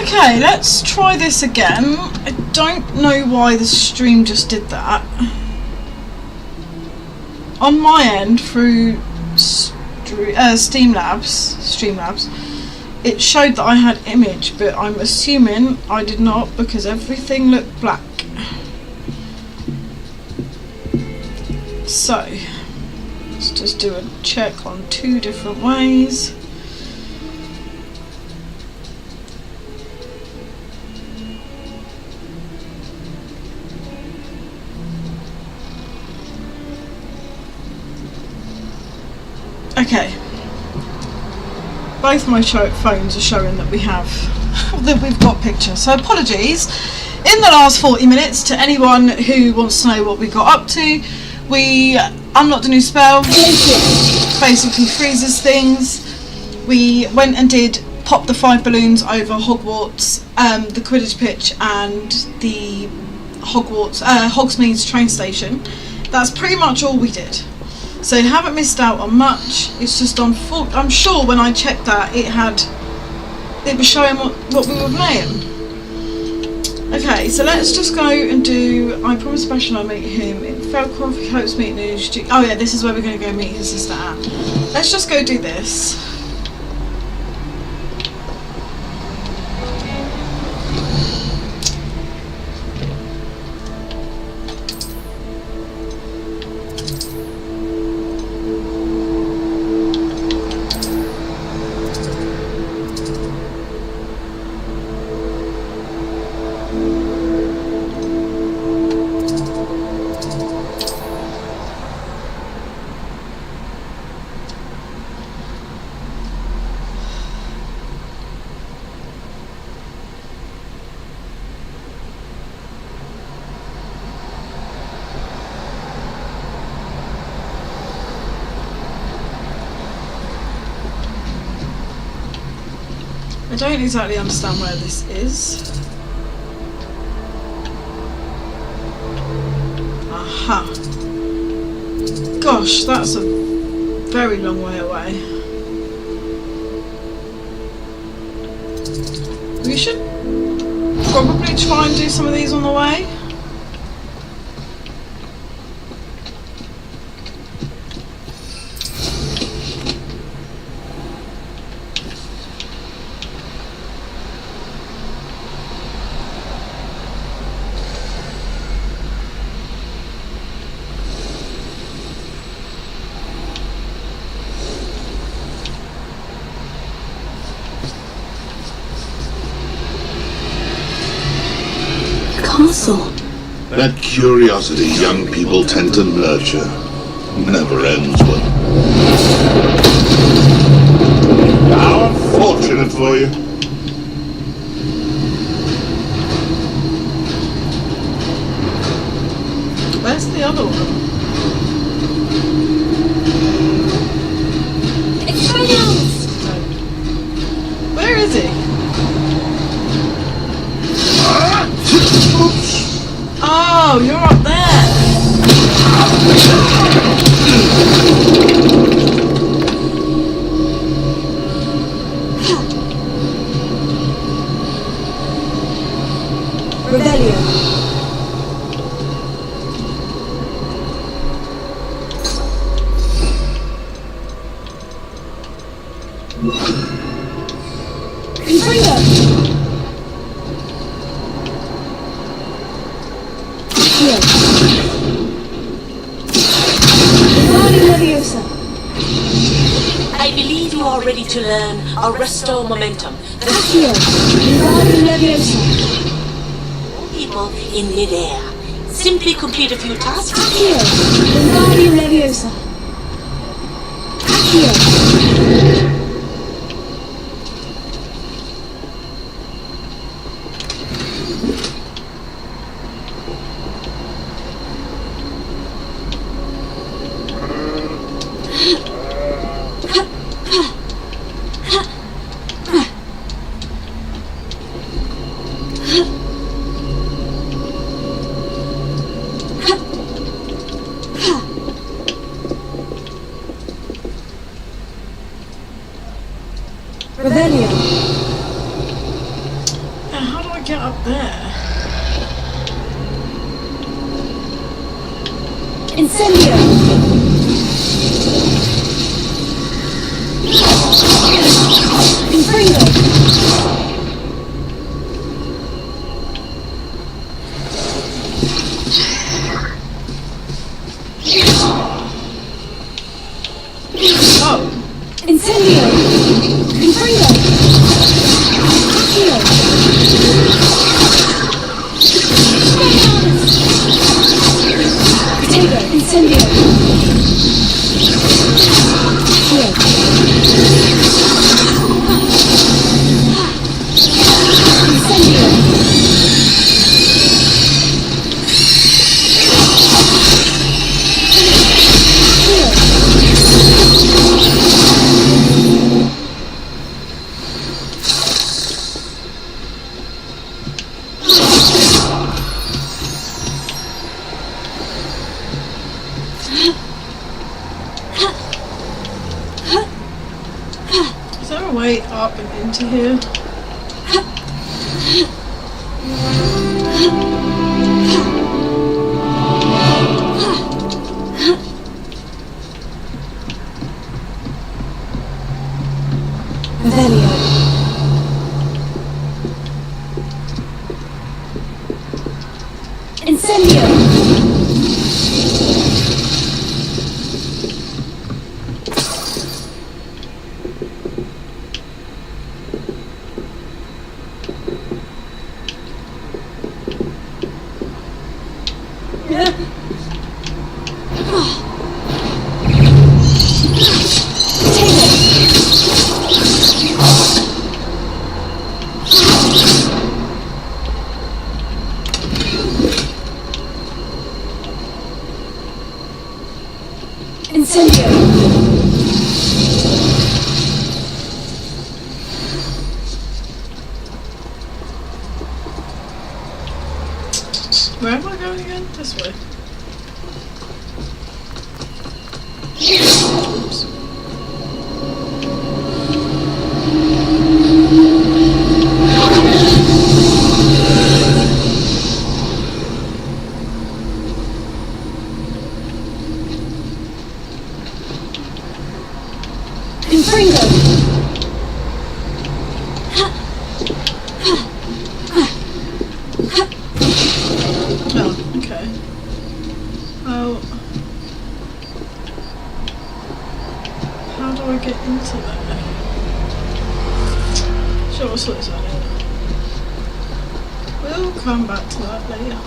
Okay, let's try this again. I don't know why the stream just did that. On my end, through Streamlabs, it showed that I had image, but I'm assuming I did not because everything looked black. So, let's just do a check on 2 different ways. Okay, both my phones are showing that we've got pictures, so apologies in the last 40 minutes to anyone who wants to know what we got up to. We unlocked a new spell, basically freezes things. We went and did pop the 5 balloons over Hogwarts, the Quidditch pitch and the Hogsmeade train station. That's pretty much all we did. So you haven't missed out on much. It's just I'm sure when I checked that it was showing what we were playing. Okay, so let's just go and do I Promise Sebastian I'll meet him in Falcon. He hopes meet new oh yeah, this is where we're going to go meet his sister at. Let's just go do this. I don't exactly understand where this is. Aha. Gosh, that's a very long way away. We should probably try and do some of these on the way. That curiosity young people tend to nurture never ends well. How unfortunate for you. Where's the other one? It's right now. Where is he? Oh, you're up there. Rebellion. I believe you are ready to learn Arresto Momentum. People in midair. Simply complete a few tasks. get up there? Incendio! Confringo! Oh, Incendio! Confringo! Accio! Potato! Incendio! Accio! Incendio! is there a way up and into here? Revelio. Incendio. Incendio. Where am I going again? This way. Oops. Confringo. Oh, okay. Well, how do I get into there? Sure, I'll sort this out later. We'll come back to that later.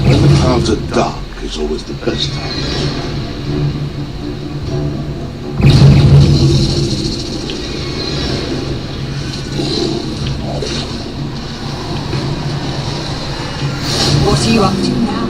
When the clouds are dark is always the best time. What are you up to now?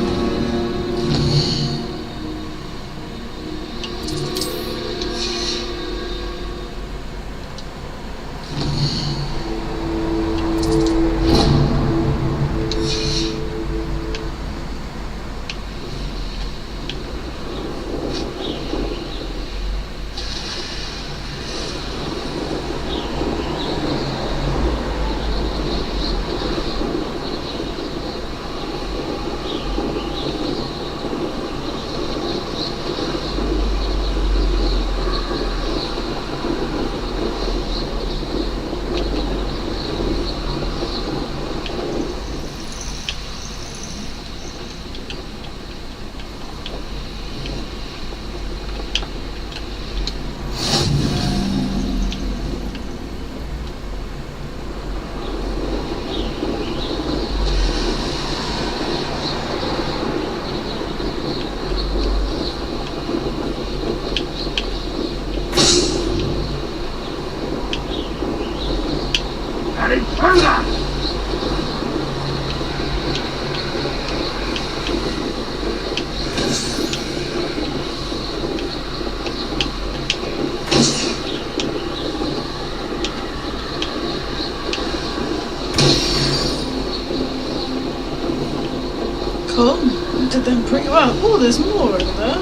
Cool. We did them pretty well. Oh, there's more over there.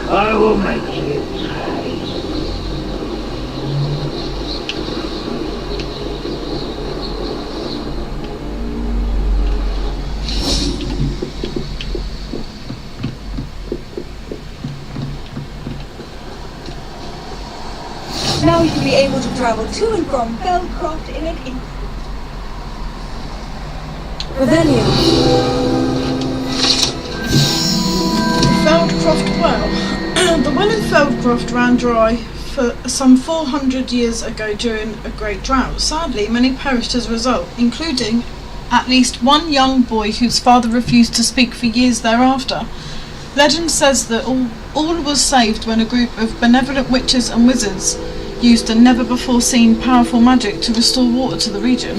I will make it. Now you'll be able to travel to and from Belcroft in an instant. Revelio. Feldcroft Well. The well in Feldcroft ran dry for some 400 years ago during a great drought. Sadly, many perished as a result, including at least one young boy whose father refused to speak for years thereafter. Legend says that all was saved when a group of benevolent witches and wizards used a never-before-seen powerful magic to restore water to the region.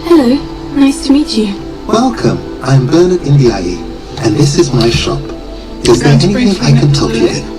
Hello, nice to meet you. Welcome, I'm Bernard Indiaye, and this is my shop. Is there anything I can help you with?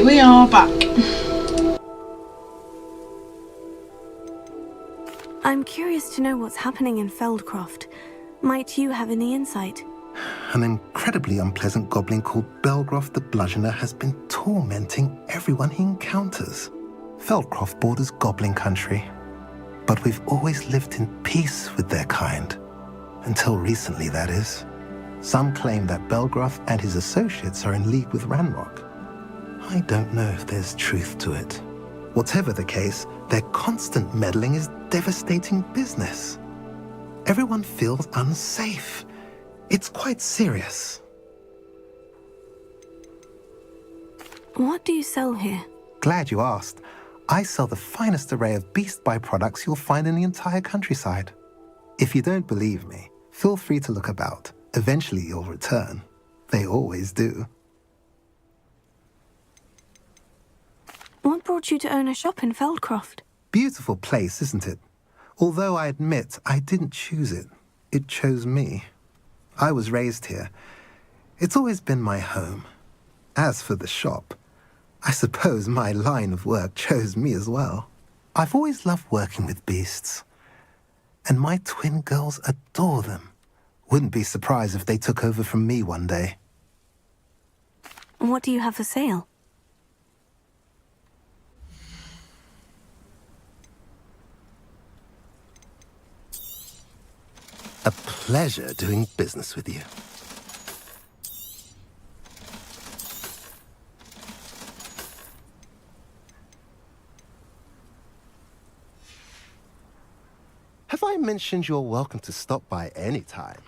We are back. I'm curious to know what's happening in Feldcroft. Might you have any insight? An incredibly unpleasant goblin called Belgroth the Bludgeoner has been tormenting everyone he encounters. Feldcroft borders goblin country, but we've always lived in peace with their kind. Until recently, that is. Some claim that Belgroth and his associates are in league with Ranrock. I don't know if there's truth to it. Whatever the case, their constant meddling is devastating business. Everyone feels unsafe. It's quite serious. What do you sell here? Glad you asked. I sell the finest array of beast byproducts you'll find in the entire countryside. If you don't believe me, feel free to look about. Eventually you'll return. They always do. What brought you to own a shop in Feldcroft? Beautiful place, isn't it? Although I admit I didn't choose it. It chose me. I was raised here. It's always been my home. As for the shop, I suppose my line of work chose me as well. I've always loved working with beasts. And my twin girls adore them. Wouldn't be surprised if they took over from me one day. What do you have for sale? A pleasure doing business with you. Have I mentioned you're welcome to stop by any time?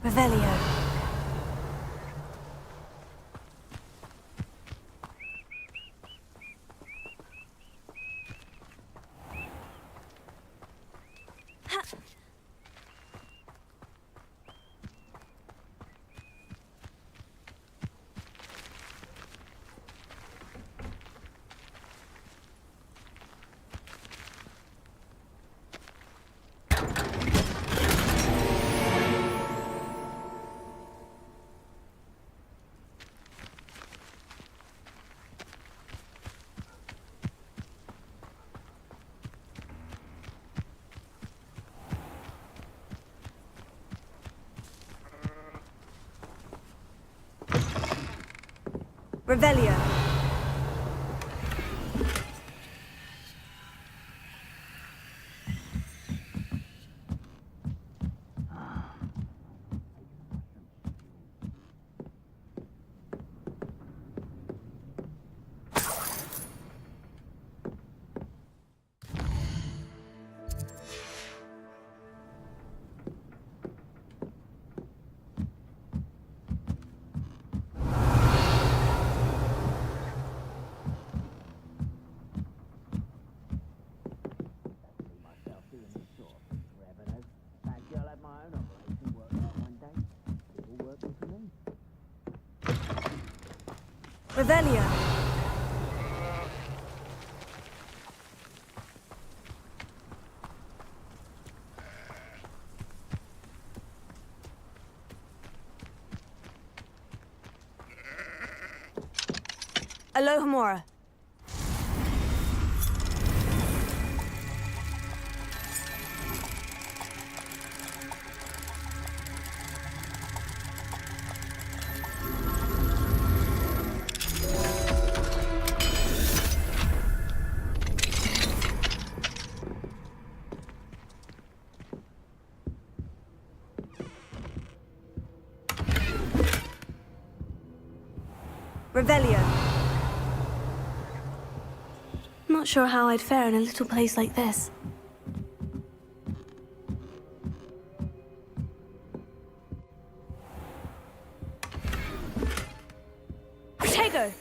Revelio. Revelio. Revelio. Alohomora. Revelio. Not sure how I'd fare in a little place like this. Protego!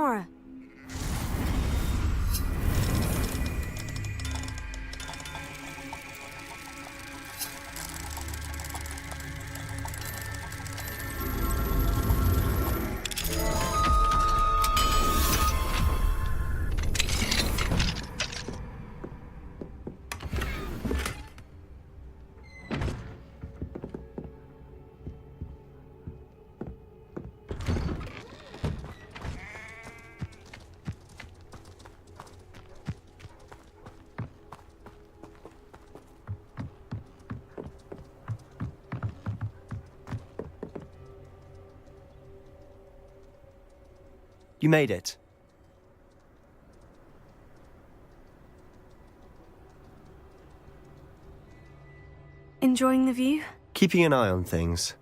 aura. You made it. Enjoying the view? Keeping an eye on things.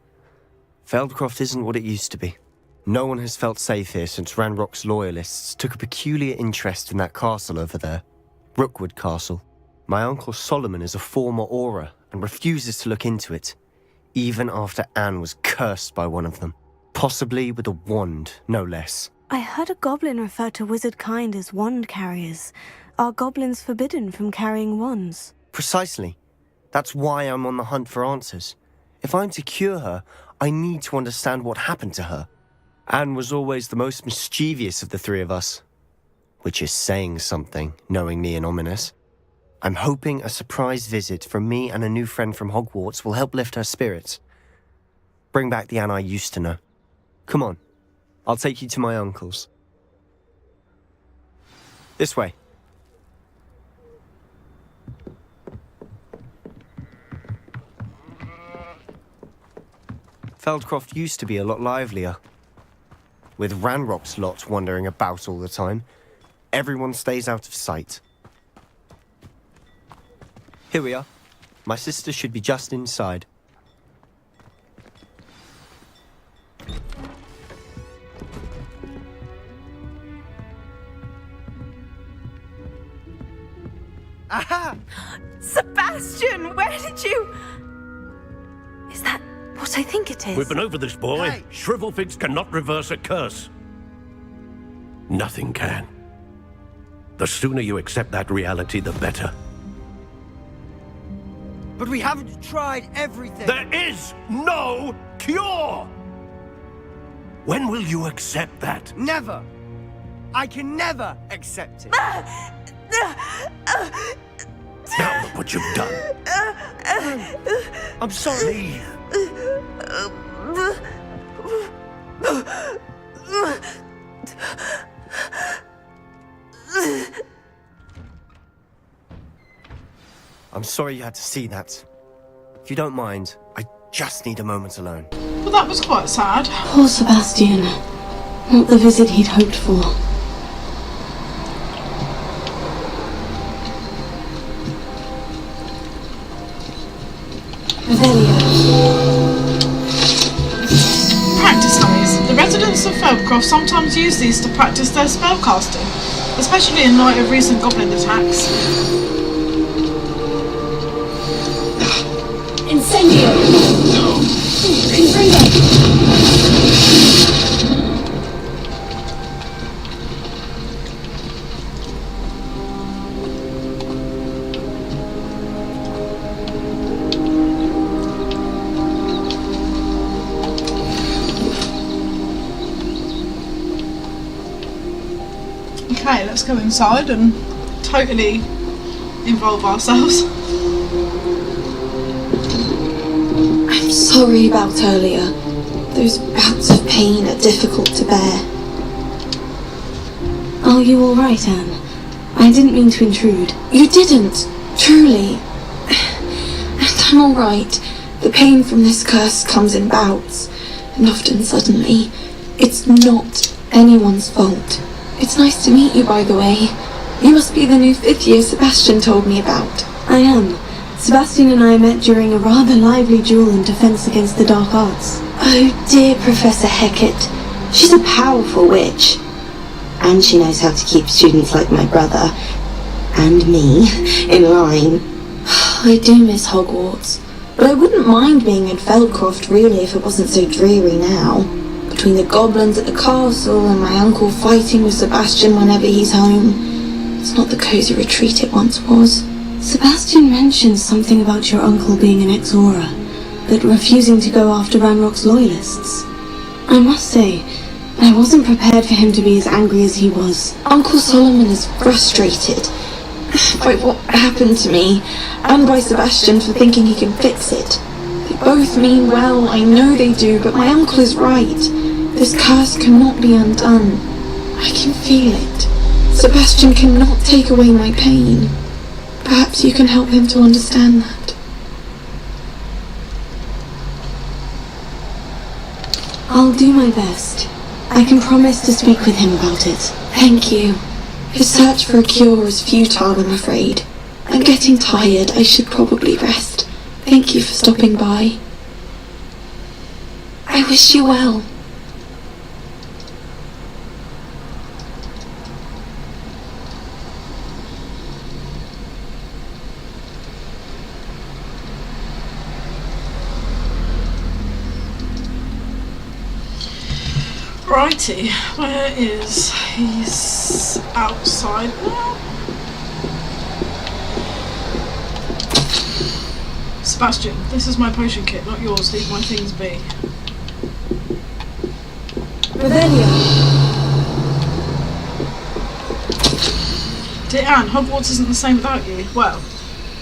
Feldcroft isn't what it used to be. No one has felt safe here since Ranrock's loyalists took a peculiar interest in that castle over there. Rookwood Castle. My uncle Solomon is a former Auror and refuses to look into it, even after Anne was cursed by one of them. Possibly with a wand, no less. I heard a goblin refer to wizard kind as wand carriers. Are goblins forbidden from carrying wands? Precisely. That's why I'm on the hunt for answers. If I'm to cure her, I need to understand what happened to her. Anne was always the most mischievous of the three of us. Which is saying something, knowingly and ominous. I'm hoping a surprise visit from me and a new friend from Hogwarts will help lift her spirits. Bring back the Anne I used to know. Come on. I'll take you to my uncle's. This way. Feldcroft used to be a lot livelier. With Ranrock's lot wandering about all the time, everyone stays out of sight. Here we are. My sister should be just inside. Aha! Sebastian, where did you... Is that what I think it is? We've been over this, boy. Hey. Shrivelfigs cannot reverse a curse. Nothing can. The sooner you accept that reality, the better. But we haven't tried everything. There is no cure! When will you accept that? Never. I can never accept it. Now look what you've done. I'm sorry. Leave. I'm sorry you had to see that. If you don't mind, I just need a moment alone. Well, that was quite sad. Poor Sebastian. Not the visit he'd hoped for. Practice dummies. The residents of Feldcroft sometimes use these to practice their spellcasting, especially in light of recent goblin attacks. Incendio! Confirm Okay, let's go inside and totally involve ourselves. I'm sorry about earlier. Those bouts of pain are difficult to bear. Are you alright, Anne? I didn't mean to intrude. You didn't, truly. And I'm alright. The pain from this curse comes in bouts, and often suddenly. It's not anyone's fault. It's nice to meet you, by the way. You must be the new 5th year Sebastian told me about. I am. Sebastian and I met during a rather lively duel in defense against the dark arts. Oh dear Professor Hecat. She's a powerful witch. And she knows how to keep students like my brother, and me, in line. I do miss Hogwarts, but I wouldn't mind being in Feldcroft really if it wasn't so dreary now. But between the goblins at the castle and my uncle fighting with Sebastian whenever he's home. It's not the cozy retreat it once was. Sebastian mentioned something about your uncle being an ex-Aura, but refusing to go after Ranrock's loyalists. I must say, I wasn't prepared for him to be as angry as he was. Uncle Solomon is frustrated by what happened to me, and by Sebastian for thinking he can fix it. They both mean well, I know they do, but my uncle is right. This curse cannot be undone. I can feel it. Sebastian cannot take away my pain. Perhaps you can help him to understand that. I'll do my best. I can promise to speak with him about it. Thank you. His search for a cure is futile, I'm afraid. I'm getting tired. I should probably rest. Thank you for stopping by. I wish you well. Righty, where is he's outside now? Sebastian, this is my potion kit, not yours. Leave my things be. Revelio. Dear Anne, Hogwarts isn't the same without you. Well,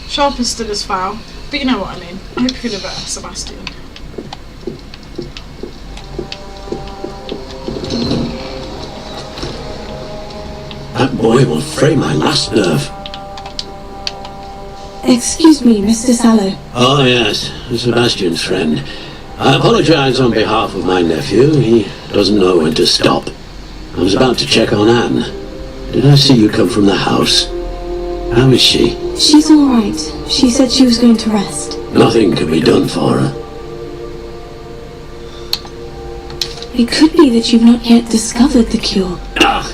sharp is still as foul, but you know what I mean. I hope you feel better, Sebastian. That boy will fray my last nerve. Excuse me, Mr. Sallow. Oh yes, Sebastian's friend. I apologise on behalf of my nephew. He doesn't know when to stop. I was about to check on Anne. Did I see you come from the house? How is she? She's all right. She said she was going to rest. Nothing can be done for her. It could be that you've not yet discovered the cure. Ah,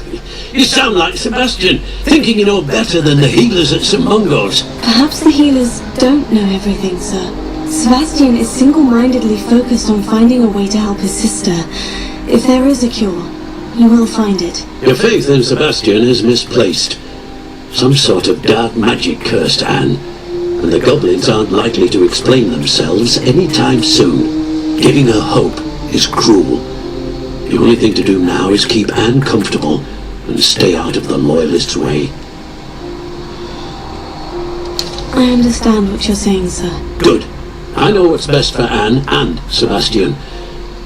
you sound like Sebastian, thinking you know better than the healers at St. Mungo's. Perhaps the healers don't know everything, sir. Sebastian is single-mindedly focused on finding a way to help his sister. If there is a cure, he will find it. Your faith in Sebastian is misplaced. Some sort of dark magic cursed Anne, and the goblins aren't likely to explain themselves anytime soon. Giving her hope is cruel. The only thing to do now is keep Anne comfortable and stay out of the Loyalists' way. I understand what you're saying, sir. Good. I know what's best for Anne and Sebastian.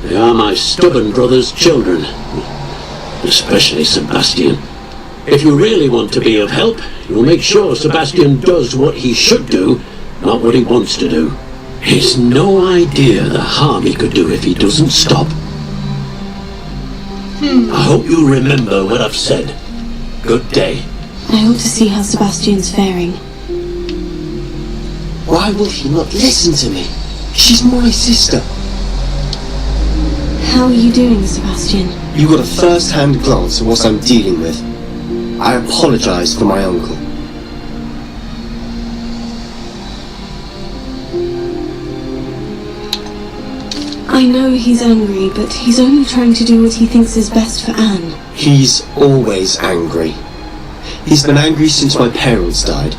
They are my stubborn brother's children. Especially Sebastian. If you really want to be of help, you'll make sure Sebastian does what he should do, not what he wants to do. He's no idea the harm he could do if he doesn't stop. I hope you remember what I've said. Good day. I hope to see how Sebastian's faring. Why will he not listen to me? She's my sister. How are you doing, Sebastian? You got a first-hand glance at what I'm dealing with. I apologise for my uncle. I know he's angry, but he's only trying to do what he thinks is best for Anne. He's always angry. He's been angry since my parents died.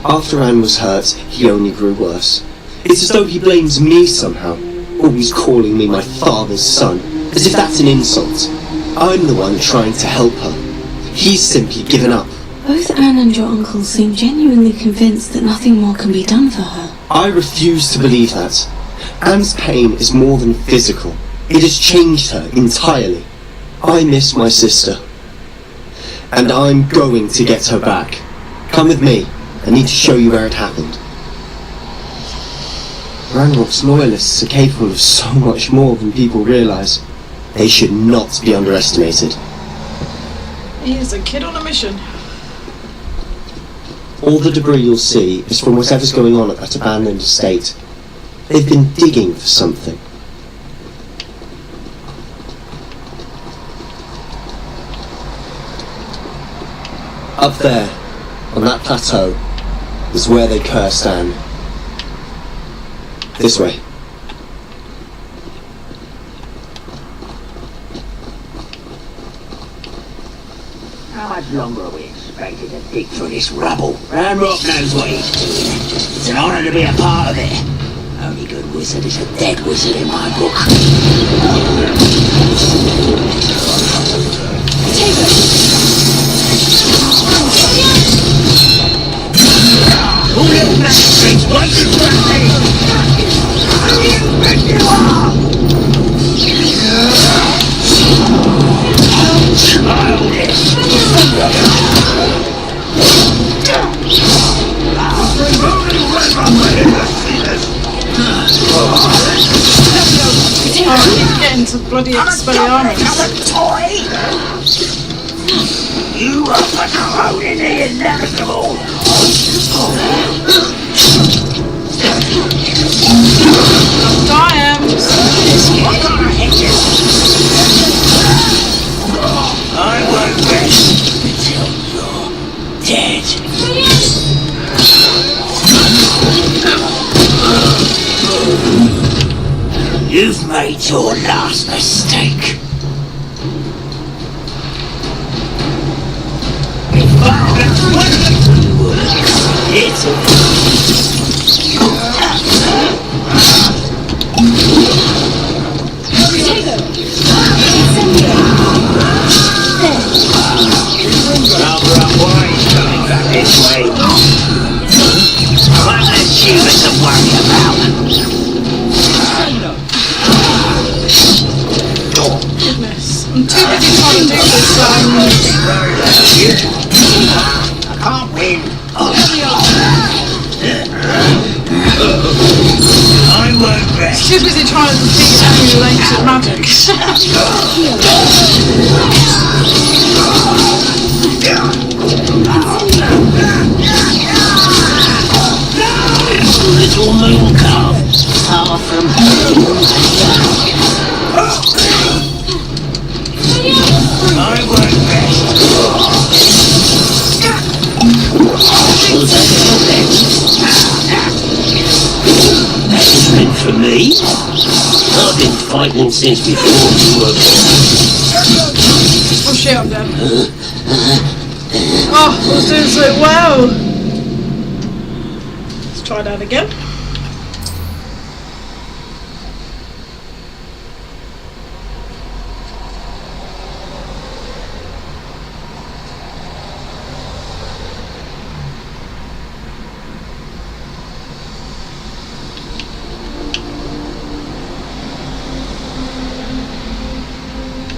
After Anne was hurt, he only grew worse. It's as though he blames me somehow, always calling me my father's son, as if that's an insult. I'm the one trying to help her. He's simply given up. Both Anne and your uncle seem genuinely convinced that nothing more can be done for her. I refuse to believe that. Anne's pain is more than physical. It has changed her entirely. I miss my sister. And I'm going to get her back. Come with me. I need to show you where it happened. Ranrock's loyalists are capable of so much more than people realise. They should not be underestimated. He is a kid on a mission. All the debris you'll see is from whatever's going on at that abandoned estate. They've been digging for something. Up there, on that plateau, is where they cursed Anne. This way. much longer are we expected to dig through this rubble? Ramrock knows what he's doing. It's an honour to be a part of it. Only good wizard is a dead wizard in my book. All little black streets, wait to grab me! Who do you think you are? Childish! Get into bloody Expelliarmus. Toy! You are patrolling the inevitable! Diams! I won't rest until you're dead. You've made your last mistake. It's this way. One achievement to worry about. Goodness. I'm too busy trying to do this, I can't win. I won't rest. too busy trying to defeat enemy related magic. Little moon calf, far from home. I won't rest. That is meant for me. I've been fighting since before you were born. Oh shit, I'm dead. Oh, I was doing so well. Let's try that again.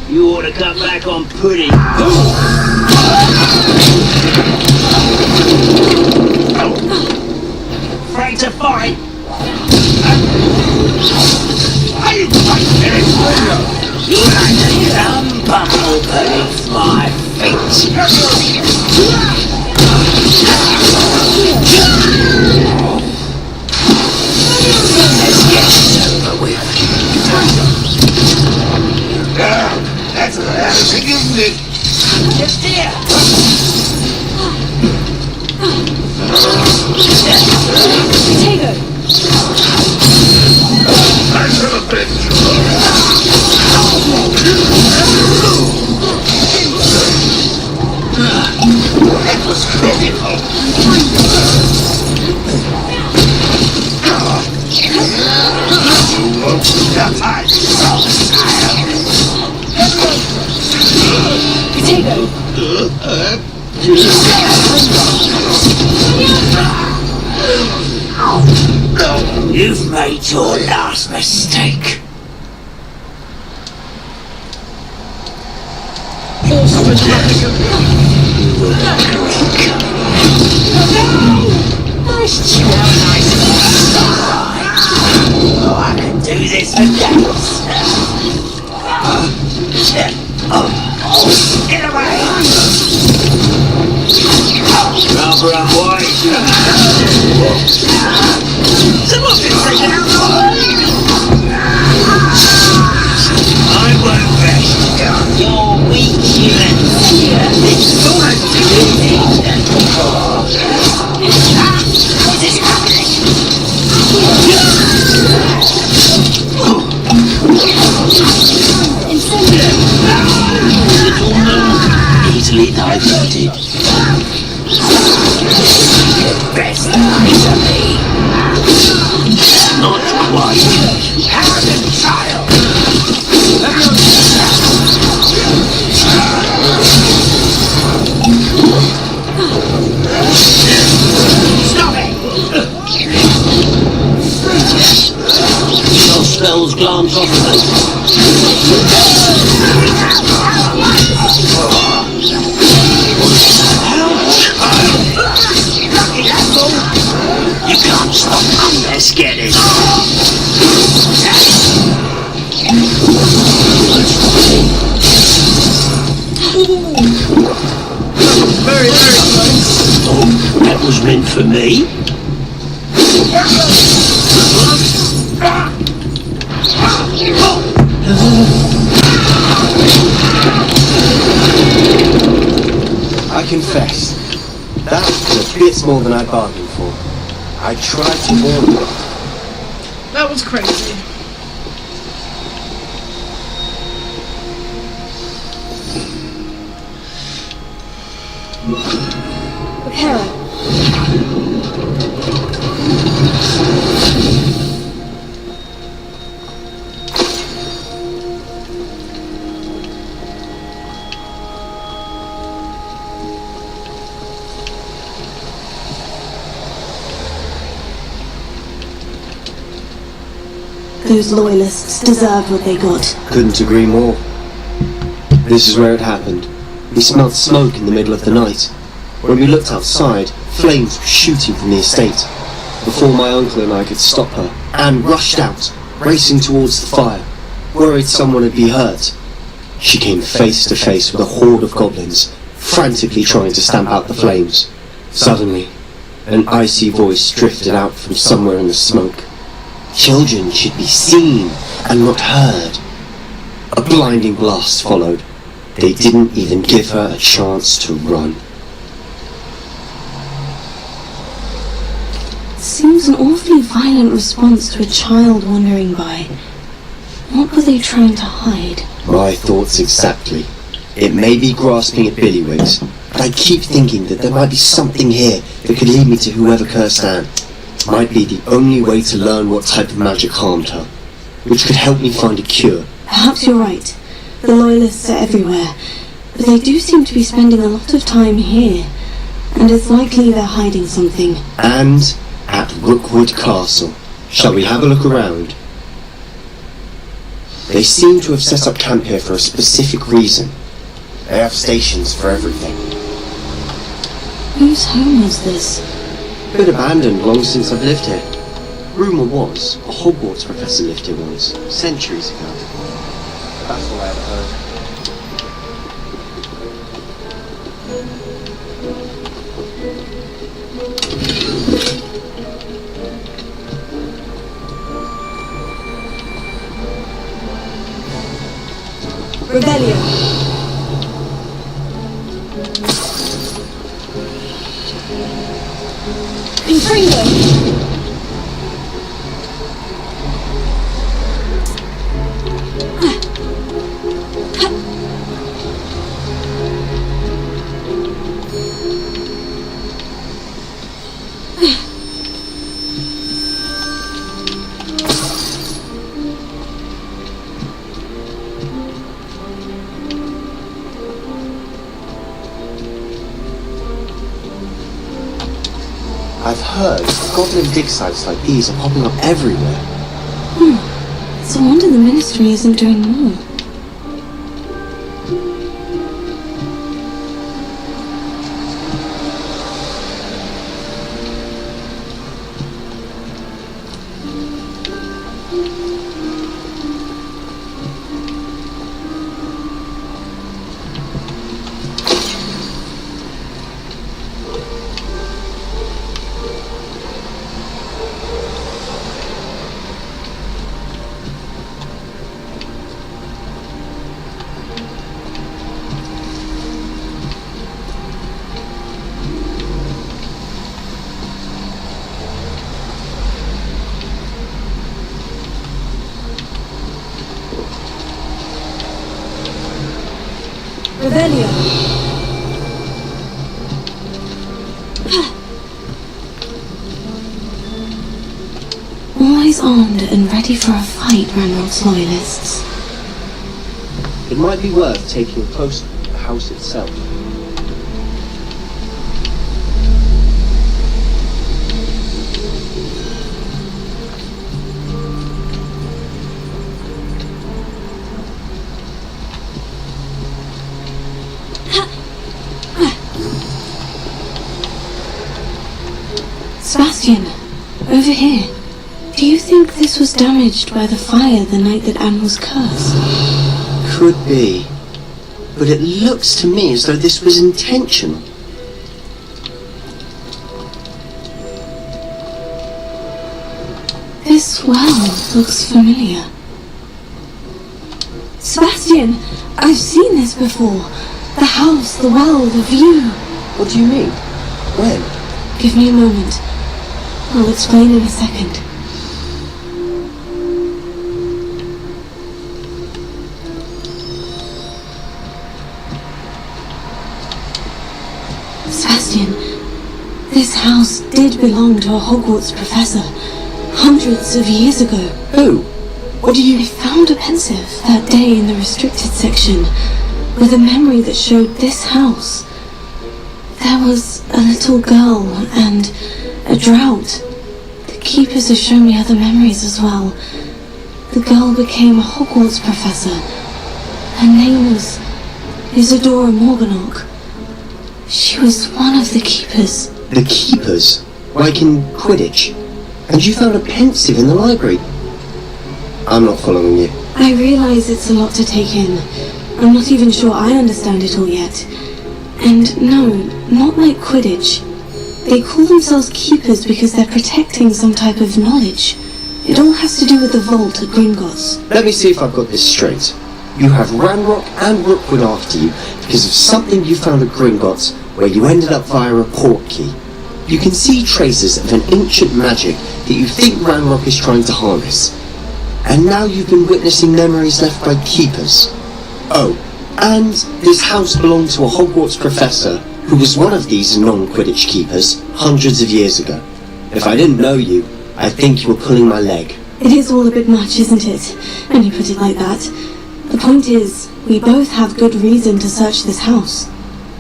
You ought to cut back on pudding. Afraid to fight? You're like a dumb bumble beneath my feet. Let's get this over with. That's a isn't it? Just here. Potato! I should have been. That was pitiful. You won't die. Potato! You've made your last mistake. Nice chill, nice and alright. Oh, I can do this for days. Get away! Rubber and white. Someone can take it out. I won't rest. You're weak, human. It's so much to do. What is happening? Little moon, he's easily diverted. The best lies of me. Not quite. Arrogant child. Stop it! Your spells glance off of us. You can't stop me. Let's get it. Very, very close. Oh, that was meant for me. I confess, that was a bit more than I bargained for. I tried to warn you. That was crazy. Hera. Those loyalists deserved what they got. Couldn't agree more. This is where it happened. We smelled smoke in the middle of the night. When we looked outside, flames were shooting from the estate. Before my uncle and I could stop her, Anne rushed out, racing towards the fire, worried someone would be hurt. She came face to face with a horde of goblins, frantically trying to stamp out the flames. Suddenly, an icy voice drifted out from somewhere in the smoke. Children should be seen and not heard. A blinding blast followed. They didn't even give her a chance to run. Seems an awfully violent response to a child wandering by. What were they trying to hide? My thoughts exactly. It may be grasping at Billywigs, but I keep thinking that there might be something here that could lead me to whoever cursed Anne. Might be the only way to learn what type of magic harmed her, which could help me find a cure. Perhaps you're right. The loyalists are everywhere, but they do seem to be spending a lot of time here, and it's likely they're hiding something. And at Rookwood Castle. Shall we have a look around? They seem to have set up camp here for a specific reason. They have stations for everything. Whose home was this? Been abandoned long since I've lived here. Rumour was, a Hogwarts professor lived here once, centuries ago. That's all I ever heard. Rebellion. Confringo. I've heard goblin dig sites like these are popping up everywhere. It's a wonder the Ministry isn't doing more. Rebellion. always armed and ready for a fight, Ranrock's loyalists. It might be worth taking a close look at the house itself. Sebastian, over here. Do you think this was damaged by the fire the night that Anne was cursed? Could be. But it looks to me as though this was intentional. This well looks familiar. Sebastian, I've seen this before. The house, the well, the view. What do you mean? When? Give me a moment. I'll explain in a second. Sebastian, this house did belong to a Hogwarts professor hundreds of years ago. Who? What do you... I found a pensive that day in the restricted section with a memory that showed this house. There was a little girl and a drought. The keepers have shown me other memories as well. The girl became a Hogwarts professor. Her name was Isadora Morganach. She was one of the keepers. The keepers? Like in Quidditch? And you found a pensive in the library? I'm not following you. I realize it's a lot to take in. I'm not even sure I understand it all yet. And no, not like Quidditch. They call themselves keepers because they're protecting some type of knowledge. It all has to do with the vault at Gringotts. Let me see if I've got this straight. You have Ranrock and Rookwood after you because of something you found at Gringotts where you ended up via a portkey. You can see traces of an ancient magic that you think Ranrock is trying to harness. And now you've been witnessing memories left by keepers. Oh, and this house belonged to a Hogwarts professor who was one of these non-Quidditch keepers hundreds of years ago. If I didn't know you, I'd think you were pulling my leg. It is all a bit much, isn't it? When you put it like that. The point is, we both have good reason to search this house.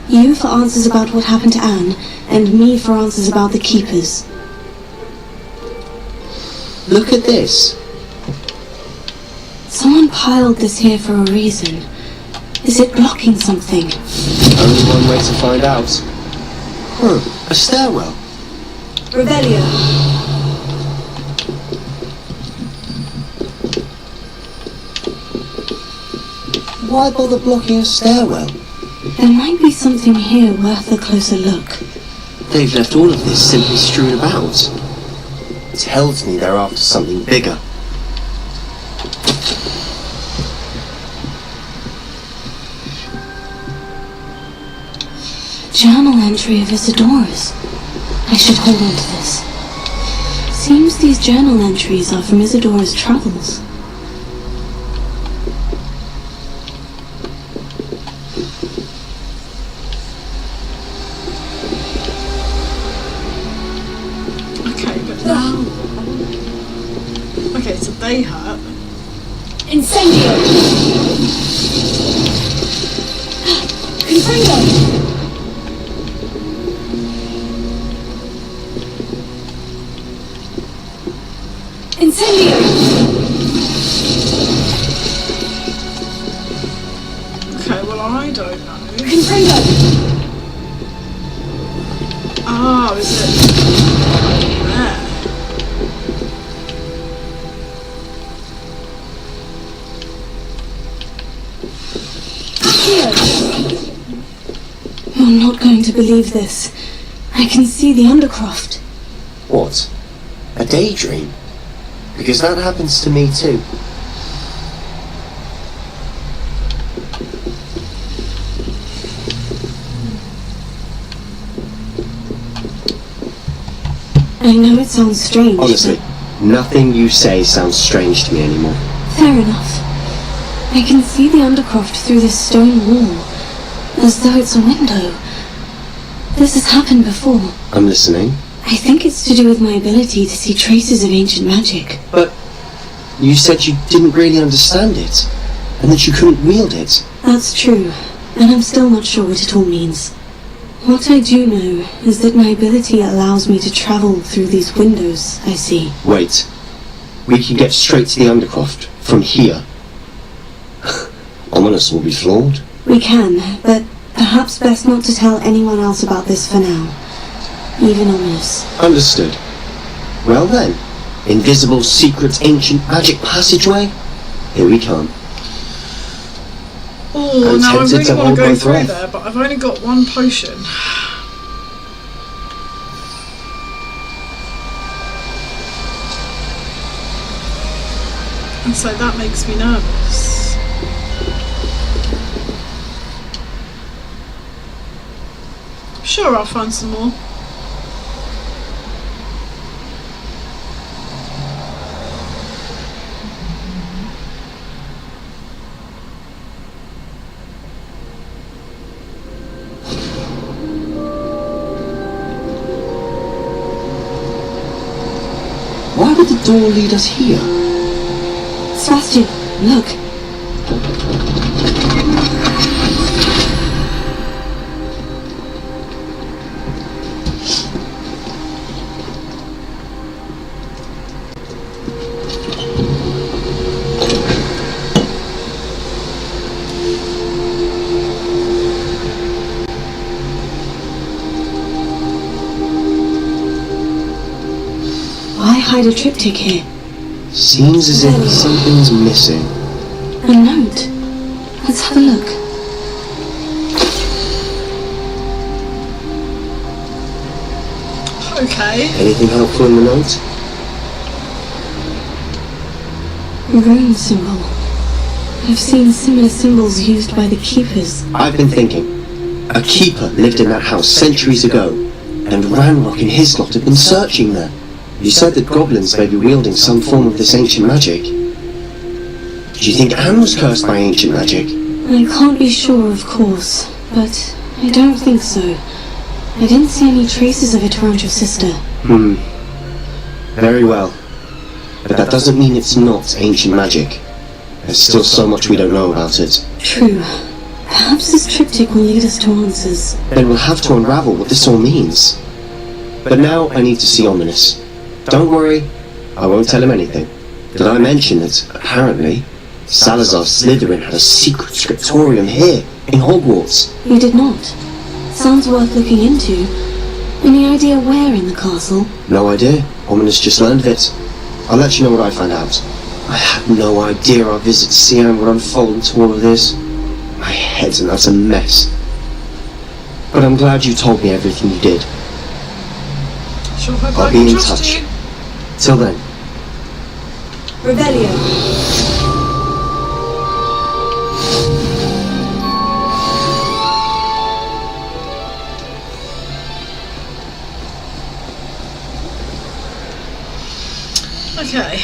You for answers about what happened to Anne, and me for answers about the keepers. Look at this. Someone piled this here for a reason. Is it blocking something? Only one way to find out. A stairwell. Revelio. Why bother blocking a stairwell? There might be something here worth a closer look. They've left all of this simply strewn about. It tells me they're after something bigger. Journal entry of Isadora's. I should hold on to this. Seems these journal entries are from Isadora's travels. Okay, but now... Okay, so they hurt. Incendio. Confringo. Incendio! Okay, well I don't know. Confringo! Oh, is it there? Accio! You're not going to believe this. I can see the Undercroft. What? A daydream? Because that happens to me too. I know it sounds strange. Honestly, nothing you say sounds strange to me anymore. Fair enough. I can see the Undercroft through this stone wall, as though it's a window. This has happened before. I'm listening. I think it's to do with my ability to see traces of ancient magic. But you said you didn't really understand it, and that you couldn't wield it. That's true, and I'm still not sure what it all means. What I do know is that my ability allows me to travel through these windows I see. Wait. We can get straight to the Undercroft from here. Ominous will be flawed. We can, but perhaps best not to tell anyone else about this for now. Even Ominous. Understood. Well then, invisible, secret, ancient magic passageway? Here we come. Oh, now I really want to go through there, but I've only got one potion. And so that makes me nervous. Sure, I'll find some more. Why would the door lead us here? Sebastian, look. Why hide a triptych here? Seems as if something's missing. A note. Let's have a look. Okay. Anything helpful in the note? A rune symbol. I've seen similar symbols used by the keepers. I've been thinking. A keeper lived in that house centuries ago, and Ranrock and his lot have been searching there. You said that goblins may be wielding some form of this ancient magic. Do you think Anne was cursed by ancient magic? I can't be sure, of course, but I don't think so. I didn't see any traces of it around your sister. Very well. But that doesn't mean it's not ancient magic. There's still so much we don't know about it. True. Perhaps this triptych will lead us to answers. Then we'll have to unravel what this all means. But now I need to see Ominous. Don't worry, I won't tell him anything. Did I mention that, apparently, Salazar Slytherin had a secret scriptorium here, in Hogwarts? You did not. Sounds worth looking into. Any idea where in the castle? No idea. Ominous just learned of it. I'll let you know what I find out. I had no idea our visit to Siam would unfold into all of this. My head's an utter mess. But I'm glad you told me everything you did. Sure hope I'll I be can in trust touch. you. Till then. Revelio. Okay.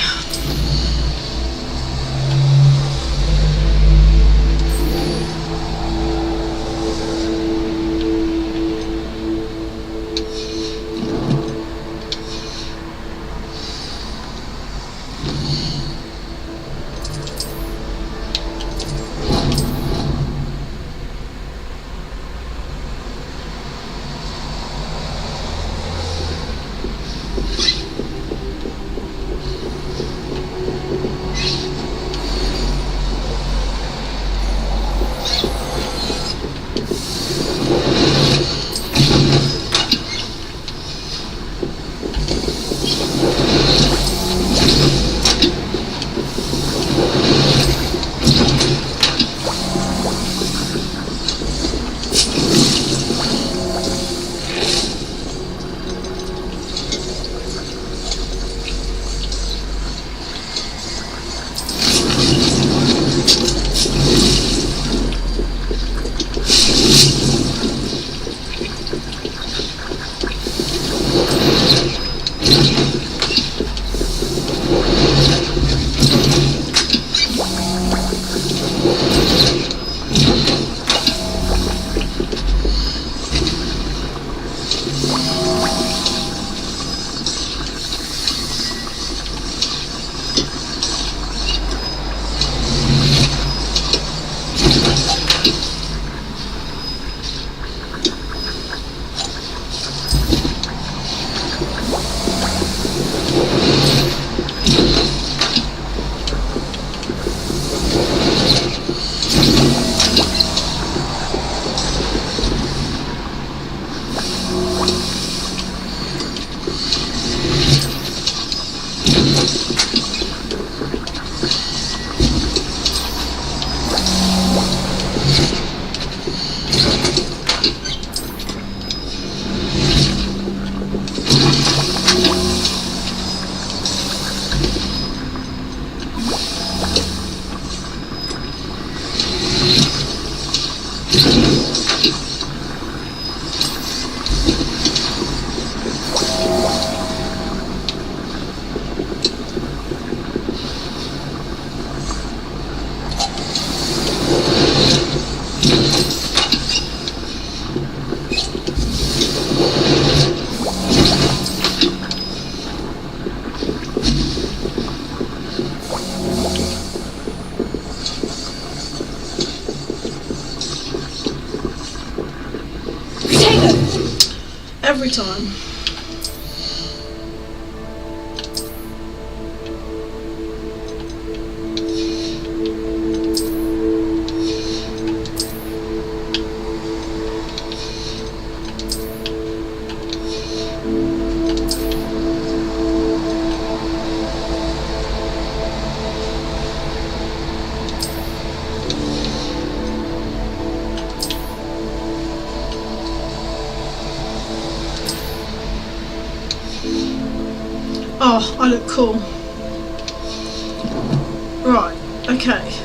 every time. Oh, I look cool. Right, okay.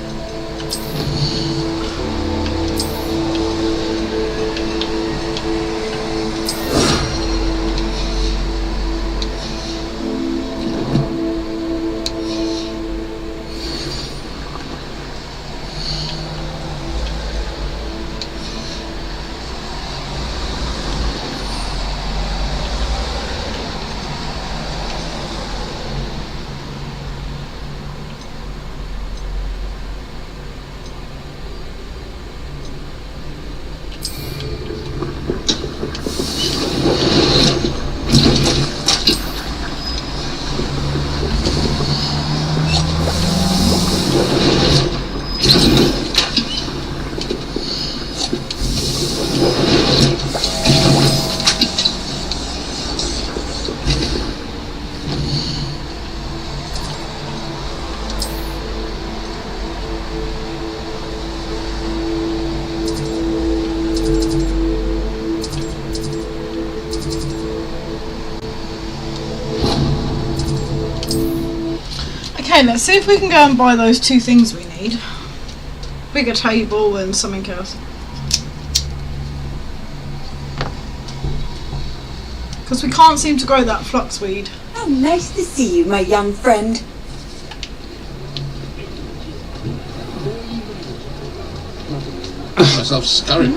Okay, let's see if we can go and buy those two things we need. Bigger table and something else. Because we can't seem to grow that fluxweed. How nice to see you, my young friend. Myself scurried.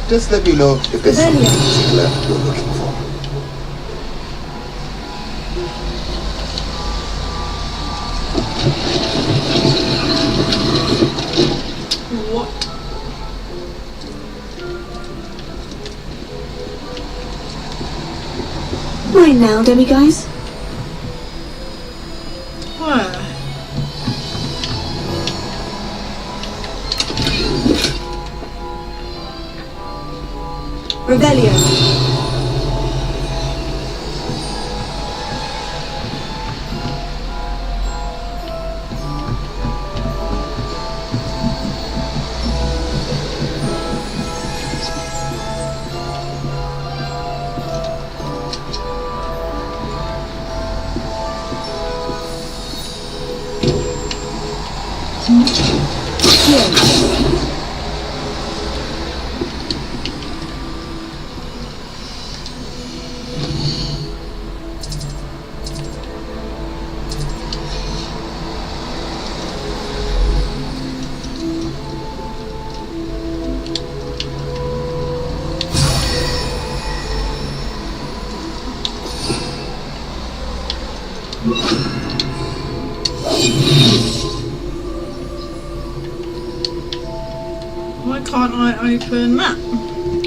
Just let me know if there's something particular you're looking for. What? Right now, Debbie guys. Where? Revelio. Why can't I open that?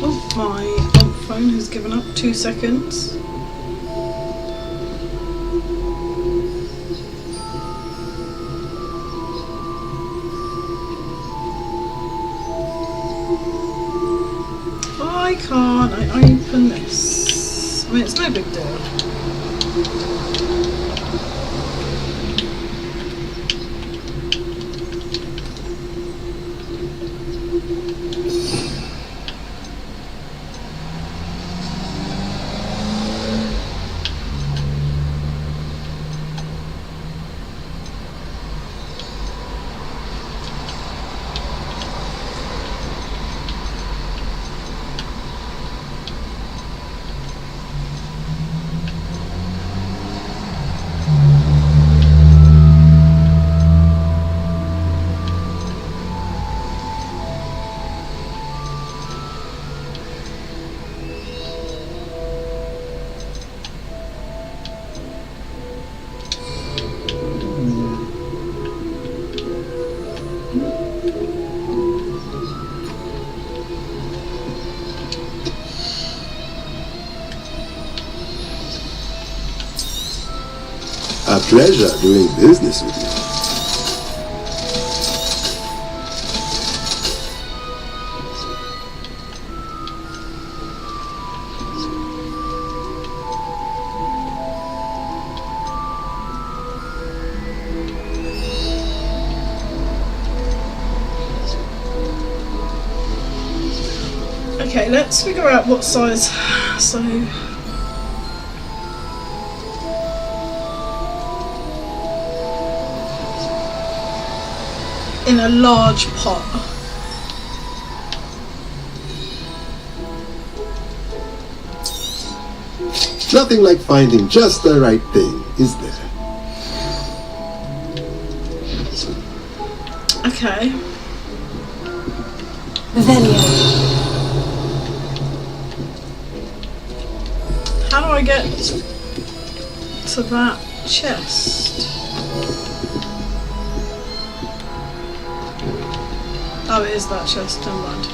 Oh, my old phone has given up. 2 seconds. Why can't I open this? I mean, it's no big deal. A pleasure doing business with you. Okay, let's figure out what size. So in a large pot. Nothing like finding just the right thing, is there? Okay. How do I get to that chest? Oh, it is that chest, never mind.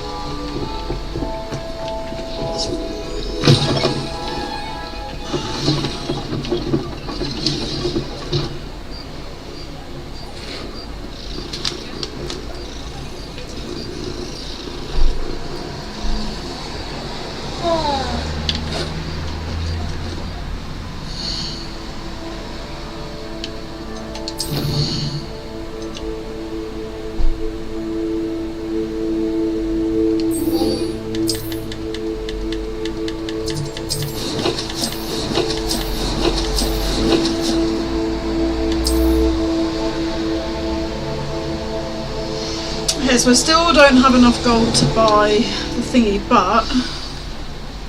Okay, so I still don't have enough gold to buy the thingy, but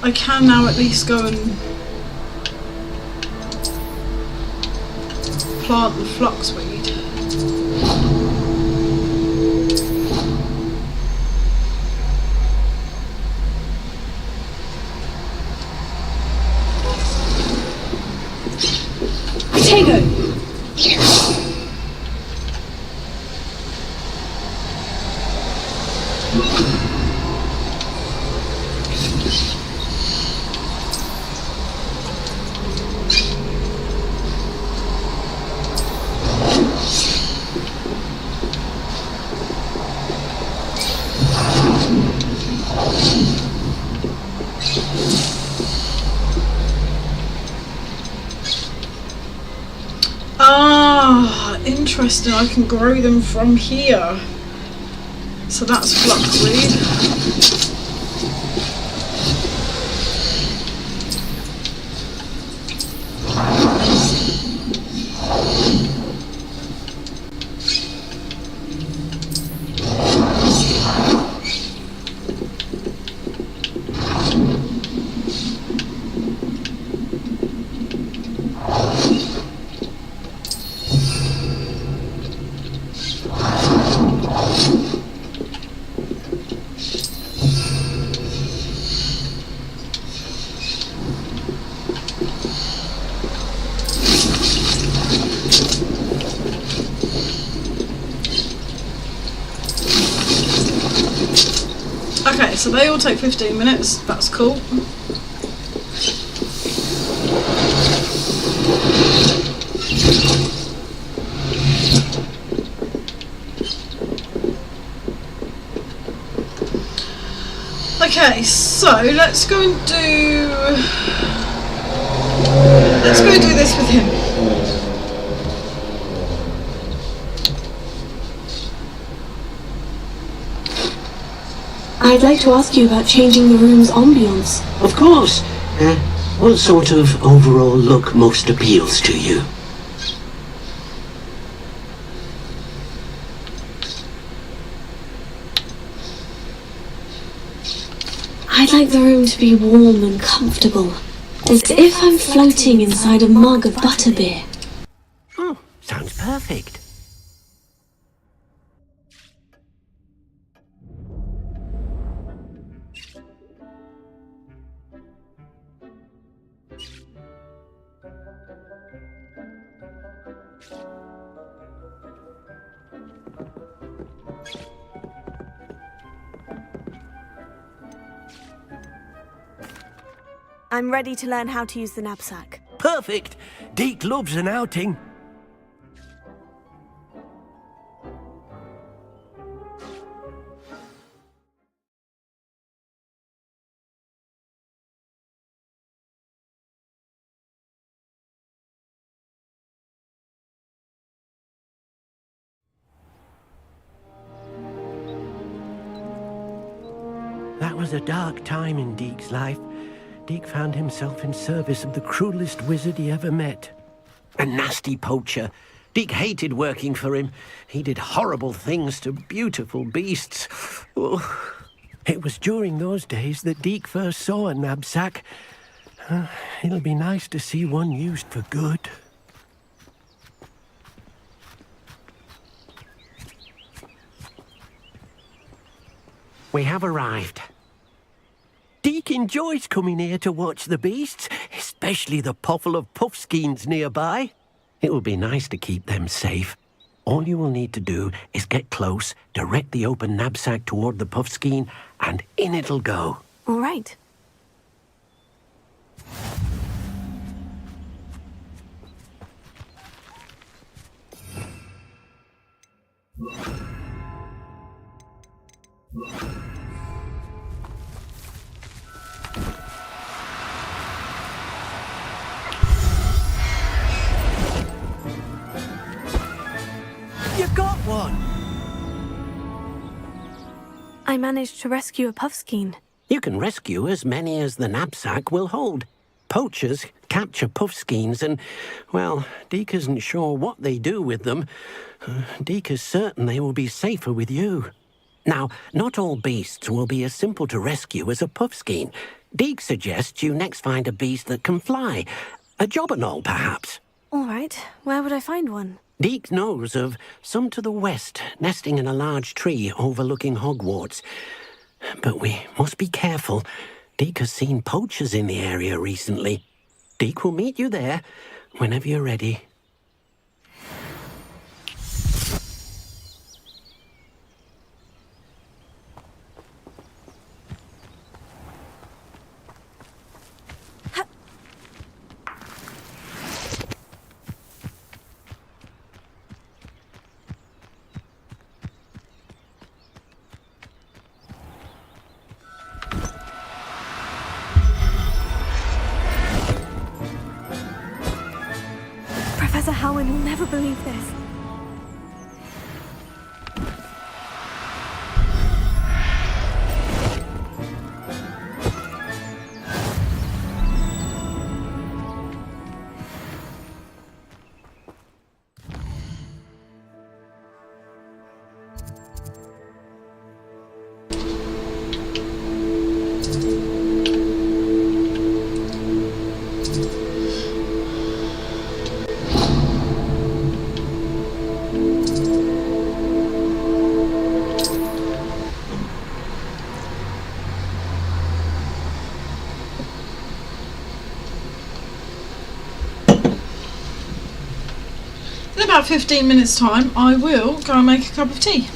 I can now at least go and plant the fluxweed. Potato! Ah, interesting. I can grow them from here. So that's fluxweed. Okay, so they all take 15 minutes. That's cool. Okay, so let's go and do this with him. I'd like to ask you about changing the room's ambience. Of course. What sort of overall look most appeals to you? I'd like the room to be warm and comfortable, as if I'm floating inside a mug of butterbeer. Sounds perfect. I'm ready to learn how to use the knapsack. Perfect. Deke loves an outing. That was a dark time in Deke's life. Deke found himself in service of the cruelest wizard he ever met. A nasty poacher. Deke hated working for him. He did horrible things to beautiful beasts. Oh. It was during those days that Deke first saw a knapsack. It'll be nice to see one used for good. We have arrived. Deke enjoys coming here to watch the beasts, especially the potful of puffskeins nearby. It will be nice to keep them safe. All you will need to do is get close, direct the open knapsack toward the puffskein, and in it'll go. All right. You got one! I managed to rescue a puffskein. You can rescue as many as the knapsack will hold. Poachers capture puffskeins and, well, Deke isn't sure what they do with them. Deke is certain they will be safer with you. Now, not all beasts will be as simple to rescue as a puffskein. Deke suggests you next find a beast that can fly. A jobberknoll, perhaps. All right. Where would I find one? Deke knows of some to the west, nesting in a large tree overlooking Hogwarts. But we must be careful. Deke has seen poachers in the area recently. Deke will meet you there whenever you're ready. Professor Howard will never believe this. In about 15 minutes time I will go and make a cup of tea.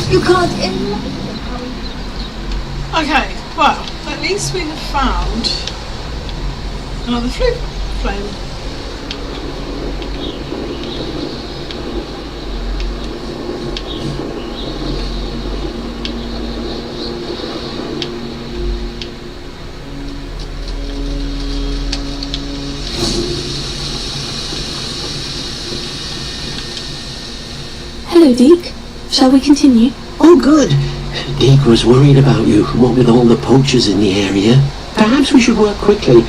You can't imagine Okay, well, at least we have found another flute flame. Hello, Deke. Shall we continue? Oh, good. Deke was worried about you, what with all the poachers in the area. Perhaps we should work quickly.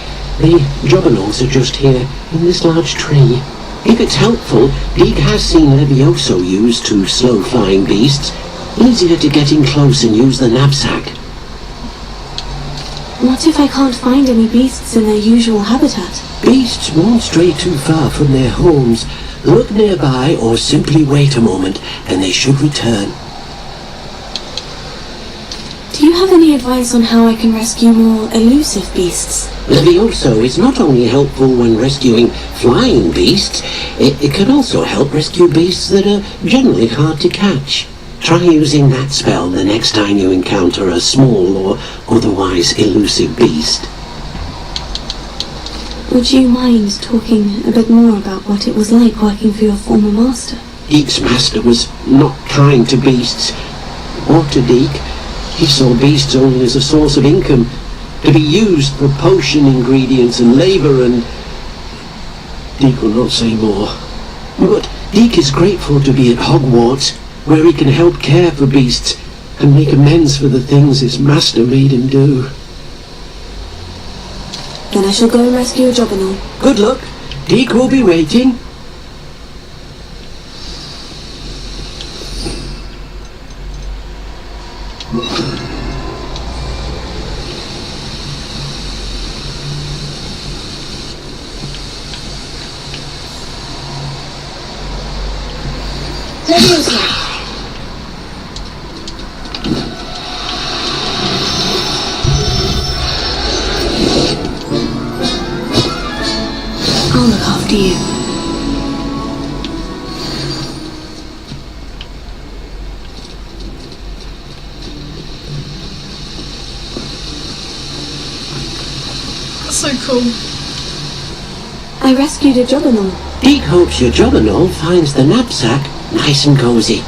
The juggernauts are just here, in this large tree. If it's helpful, Deke has seen Levioso used to slow flying beasts. Easier to get in close and use the knapsack. What if I can't find any beasts in their usual habitat? Beasts won't stray too far from their homes. Look nearby or simply wait a moment and they should return. Do you have any advice on how I can rescue more elusive beasts? Levioso is not only helpful when rescuing flying beasts, it can also help rescue beasts that are generally hard to catch. Try using that spell the next time you encounter a small or otherwise elusive beast. Would you mind talking a bit more about what it was like working for your former master? Deke's master was not kind to beasts, or to Deke. He saw beasts only as a source of income, to be used for potion ingredients and labour, and Deke will not say more. But Deke is grateful to be at Hogwarts, where he can help care for beasts and make amends for the things his master made him do. Then I shall go and rescue a juggernaut. Good luck. Deke will be waiting. I'll look after you. That's so cool. I rescued a juggernaut. Deke hopes your juggernaut finds the knapsack nice and cozy.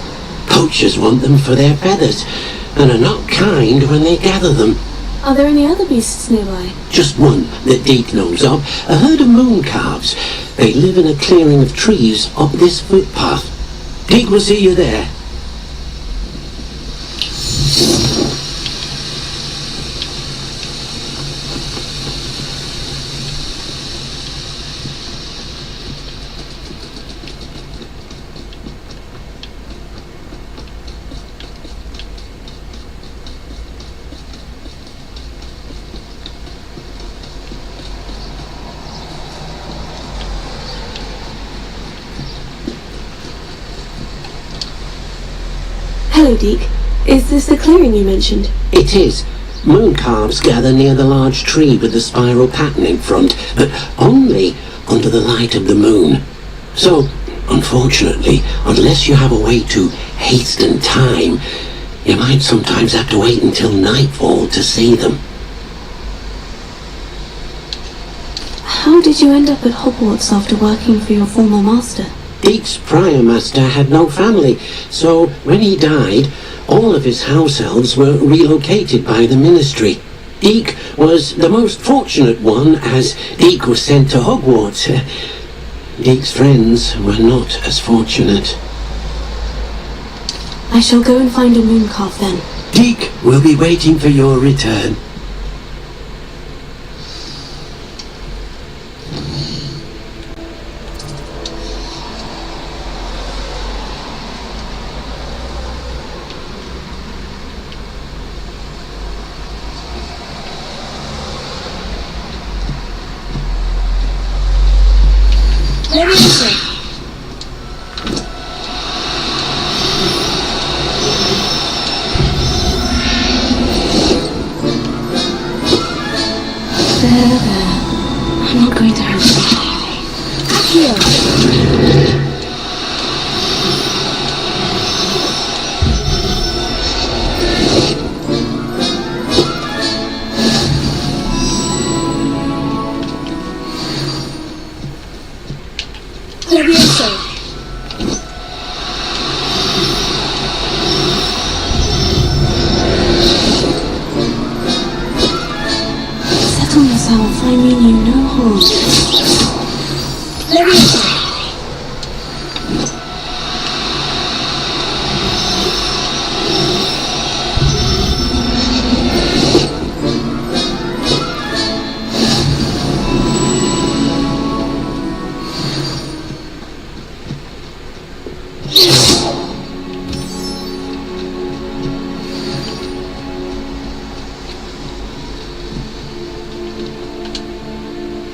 Poachers want them for their feathers, and are not kind when they gather them. Are there any other beasts nearby? Just one that Deke knows of, a herd of moon calves. They live in a clearing of trees up this footpath. Deke will see you there. Hello, Deke. Is this the clearing you mentioned? It is. Moon calves gather near the large tree with the spiral pattern in front, but only under the light of the moon. So, unfortunately, unless you have a way to hasten time, you might sometimes have to wait until nightfall to see them. How did you end up at Hogwarts after working for your former master? Deke's prior master had no family, so when he died, all of his house elves were relocated by the ministry. Deke was the most fortunate one, as Deke was sent to Hogwarts. Deke's friends were not as fortunate. I shall go and find a moon calf then. Deke will be waiting for your return.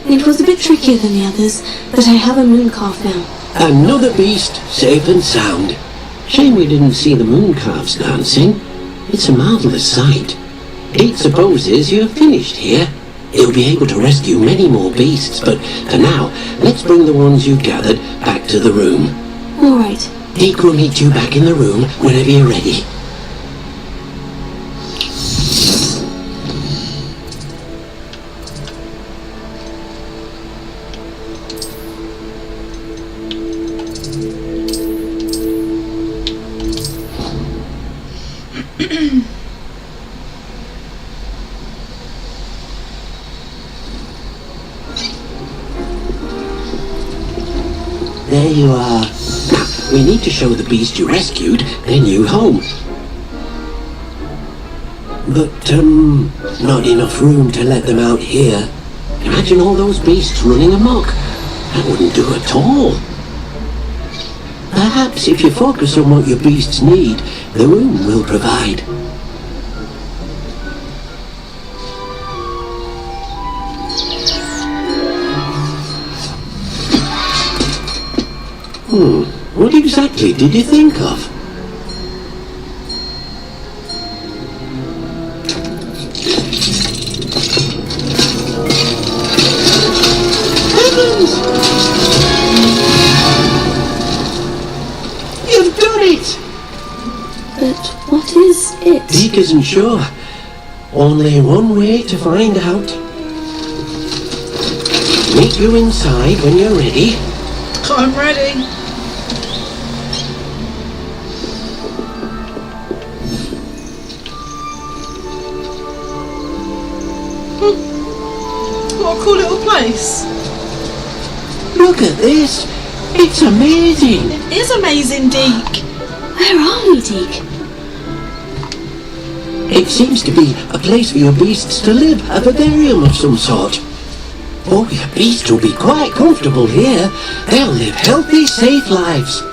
It was a bit trickier than the others, but I have a mooncalf now. Another beast, safe and sound. Shame we didn't see the mooncalves dancing. It's a marvellous sight. Deek supposes you're finished here. You'll be able to rescue many more beasts, but for now, let's bring the ones you've gathered back to the room. All right. Deek will meet you back in the room whenever you're ready. There you are. Now, we need to show the beast you rescued their new home. But, not enough room to let them out here. Imagine all those beasts running amok. That wouldn't do at all. Perhaps if you focus on what your beasts need, the room will provide. What exactly did you think of? Heavens! You've done it! But what is it? Deek isn't sure. Only one way to find out. Meet you inside when you're ready. I'm ready. What a cool little place. Look at this. It's amazing. It is amazing, Deek. Where are we, Deek? It seems to be a place for your beasts to live, a vivarium of some sort. Oh, your beasts will be quite comfortable here. They'll live healthy, safe lives.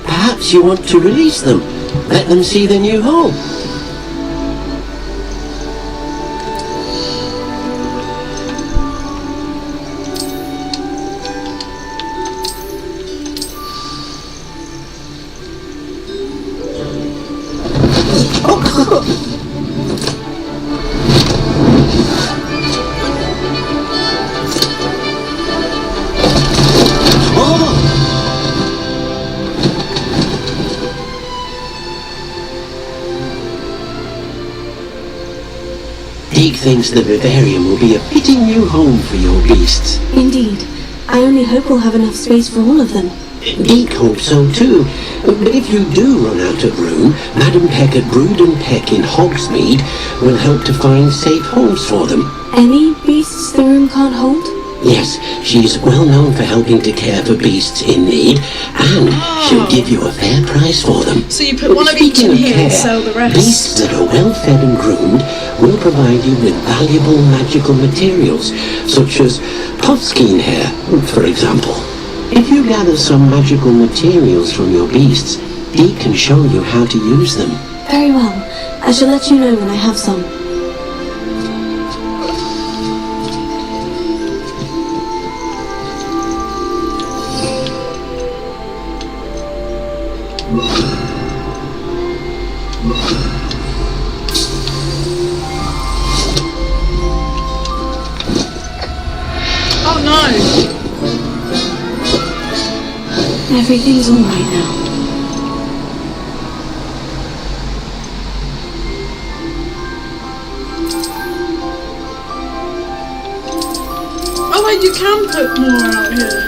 Perhaps you want to release them. Let them see their new home. Deek thinks the vivarium will be a fitting new home for your beasts. Indeed. I only hope we'll have enough space for all of them. Deek hopes so too. But if you do run out of room, Madam Peck at Brood and Peck in Hogsmeade will help to find safe homes for them. Any beasts the room can't hold? Yes, she's well known for helping to care for beasts in need, and she'll give you a fair price for them. So you put one of each in here and sell the rest. Beasts that are well fed and groomed will provide you with valuable magical materials, such as puffskein hair, for example. If you gather some magical materials from your beasts, Deek can show you how to use them. Very well. I shall let you know when I have some. Oh no! Everything's all right now. Oh wait, you can put more out here.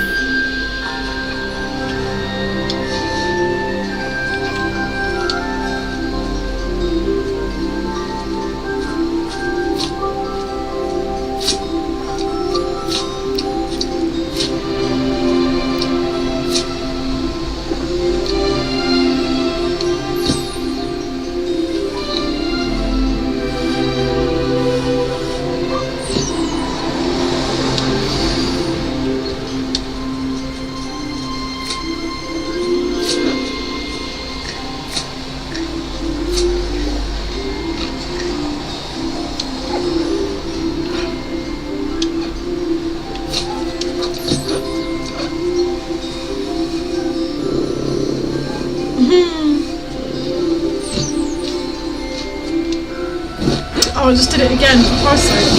I just did it again, for Christ's sake.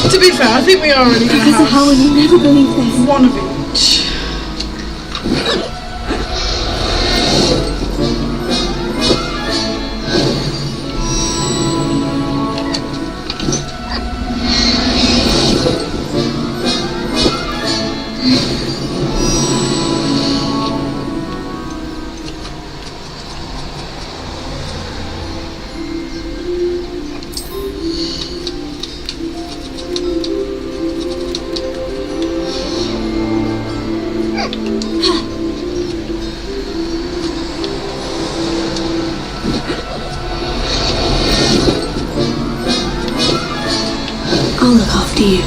To be fair, I think we are already going to have Howard, you never believe this. one of each. I'll look after you.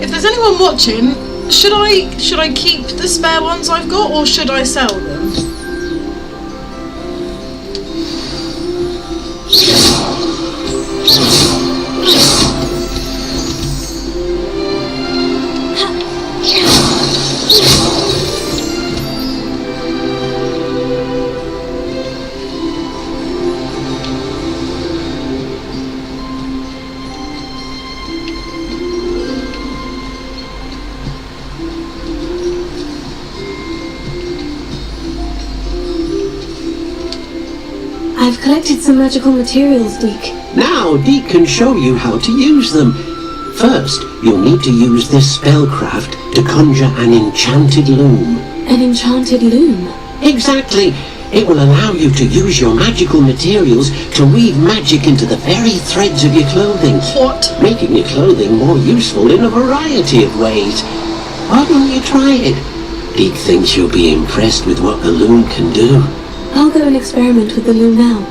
If there's anyone watching, should I keep the spare ones I've got, or should I sell them? I've collected some magical materials, Deke. Now Deke can show you how to use them. First, you'll need to use this spellcraft to conjure an enchanted loom. An enchanted loom? Exactly. It will allow you to use your magical materials to weave magic into the very threads of your clothing. What? Making your clothing more useful in a variety of ways. Why don't you try it? Deke thinks you'll be impressed with what the loom can do. I'll go and experiment with the loom now.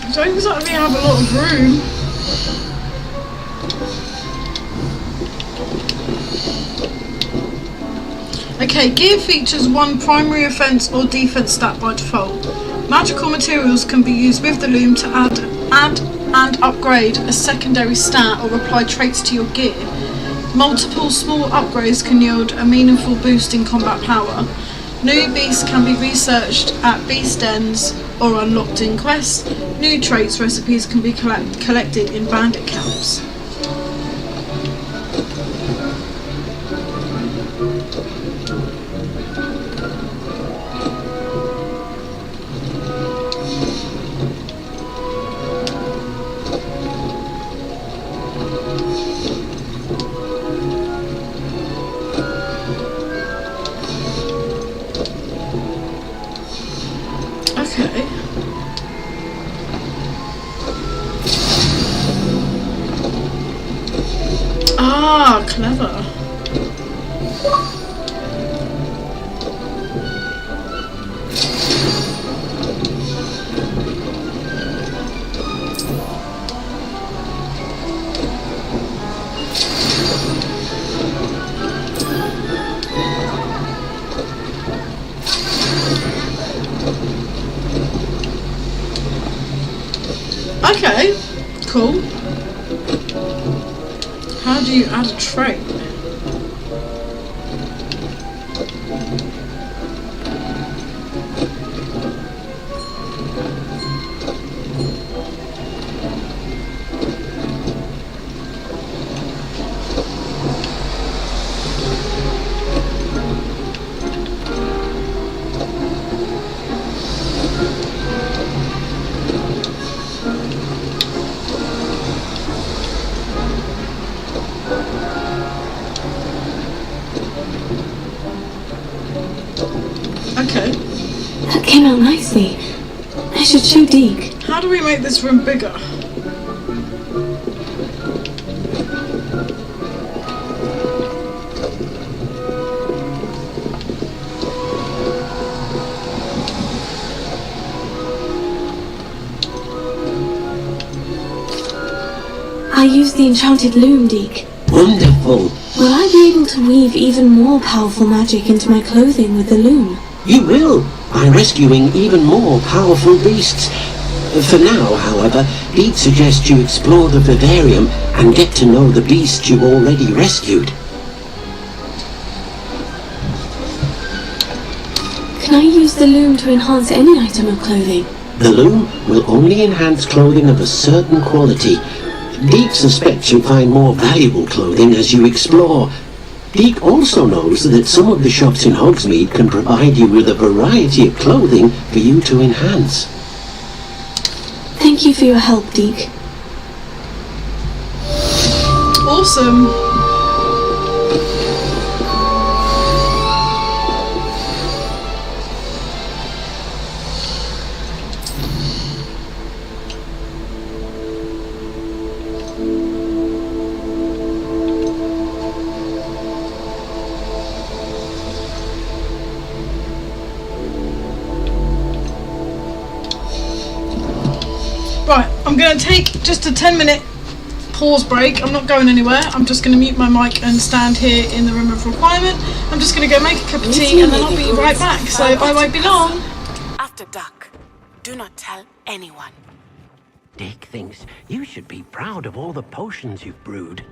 I don't exactly have a lot of room. Okay, gear features one primary offense or defense stat by default. Magical materials can be used with the loom to add and upgrade a secondary stat or apply traits to your gear. Multiple small upgrades can yield a meaningful boost in combat power. New beasts can be researched at beast dens or unlocked in quests. New traits recipes can be collected in bandit camps. Okay. Ah, clever. Cool. How do you add a trait? Okay. That came out nicely. I should show Deke. How do we make this room bigger? I used the enchanted loom, Deke. Wonderful. Will I be able to weave even more powerful magic into my clothing with the loom? You will, by rescuing even more powerful beasts. For now, however, Deed suggests you explore the vivarium and get to know the beasts you already rescued. Can I use the loom to enhance any item of clothing? The loom will only enhance clothing of a certain quality. Deek suspects you'll find more valuable clothing as you explore. Deek also knows that some of the shops in Hogsmeade can provide you with a variety of clothing for you to enhance. Thank you for your help, Deke. Awesome. Right, I'm going to take just a 10-minute pause break. I'm not going anywhere. I'm just going to mute my mic and stand here in the room of requirement. I'm just going to go make a cup of tea and then I'll be right back. So I won't be long. After dark, do not tell anyone. Dick thinks you should be proud of all the potions you've brewed.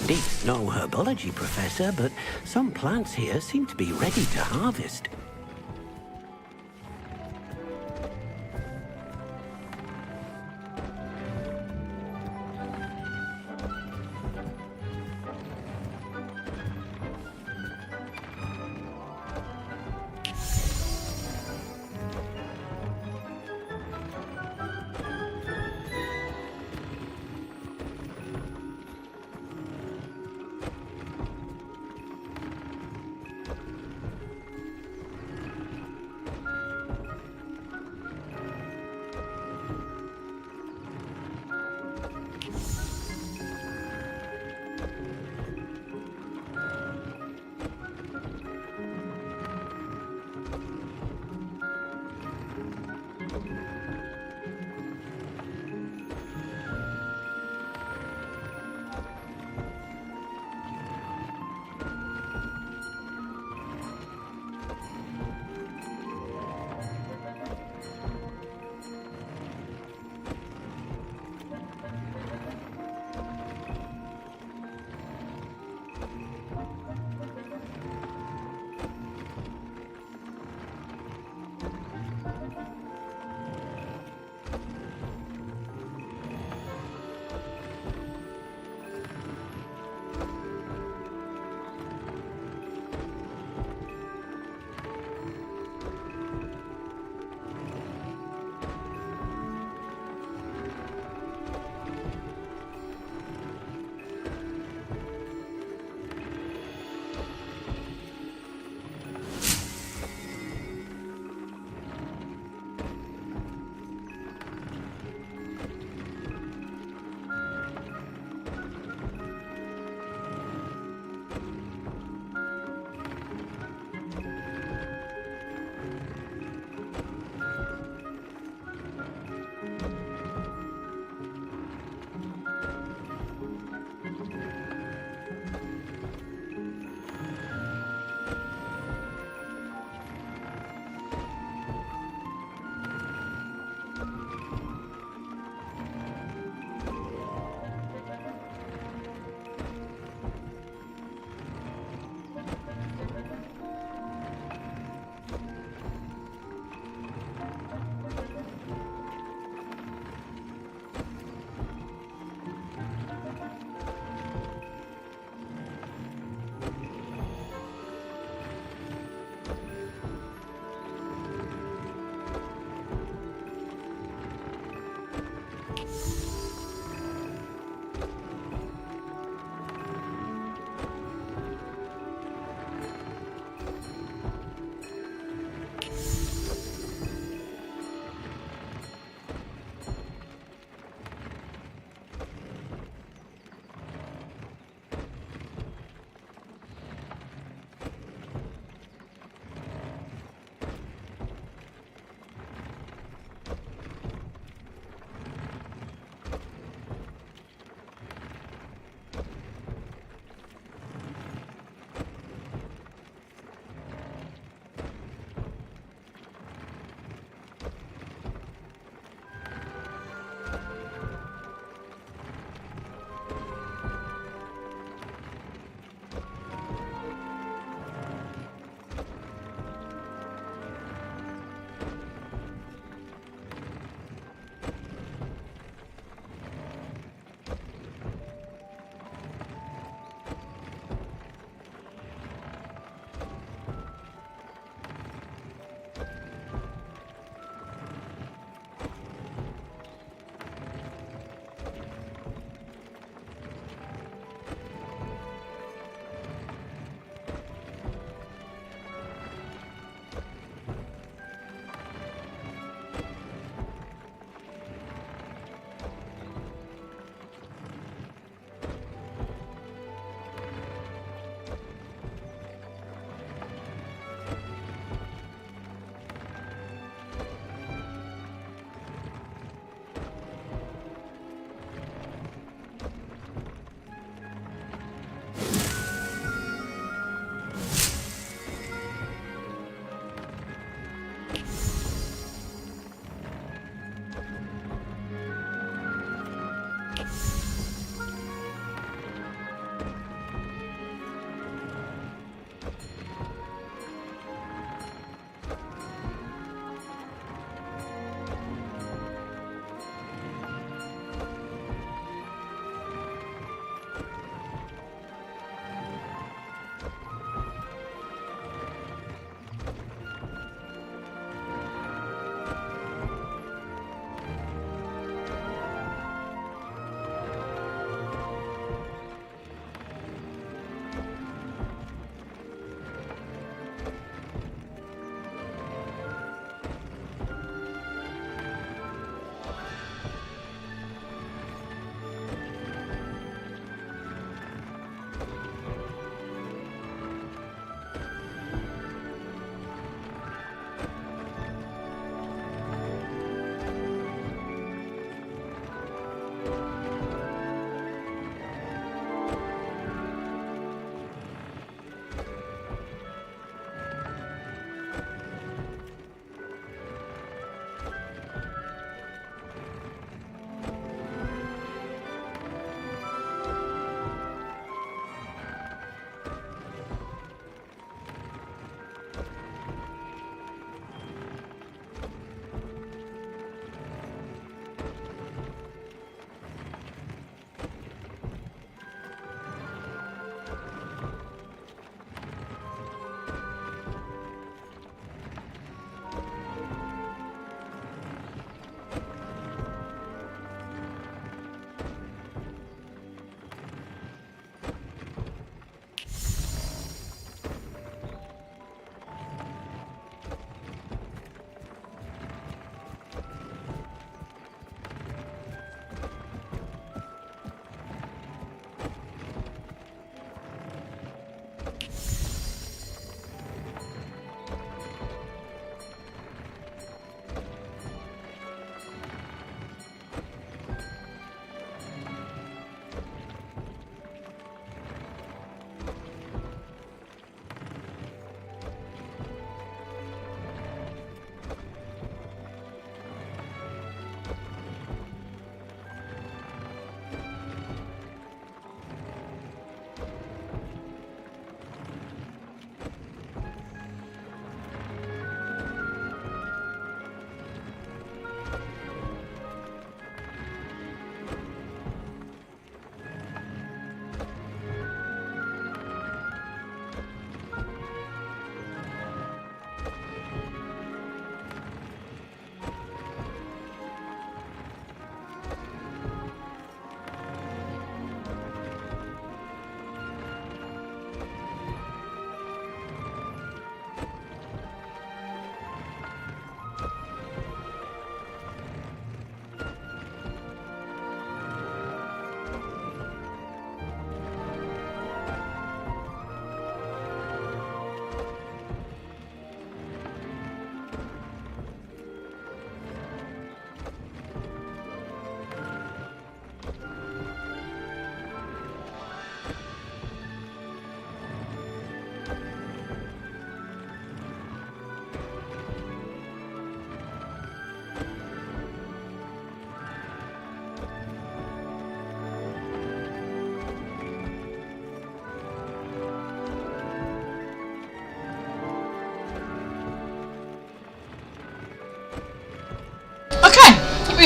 Deek's no herbology professor, but some plants here seem to be ready to harvest.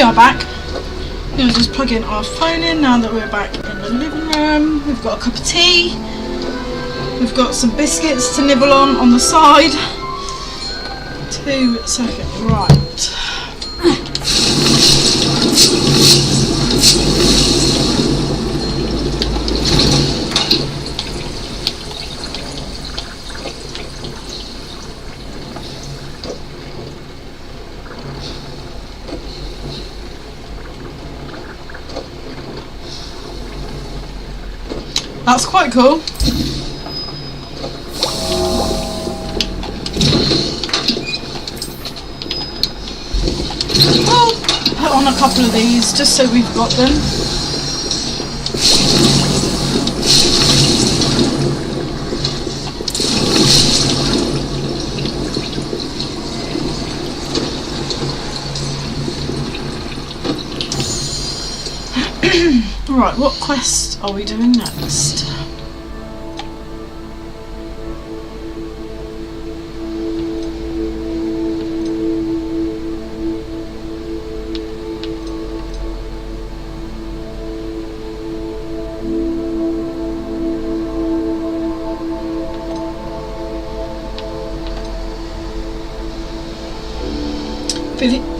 we are back. We'll just plug in our phone in now that we're back in the living room. We've got a cup of tea. We've got some biscuits to nibble on the side. 2 seconds, right. That's quite cool. We'll put on a couple of these just so we've got them. Right, what quest are we doing next?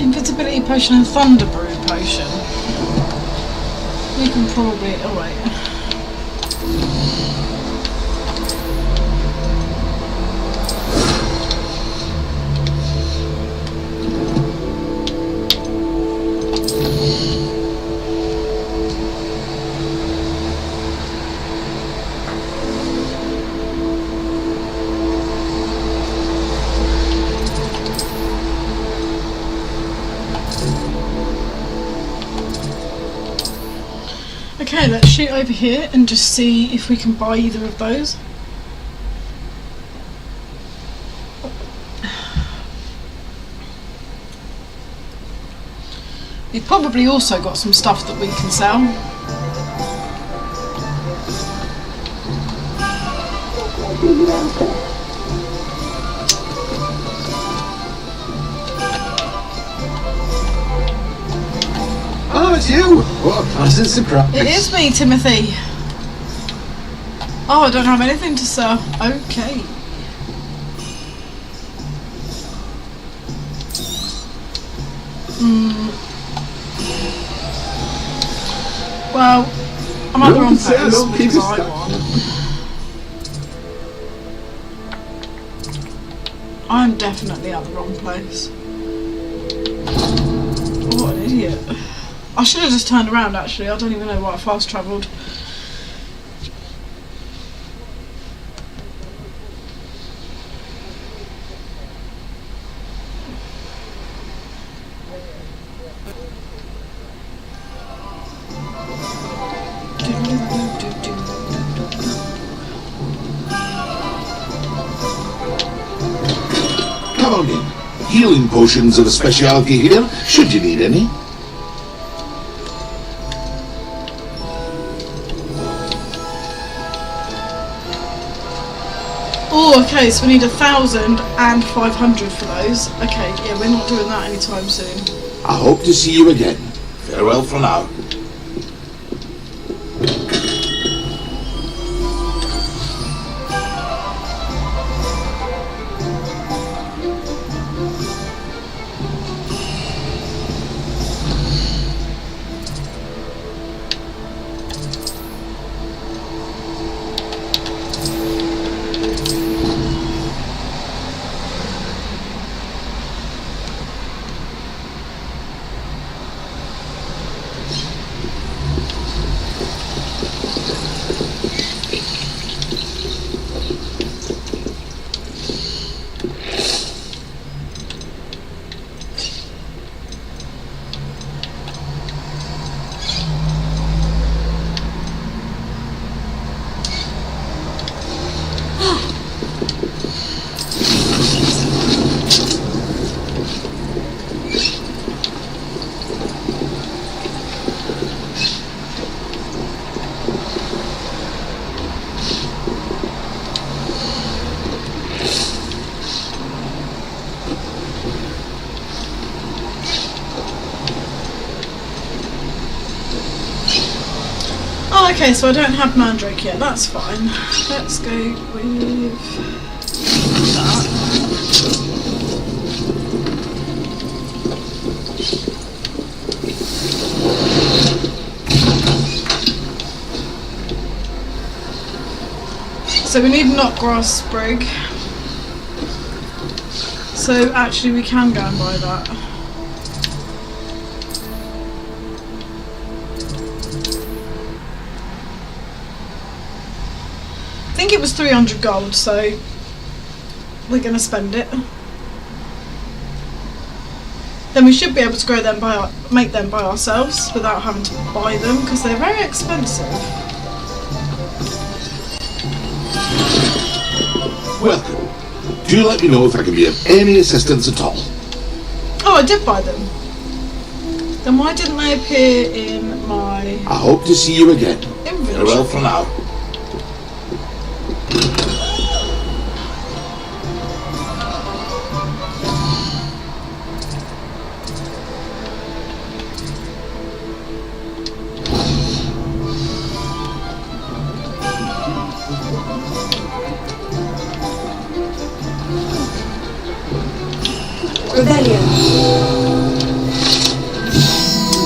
Invisibility potion and thunder brew potion. We can probably. Oh wait. Okay, let's shoot over here and just see if we can buy either of those. We've probably also got some stuff that we can sell. Oh, it's you! What a pleasant surprise. It is me, Timothy. Oh, I don't have anything to sell. Okay. Well, I'm at the wrong place because I want. I'm definitely at the wrong place. What an idiot. I should have just turned around actually, I don't even know why I fast travelled. Come on in. Healing potions are a specialty here, should you need any. Oh, okay, so we need 1,500 for those. Okay, yeah, we're not doing that anytime soon. I hope to see you again. Farewell for now. Oh, okay, so I don't have Mandrake yet. That's fine. Let's go with that. So we need knotgrass sprig. So actually we can go and buy that. I think it was 300 gold, so we're going to spend it. Then we should be able to grow them make them by ourselves without having to buy them, because they're very expensive. Welcome. Do let me know if I can be of any assistance at all. Oh, I did buy them. Then why didn't they appear in my... I hope to see you again. Inventory. Farewell for now.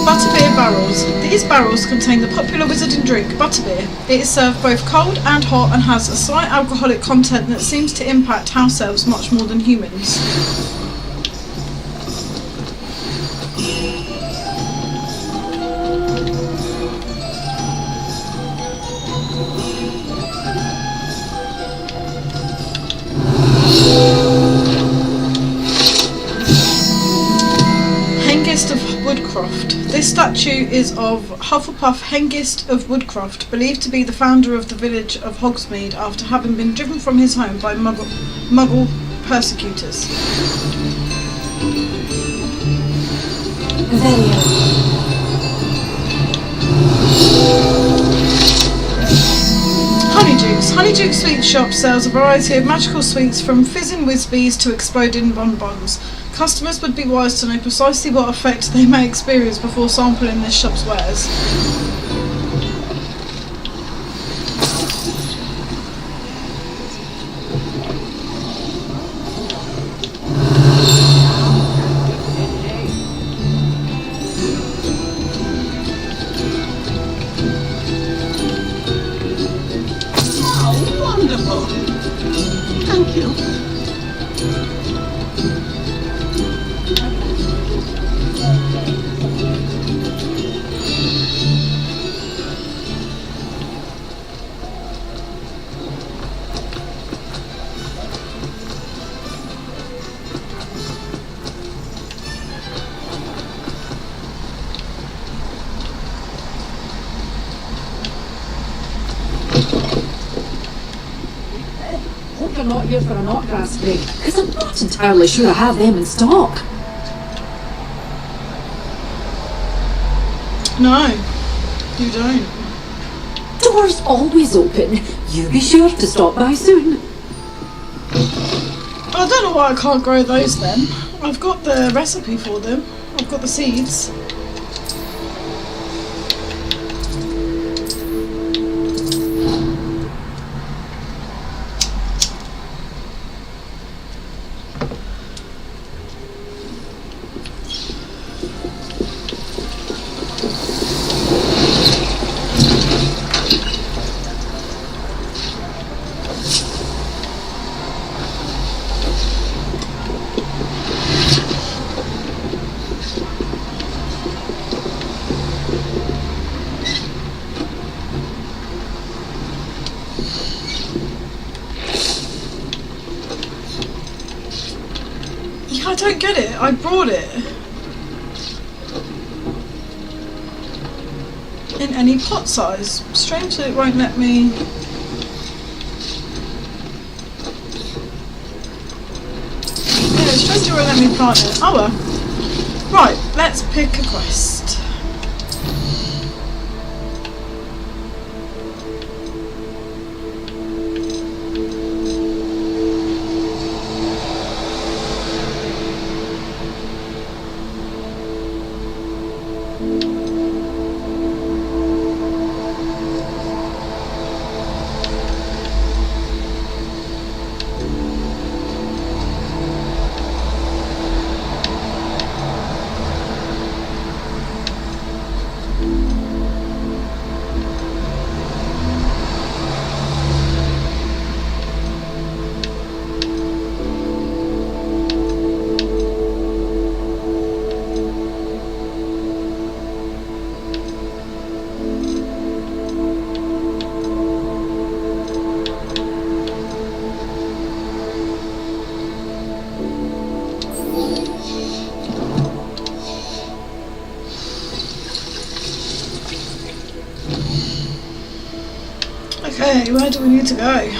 Butterbeer barrels. These barrels contain the popular wizarding drink, butterbeer. It is served both cold and hot and has a slight alcoholic content that seems to impact house elves much more than humans. This statue is of Hufflepuff Hengist of Woodcroft, believed to be the founder of the village of Hogsmeade after having been driven from his home by Muggle persecutors. Honeydukes. Honeydukes Sweet Shop sells a variety of magical sweets from fizzing whizbees to exploding bonbons. Customers would be wise to know precisely what effect they may experience before sampling this shop's wares. Oh, wonderful. Thank you. Hope you're not here for a knotgrass spray, because I'm not entirely sure I have them in stock. No, you don't. Doors always open. You be sure to stop by soon. Well, I don't know why I can't grow those then. I've got the recipe for them. I've got the seeds. I don't get it. I brought it in any pot size. Strangely, it won't let me. Yeah, strangely, it won't let me plant it. Oh well. Right, let's pick a quest. Okay, where do we need to go?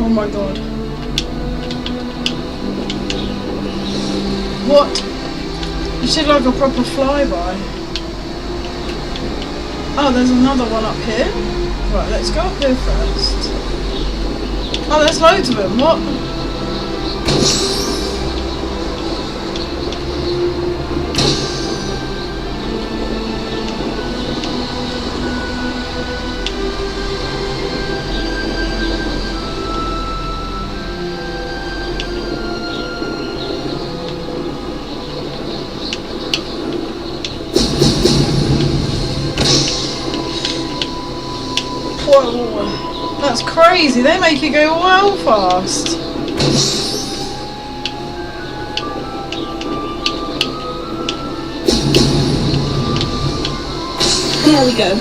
Oh my god. What? You said like a proper flyby. Oh, there's another one up here. Right, let's go up here first. Oh, there's loads of them. What? Whoa, that's crazy. They make it go well fast. There we go.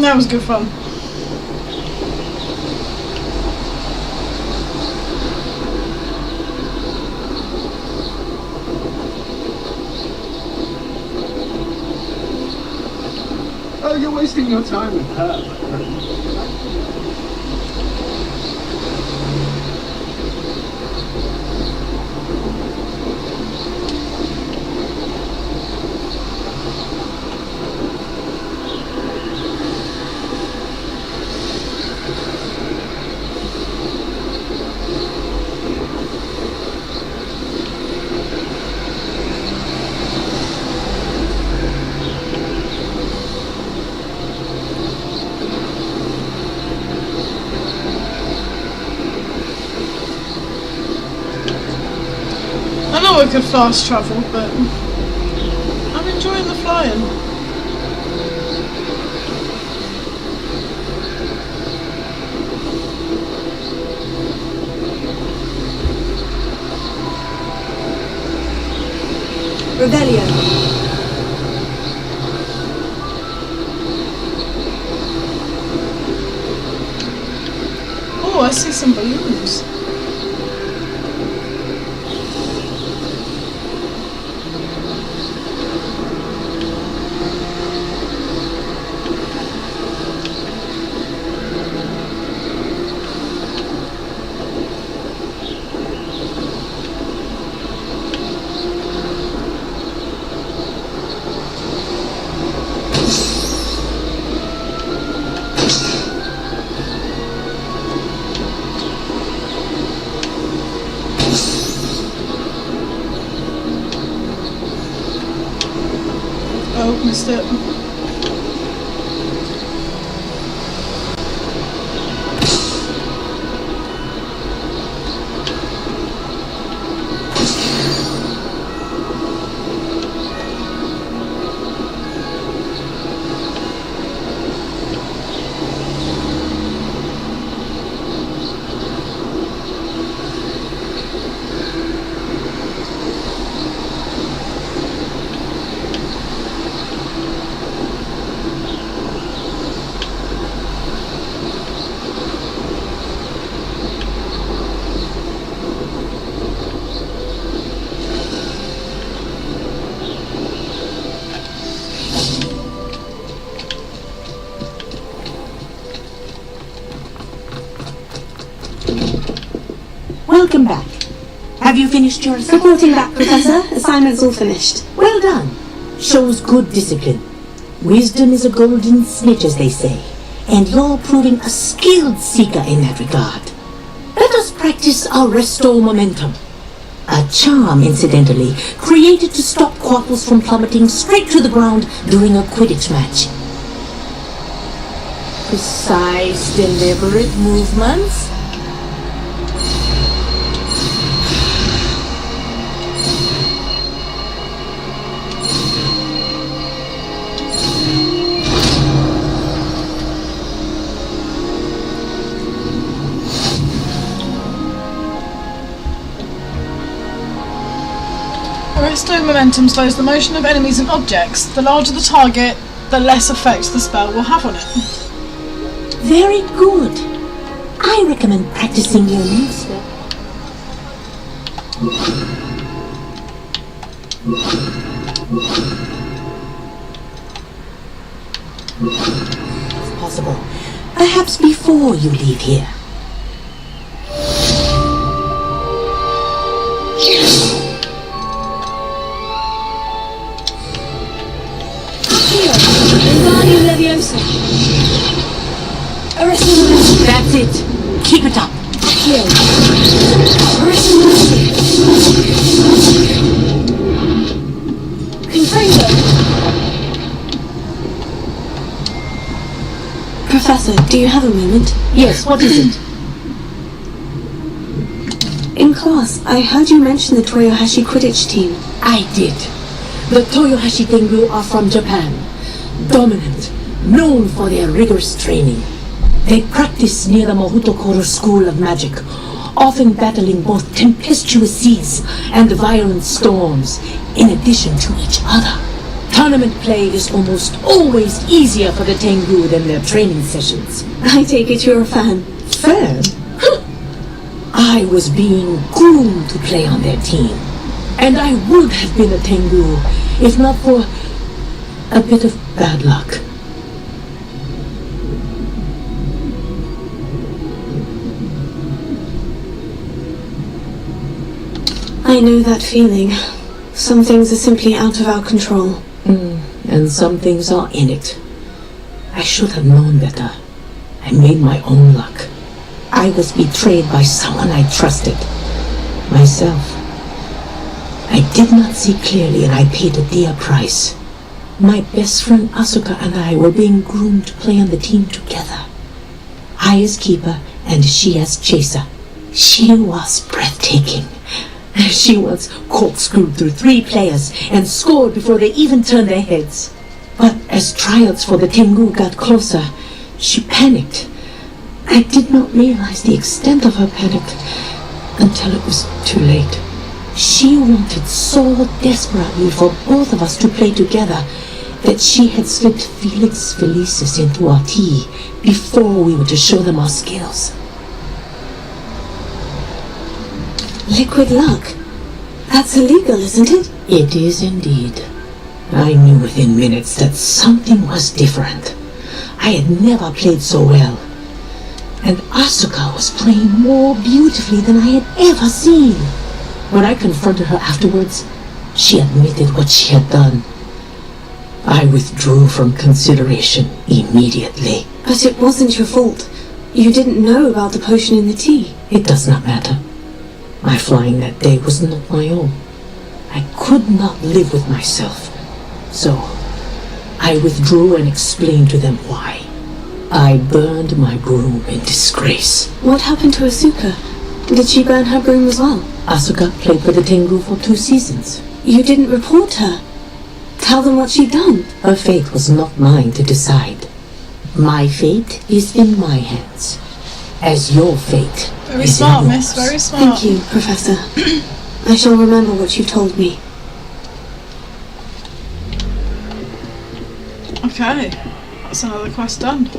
That was good fun. Oh, you're wasting your time with her. I know I could fast travel, but I'm enjoying the flying. Revelio. Oh, I see some balloons. Oh, missed it. Welcome back. Have you finished your assignment? Reporting back, Professor. Assignment's all finished. Well done. Shows good discipline. Wisdom is a golden snitch, as they say, and you're proving a skilled seeker in that regard. Let us practice our Resto Momentum. A charm, incidentally, created to stop Quaffles from plummeting straight to the ground during a Quidditch match. Precise, deliberate movements. Resto momentum slows the motion of enemies and objects. The larger the target, the less effect the spell will have on it. Very good. I recommend practicing your new spell. If possible, perhaps before you leave here. That's it. Keep it up. Professor, do you have a moment? Yes, what is it? In class, I heard you mention the Toyohashi Quidditch team. I did. The Toyohashi Tengu are from Japan. Dominant, known for their rigorous training. They practice near the Mohutokoro School of Magic, often battling both tempestuous seas and violent storms, in addition to each other. Tournament play is almost always easier for the Tengu than their training sessions. I take it you're a fan. Fan? I was being groomed to play on their team. And I would have been a Tengu if not for a bit of bad luck. I know that feeling. Some things are simply out of our control. And some things are in it. I should have known better. I made my own luck. I was betrayed by someone I trusted. Myself. I did not see clearly and I paid a dear price. My best friend Asuka and I were being groomed to play on the team together. I as keeper and she as chaser. She was breathtaking. She once corkscrewed through 3 players and scored before they even turned their heads. But as tryouts for the Tengu got closer, she panicked. I did not realize the extent of her panic until it was too late. She wanted so desperately for both of us to play together that she had slipped Felix Felicis into our tea before we were to show them our skills. Liquid luck? That's illegal, isn't it? It is indeed. I knew within minutes that something was different. I had never played so well. And Asuka was playing more beautifully than I had ever seen. When I confronted her afterwards, she admitted what she had done. I withdrew from consideration immediately. But it wasn't your fault. You didn't know about the potion in the tea. It does not matter. My flying that day was not my own. I could not live with myself. So, I withdrew and explained to them why. I burned my broom in disgrace. What happened to Asuka? Did she burn her broom as well? Asuka played for the Tengu for 2 seasons. You didn't report her. Tell them what she'd done. Her fate was not mine to decide. My fate is in my hands, as your fate Very is smart, in miss. yours. Very smart. Thank you, Professor. I shall remember what you told me. Okay, that's another quest done.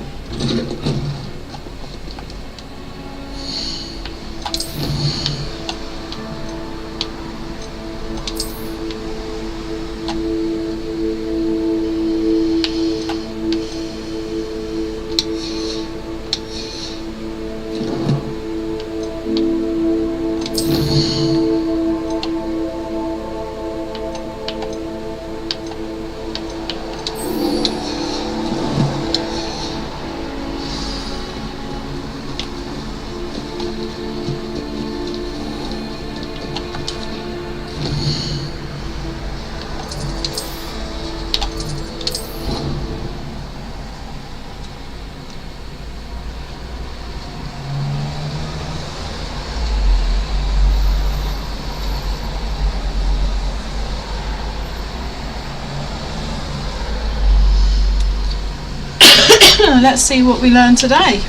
Let's see what we learned today.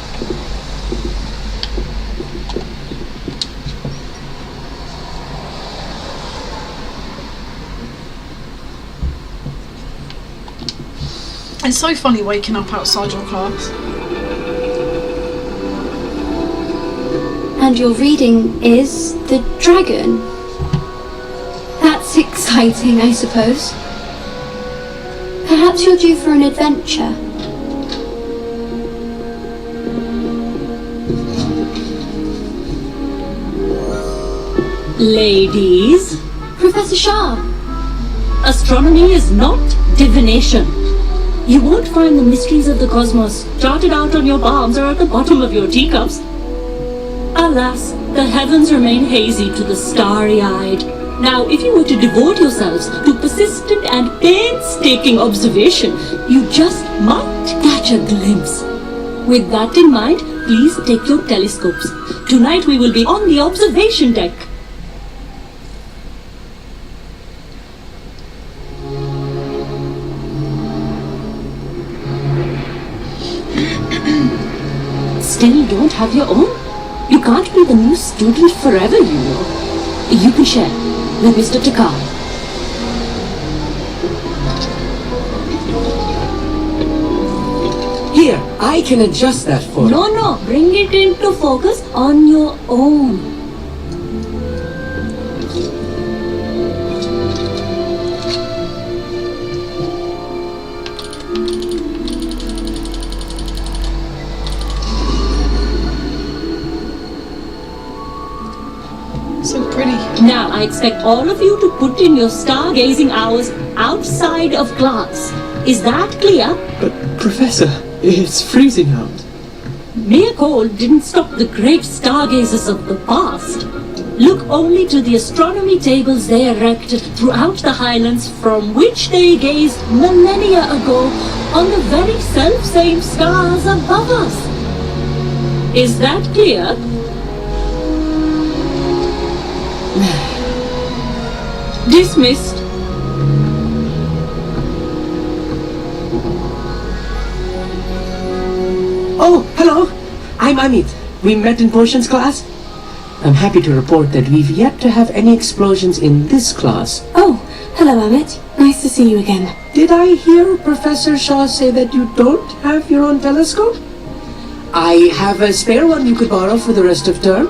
It's so funny waking up outside your class. And your reading is The Dragon. That's exciting, I suppose. Perhaps you're due for an adventure. Ladies, Professor Shah. astronomy is not divination. You won't find the mysteries of the cosmos charted out on your palms or at the bottom of your teacups. Alas, the heavens remain hazy to the starry-eyed. Now, if you were to devote yourselves to persistent and painstaking observation, you just might catch a glimpse. With that in mind, please take your telescopes. Tonight we will be on the observation deck. Still don't have your own? You can't be the new student forever, you know. You can share with Mr. Takar. Here, I can adjust that for you. No, bring it into focus on your own. So pretty. Now, I expect all of you to put in your stargazing hours outside of class. Is that clear? But, Professor, it's freezing out. Mere cold didn't stop the great stargazers of the past. Look only to the astronomy tables they erected throughout the highlands from which they gazed millennia ago on the very self-same stars above us. Is that clear? Dismissed. Oh, hello. I'm Amit. We met in potions class. I'm happy to report that we've yet to have any explosions in this class. Oh, hello, Emmett. Nice to see you again. Did I hear Professor Shaw say that you don't have your own telescope? I have a spare one you could borrow for the rest of term.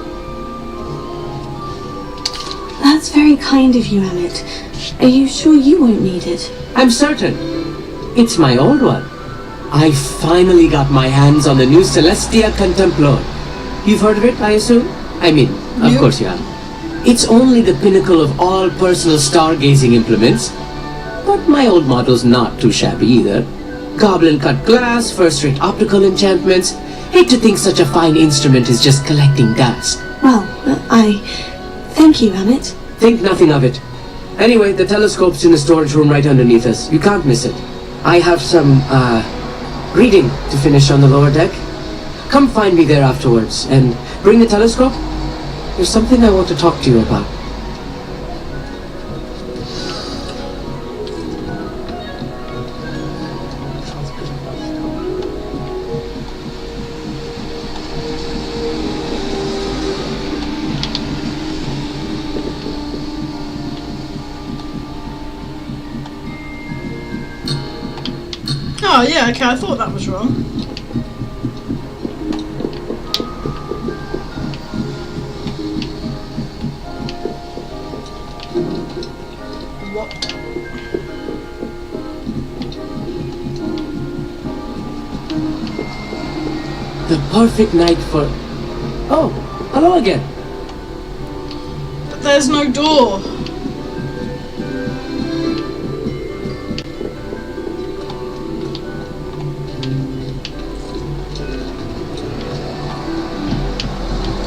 That's very kind of you, Emmett. Are you sure you won't need it? I'm certain. It's my old one. I finally got my hands on the new Celestia Contemplor. You've heard of it, I assume? I mean, of course you have. It's only the pinnacle of all personal stargazing implements. But my old model's not too shabby either. Goblin-cut glass, first-rate optical enchantments. Hate to think such a fine instrument is just collecting dust. Well, thank you, Emmett. Think nothing of it. Anyway, the telescope's in the storage room right underneath us. You can't miss it. I have some, reading to finish on the lower deck. Come find me there afterwards, and bring the telescope. There's something I want to talk to you about. Oh, yeah, okay, I thought that was wrong. What? The perfect night for... Oh, hello again. But there's no door.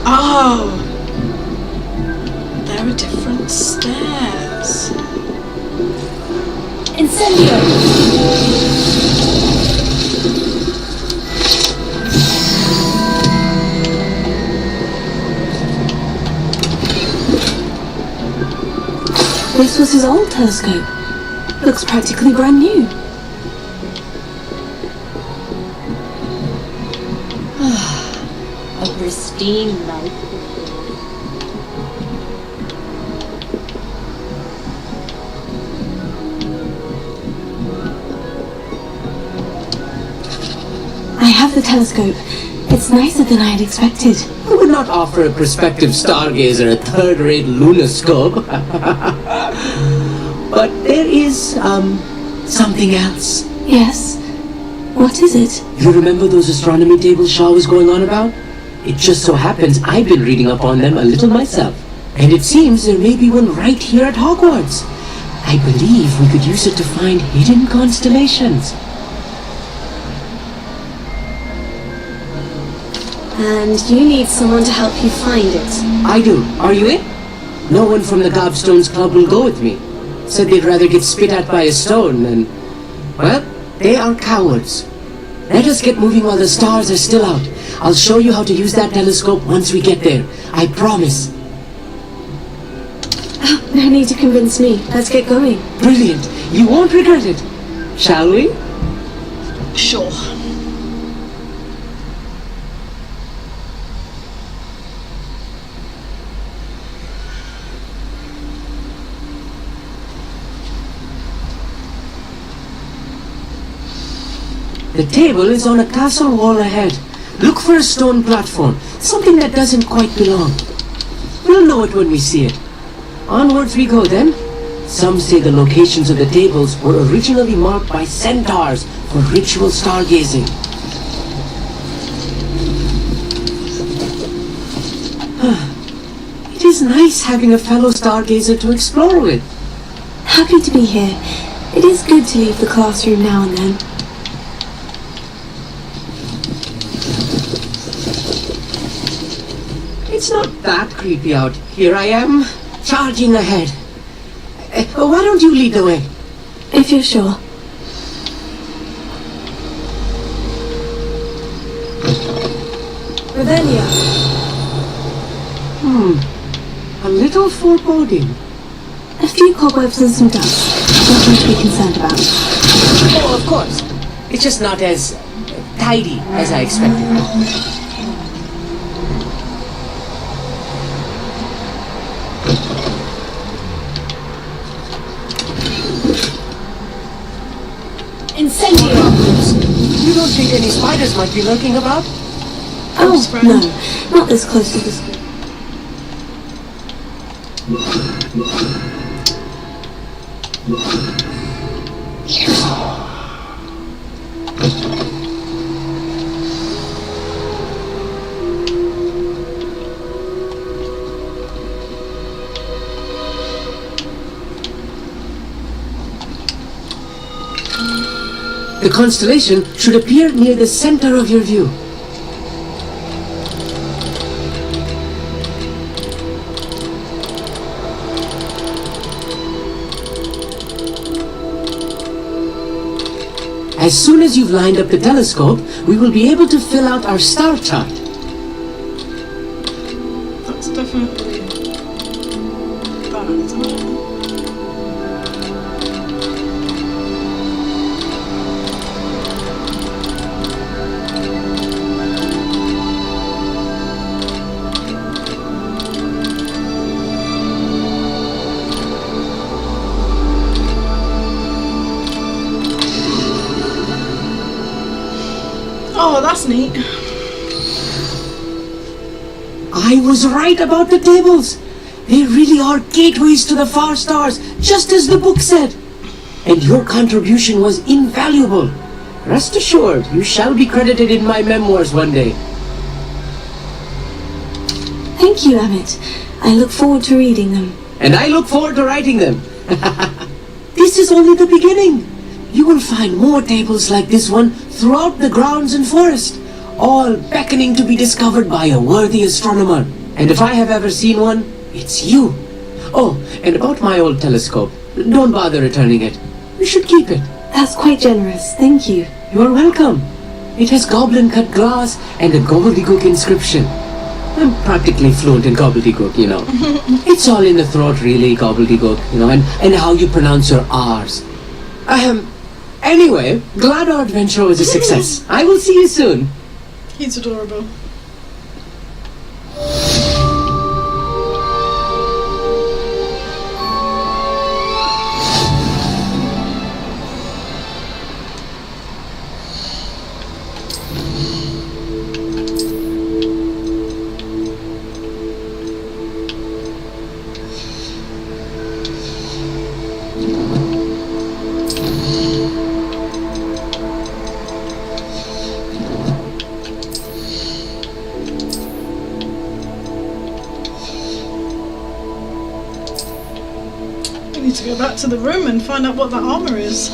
Oh, there are different stairs. Incendio! This was his old telescope. Looks practically brand new. A pristine life. I have the telescope. It's nicer than I had expected. I would not offer a prospective stargazer a third-rate lunoscope. But there is, something else. Yes? What is it? You remember those astronomy tables Shaw was going on about? It just so happens I've been reading up on them a little myself. And it seems there may be one right here at Hogwarts. I believe we could use it to find hidden constellations. And you need someone to help you find it. I do. Are you in? No one from the Gobstones Club will go with me. Said they'd rather get spit at by a stone than... Well, they are cowards. Let us get moving while the stars are still out. I'll show you how to use that telescope once we get there. I promise. Oh, no need to convince me. Let's get going. Brilliant. You won't regret it. Shall we? Sure. The table is on a castle wall ahead. Look for a stone platform, something that doesn't quite belong. We'll know it when we see it. Onwards we go then. Some say the locations of the tables were originally marked by centaurs for ritual stargazing. It is nice having a fellow stargazer to explore with. Happy to be here. It is good to leave the classroom now and then. It's not that creepy out. Here I am, charging ahead. Why don't you lead the way? If you're sure. Revelia. A little foreboding. A few cobwebs and some dust. Nothing to be concerned about. Oh, of course. It's just not as tidy as I expected. don't think any spiders might be lurking about? Oh, no. Not this close to the school. The constellation should appear near the center of your view. As soon as you've lined up the telescope, we will be able to fill out our star chart. That's definitely that, isn't it? Oh, that's neat. I was right about the tables. They really are gateways to the far stars, just as the book said. And your contribution was invaluable. Rest assured, you shall be credited in my memoirs one day. Thank you, Emmett. I look forward to reading them. And I look forward to writing them. This is only the beginning. You will find more tables like this one throughout the grounds and forest, all beckoning to be discovered by a worthy astronomer. And if I have ever seen one, it's you. Oh, and about my old telescope, don't bother returning it. You should keep it. That's quite generous. Thank you. You're welcome. It has goblin-cut glass and a gobbledygook inscription. I'm practically fluent in gobbledygook, you know. It's all in the throat, really, gobbledygook, you know, and how you pronounce your R's. Anyway, glad our adventure was a success. I will see you soon. He's adorable. We need to go back to the room and find out what that armor is.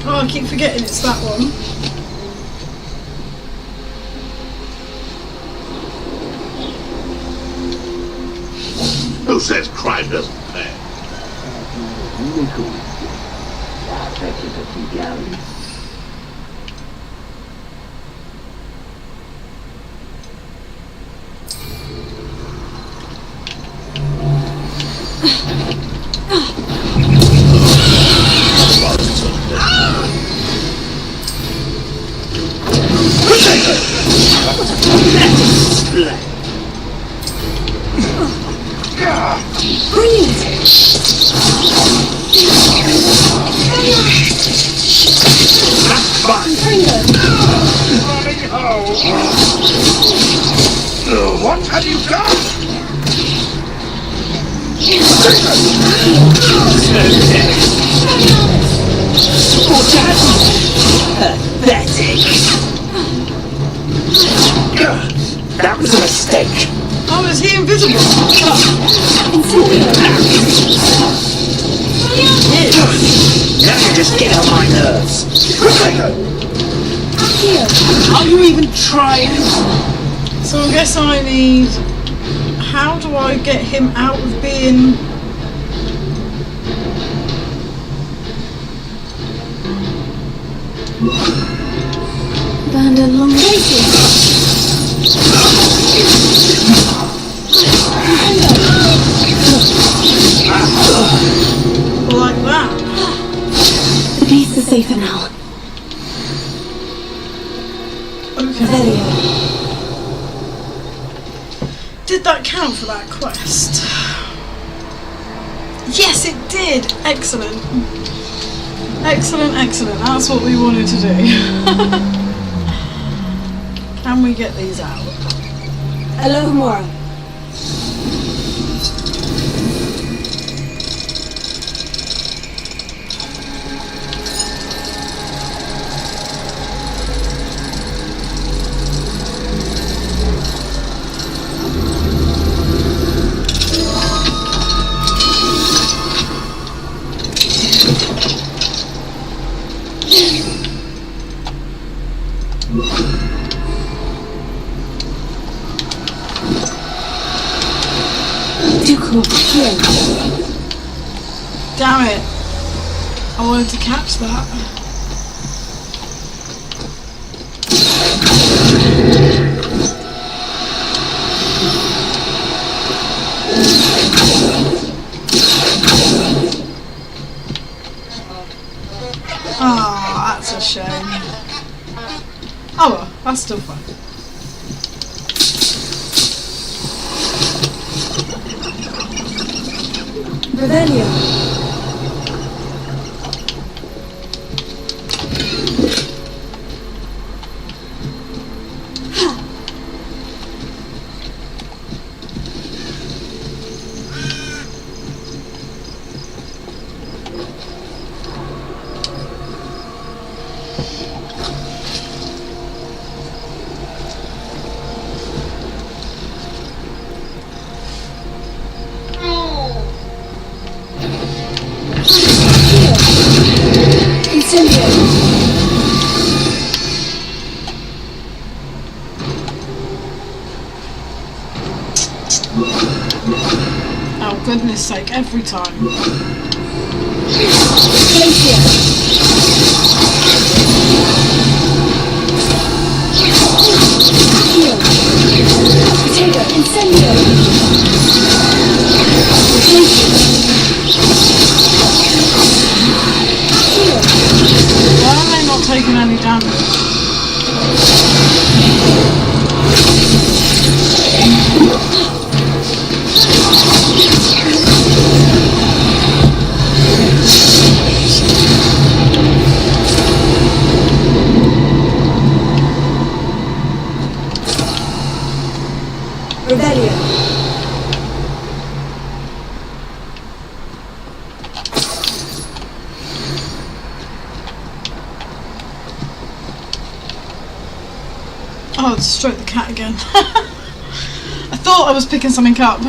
Oh, I keep forgetting it's that one. Who says crime doesn't pay? What have you done? Pathetic. That was a mistake. I was invisible. Now you just get on my nerves. Are you even trying? So I guess I need... How do I get him out of being... Abandoned long places. Like that. The beast is safer now. Okay. Did that count for that quest? Yes, it did. Excellent. Excellent, excellent. That's what we wanted to do. Can we get these out? Hello, Mora. Damn it. I wanted to catch that. Ah, that's a shame. Oh well, that's still fun. Revelio. Oh, goodness sake, every time. Why am I not taking any damage? Revelio. Oh, I stroked the cat again. I thought I was picking something up.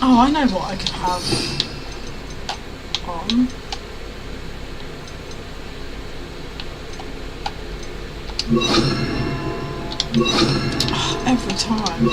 Oh, I know what I could have on. Oh, every time.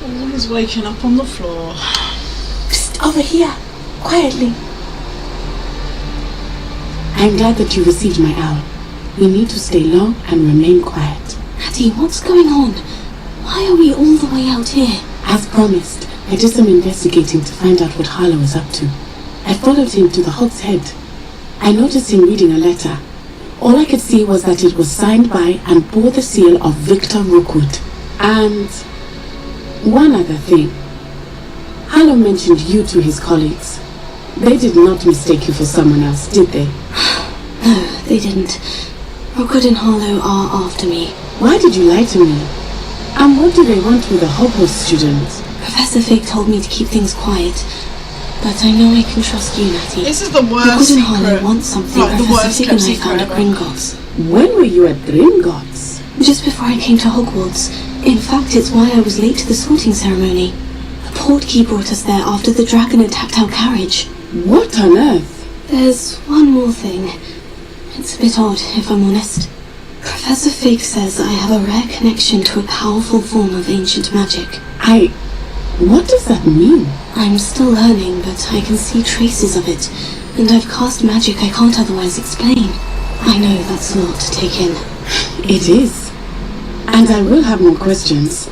Always waking up on the floor. Psst, over here, quietly. I'm glad that you received my owl. We need to stay low and remain quiet. Hattie, what's going on? Why are we all the way out here? As promised, I did some investigating to find out what Harlow is up to. I followed him to the Hog's Head. I noticed him reading a letter. All I could see was that it was signed by and bore the seal of Victor Rookwood. And one other thing. Harlow mentioned you to his colleagues. They did not mistake you for someone else, did they? No, they didn't. Rookwood and Harlow are after me. Why did you lie to me? And what do they want with a Hogwarts student? Professor Fig told me to keep things quiet. But I know I can trust you, Natty. This is the worst Rookwood and Harlow secret. want something Like, the Professor worst Fig kept and I secret found at ever. Gringotts. When were you at Gringotts? Just before I came to Hogwarts. In fact, it's why I was late to the sorting ceremony. The portkey brought us there after the dragon attacked our carriage. What on earth? There's one more thing. It's a bit odd, if I'm honest. Professor Fig says I have a rare connection to a powerful form of ancient magic. What does that mean? I'm still learning, but I can see traces of it, and I've cast magic I can't otherwise explain. I know that's a lot to take in. It is. And I will have more questions.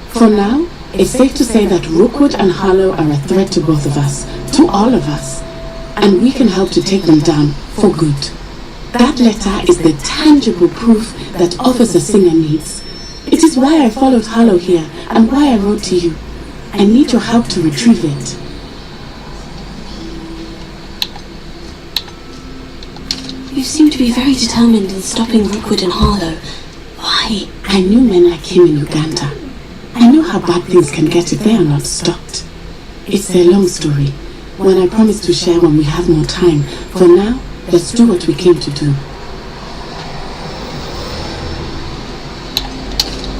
For now, it's safe to say that Rookwood and Harlow are a threat to both of us, to all of us, and we can help to take them down for good. That letter is the tangible proof that Officer Singer needs. It is why I followed Harlow here and why I wrote to you. I need your help to retrieve it. You seem to be very determined in stopping Rookwood and Harlow. Why? I knew men like him in Uganda. I know how bad things can get if they are not stopped. It's a long story, one I promise to share when we have more time. For now, let's do what we came to do.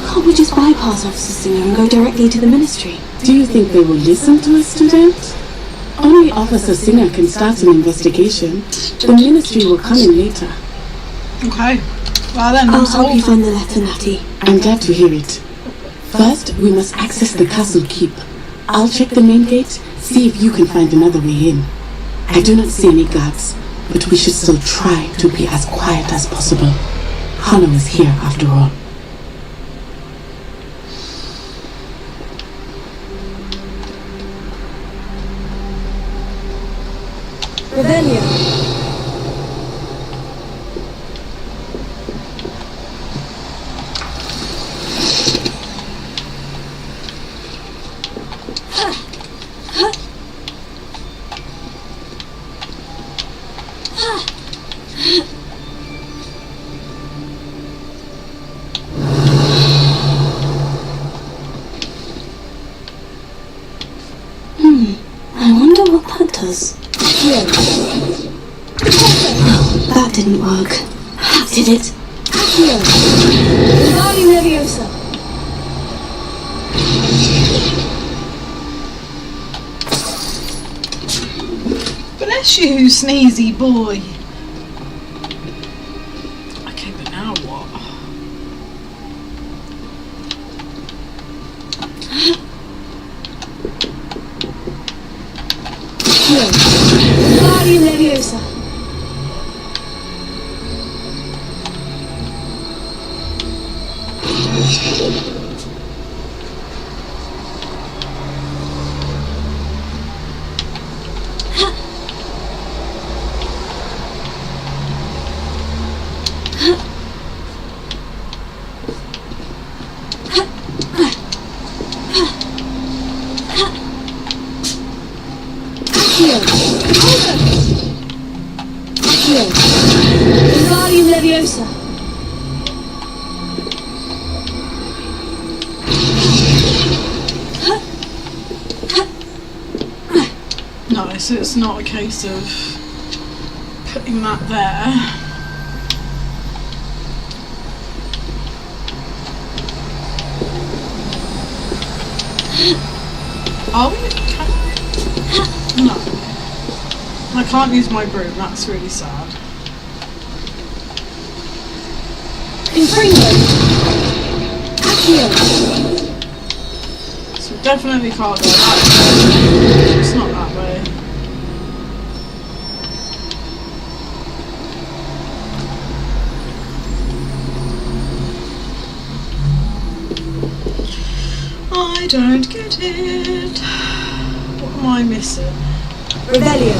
Can't we just bypass Officer Singer and go directly to the Ministry? Do you think they will listen to a student? Only Officer Singer can start an investigation. The Ministry will come in later. Okay. Well then, I'll help you find the letter, Natty. I'm glad to hear it. First, we must access the castle keep. I'll check the main gate, see if you can find another way in. I do not see any guards, but we should still try to be as quiet as possible. Harlow is here after all. Revelio. I wonder what that does. That didn't work. That did it. Accio. Wingardium Leviosa. Bless you, sneezy boy. Okay, but now what? Wingardium Leviosa. Wingardium Leviosa. No, so it's not a case of putting that there. Are we? No. I can't use my broom, that's really sad. Confringo. Accio. So we definitely can't go that way. It's not that way. don't get it. What am I missing? Rebellion.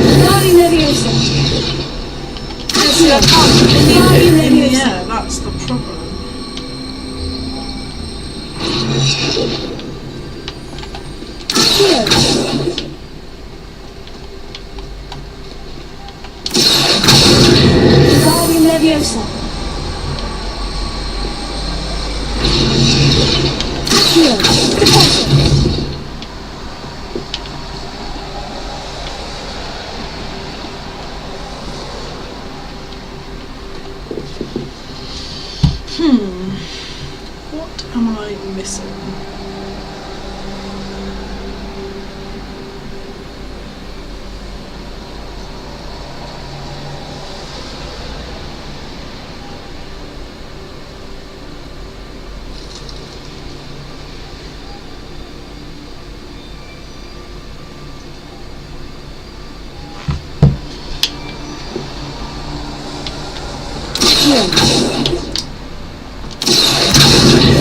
Wingardium Leviosa. Yeah, that's the problem. Wingardium Leviosa. What am I missing?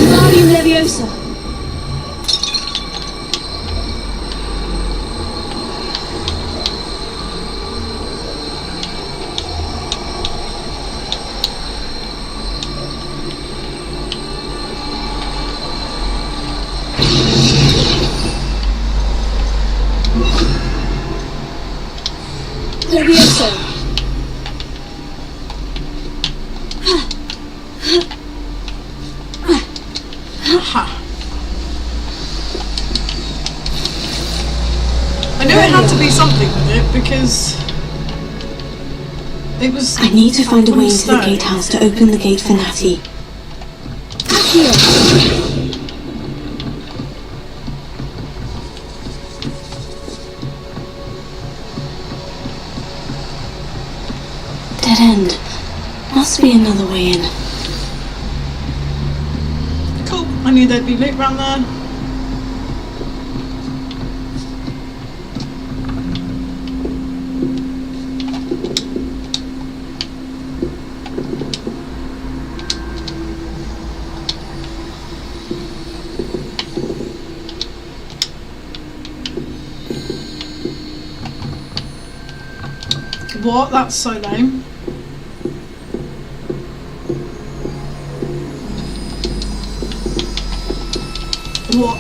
Wingardium Leviosa. Leviosa. I knew it had to be something with it because it was. I need to find a way into the gatehouse to open the gate for Natty. Dead end. Must be another way in. Cool. I knew there'd be loot around there. What? That's so lame. What?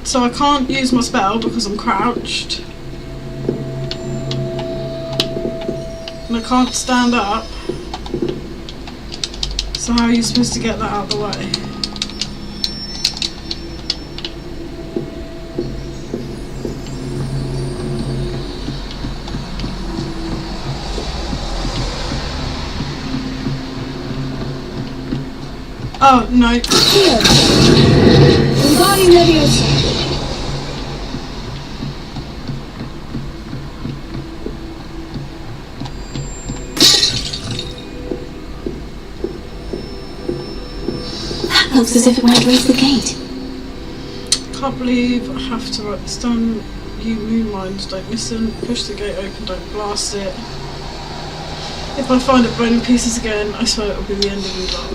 So I can't use my spell because I'm crouched. And I can't stand up. So how are you supposed to get that out of the way? Oh, no. Wingardium Leviosa. That looks as if it might raise the gate. Can't believe I have to write this down. You moon minds don't listen. Push the gate open, don't blast it. If I find it burning pieces again, I swear it'll be the end of the lot.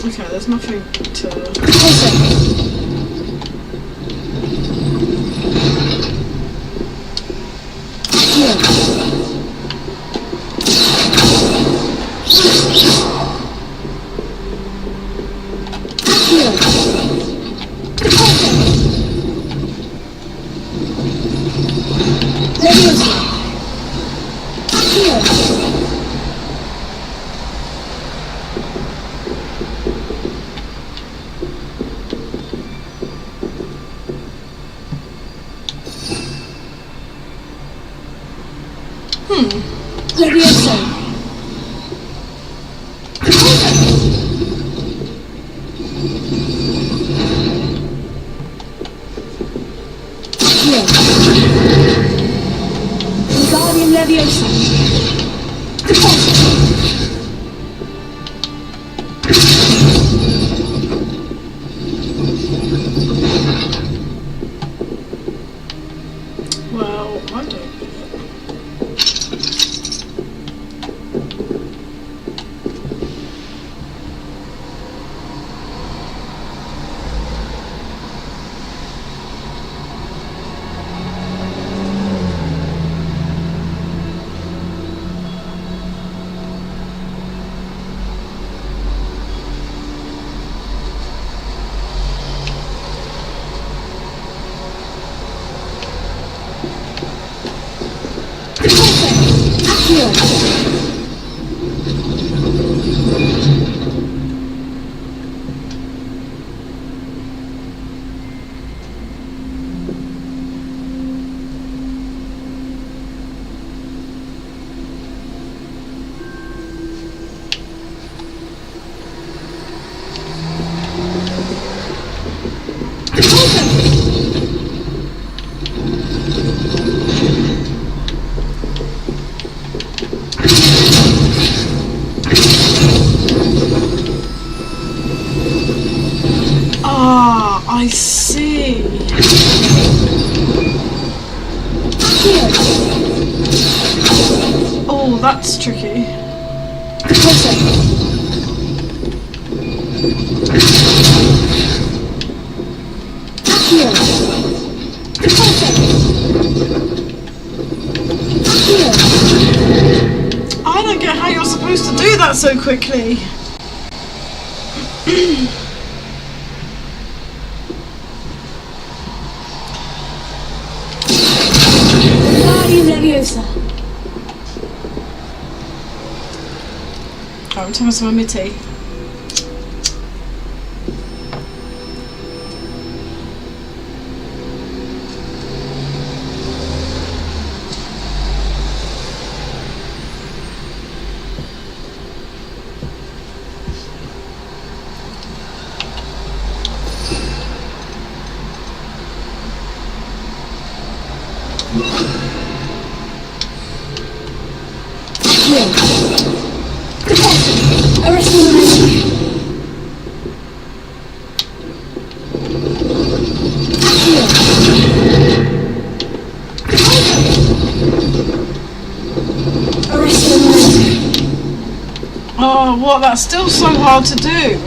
Okay, there's nothing to... Leviosa. Wingardium Leviosa. Well, I don't. I see. Oh, that's tricky. I don't get how you're supposed to do that so quickly. Oh, time for some of my tea. Oh, what? That's still so hard to do.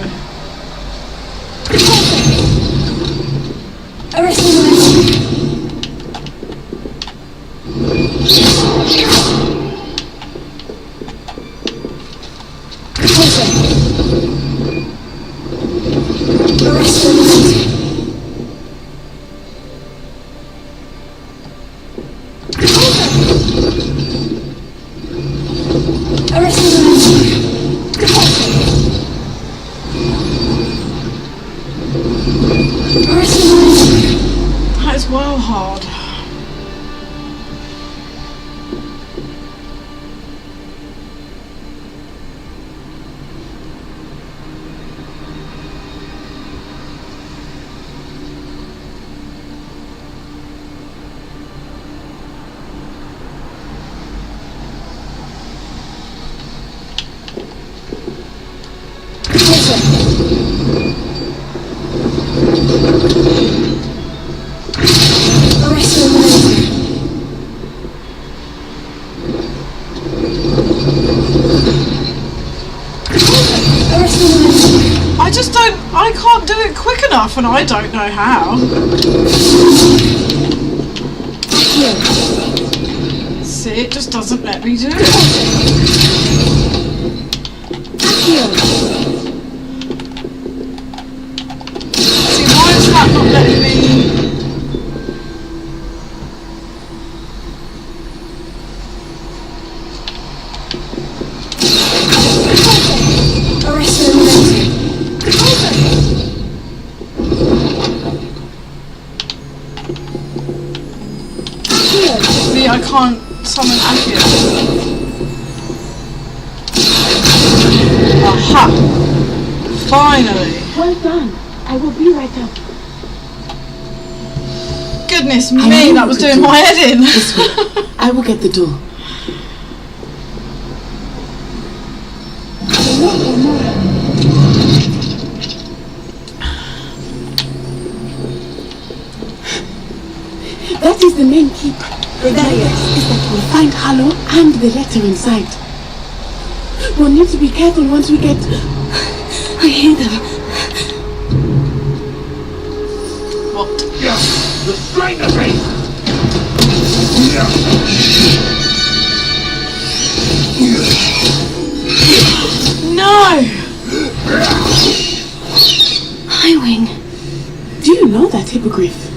That is well hard. I can't do it quick enough and I don't know how. See, it just doesn't let me do it. See, why is that not letting me... I can't summon Accio. Aha! Finally! Well done. I will be right up. Goodness me, that was doing my head in. This way. I will get the door. That is the main keep. The guess is that we'll find Hallow and the letter inside. We'll need to be careful once we get... I hear them. What? The strain of me! No! Highwing. Do you know that hippogriff?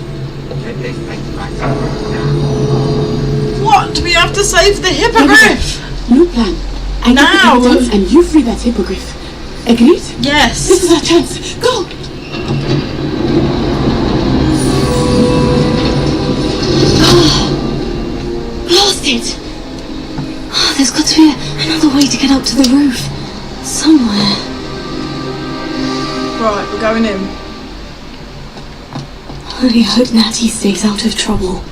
What? We have to save the hippogriff! New plan. I get the evidence and you free that hippogriff. Agreed? Yes. This is our chance. Go! Lost it! Oh, there's got to be another way to get up to the roof. Somewhere. Right, we're going in. I hope Natty stays out of trouble.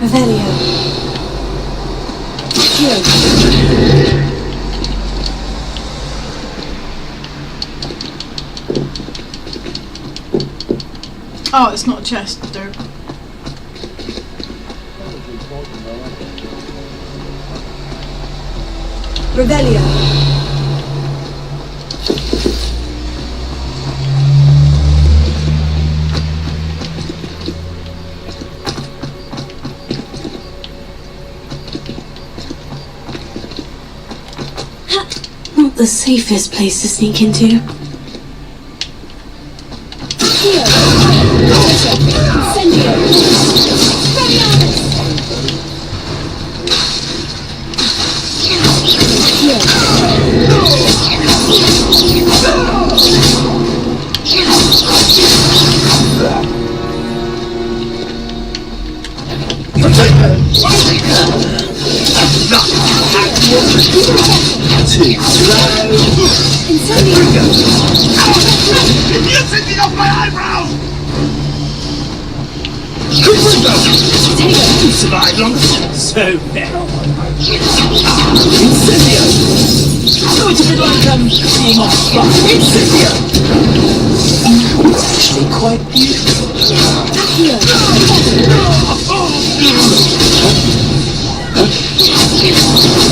Revelio. Oh, it's not a chest, dude. Revelio. Not the safest place to sneak into. You're sitting off my eyebrows! You survived long enough. So now. Incendio! So it's a bit like being on fire. Incendio! It's actually quite beautiful.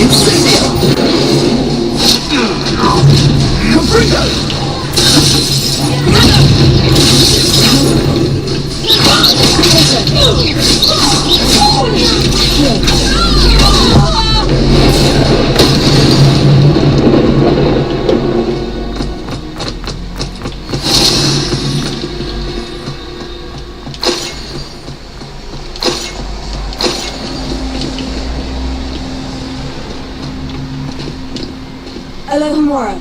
Incendio! Confringo! Alohomora.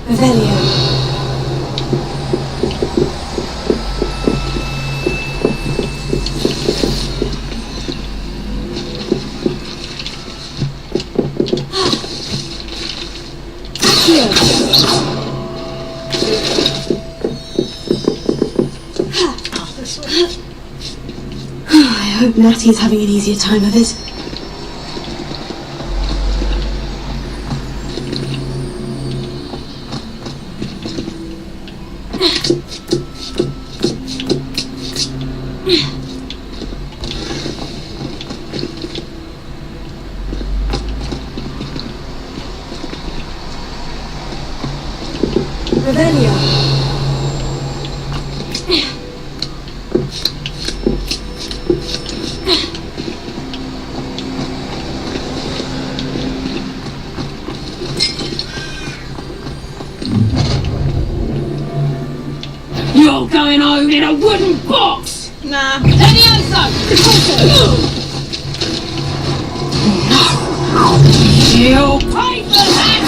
Revelio. I hope Natty's having an easier time of it. Revelio. You're going home in a wooden box! Nah. Any answer? No! You pay for that!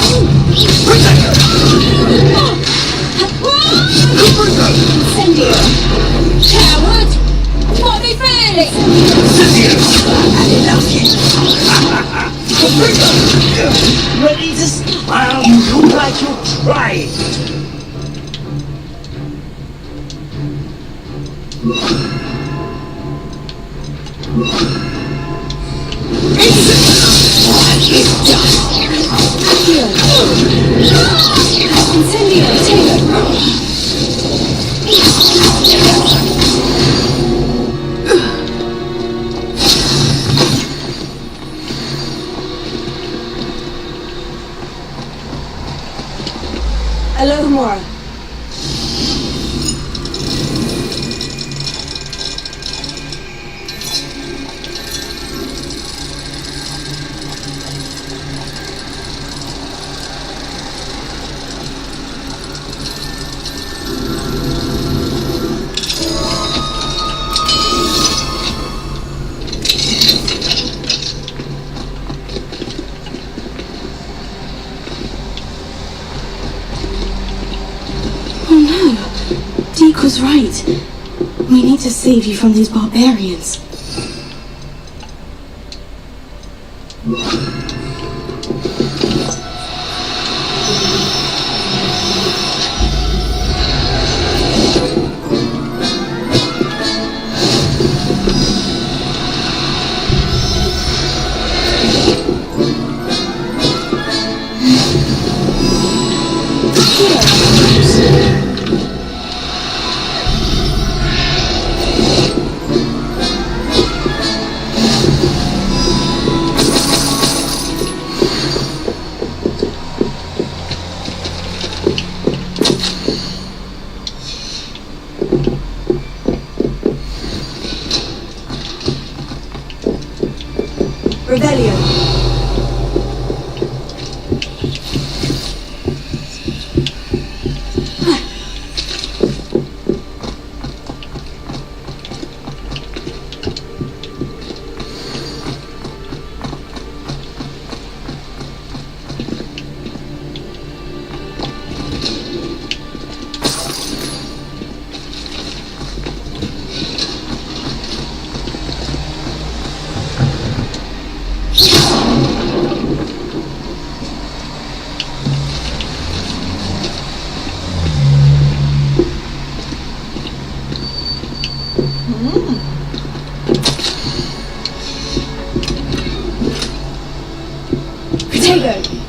Incendio! Coward! What are they feeling? Ready to smile? You look like you're trying. Incendio! Take it! Alohomora. Deke was right. We need to save you from these barbarians. Revelio. Potato.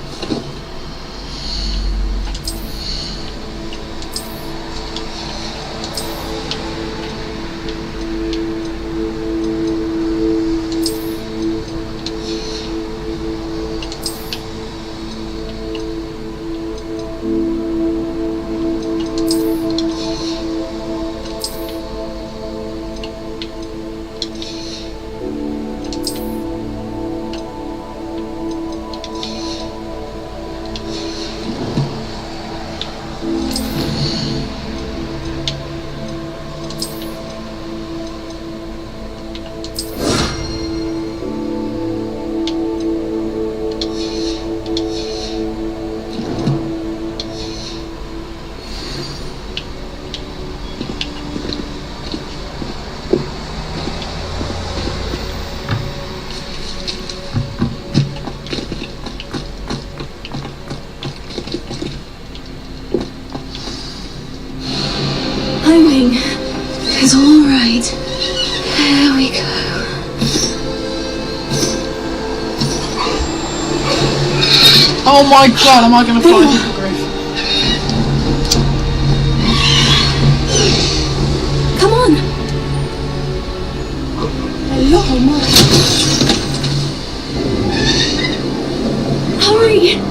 Timing is all right. There we go. Oh my god, am I gonna fly hippogriff? Come on. Alohomora. Hurry.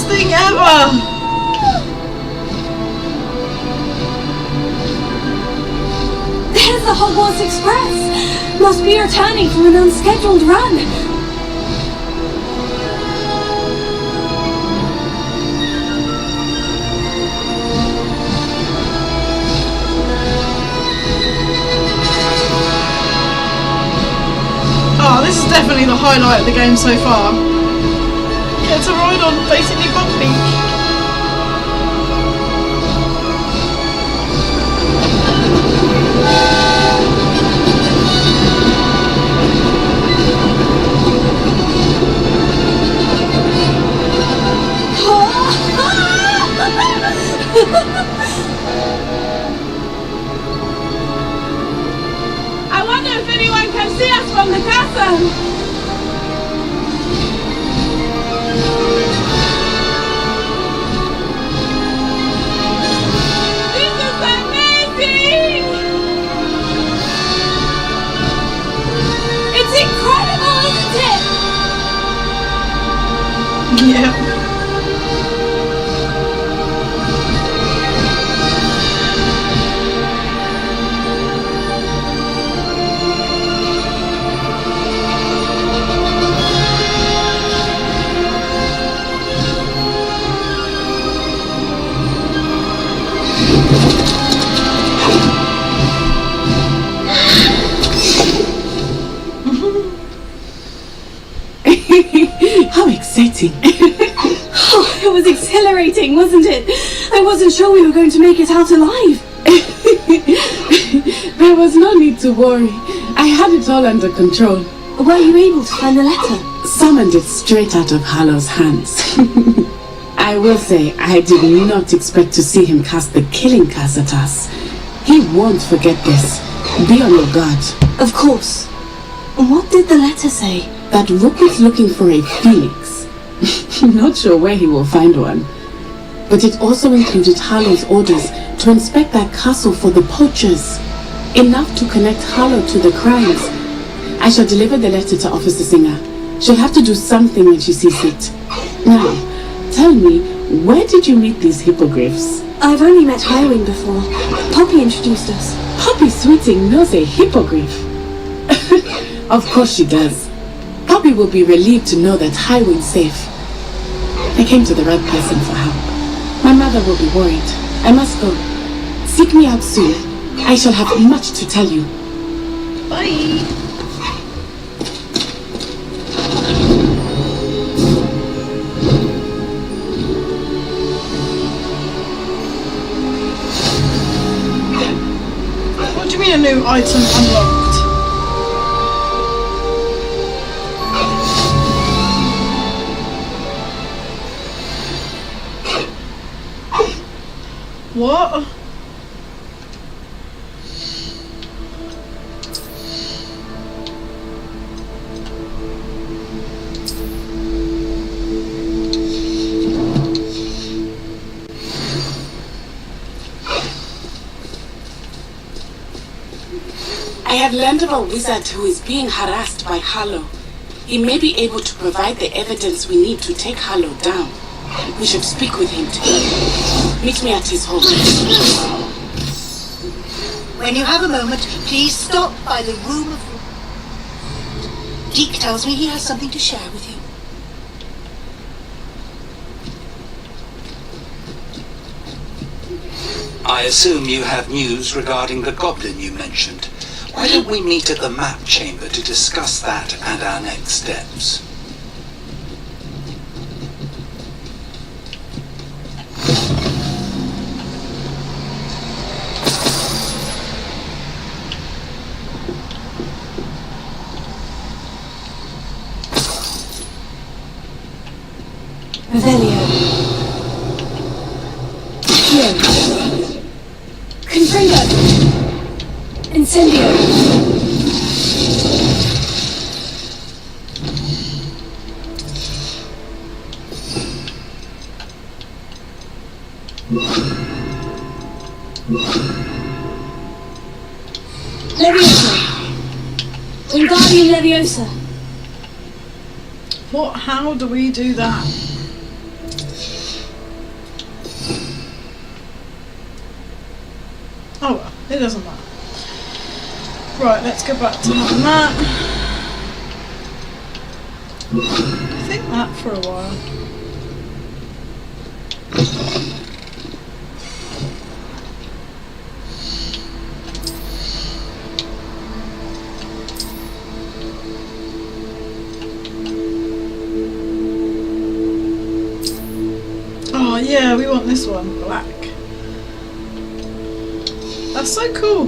best thing ever! There's the Hogwarts Express! Must be returning from an unscheduled run. Oh, this is definitely the highlight of the game so far. Get to ride on basically Buckbeak. I wonder if anyone can see us from the castle. This is amazing! It's incredible, isn't it? Yeah. How exciting! Oh, it was exhilarating, wasn't it? I wasn't sure we were going to make it out alive. There was no need to worry. I had it all under control. Were you able to find the letter? Summoned it straight out of Hallow's hands. I will say, I did not expect to see him cast the killing curse at us. He won't forget this. Be on your guard. Of course. What did the letter say? That Rook is looking for a phoenix. Not sure where he will find one. But it also included Hallow's orders to inspect that castle for the poachers. Enough to connect Hallow to the crimes. I shall deliver the letter to Officer Singer. She'll have to do something when she sees it. Now, tell me, where did you meet these hippogriffs? I've only met Highwing before. Poppy introduced us. Poppy Sweeting knows a hippogriff. Of course she does. Poppy will be relieved to know that Highwing's safe. I came to the right person for help. My mother will be worried. I must go. Seek me out soon. I shall have much to tell you. Bye. What do you mean a new item unlocked? What? I have learned of a wizard who is being harassed by Hallow. He may be able to provide the evidence we need to take Hallow down. We should speak with him together. Meet me at his home. When you have a moment, please stop by the room of... Deke tells me he has something to share with you. I assume you have news regarding the goblin you mentioned. Why don't we meet at the map chamber to discuss that and our next steps? Revelio. Here. Confringo. Incendio. Leviosa. Wingardium Leviosa. What? How do we do that? It doesn't matter. Right, let's go back to having that. I think that for a while. Oh yeah, we want this one, black. That's so cool.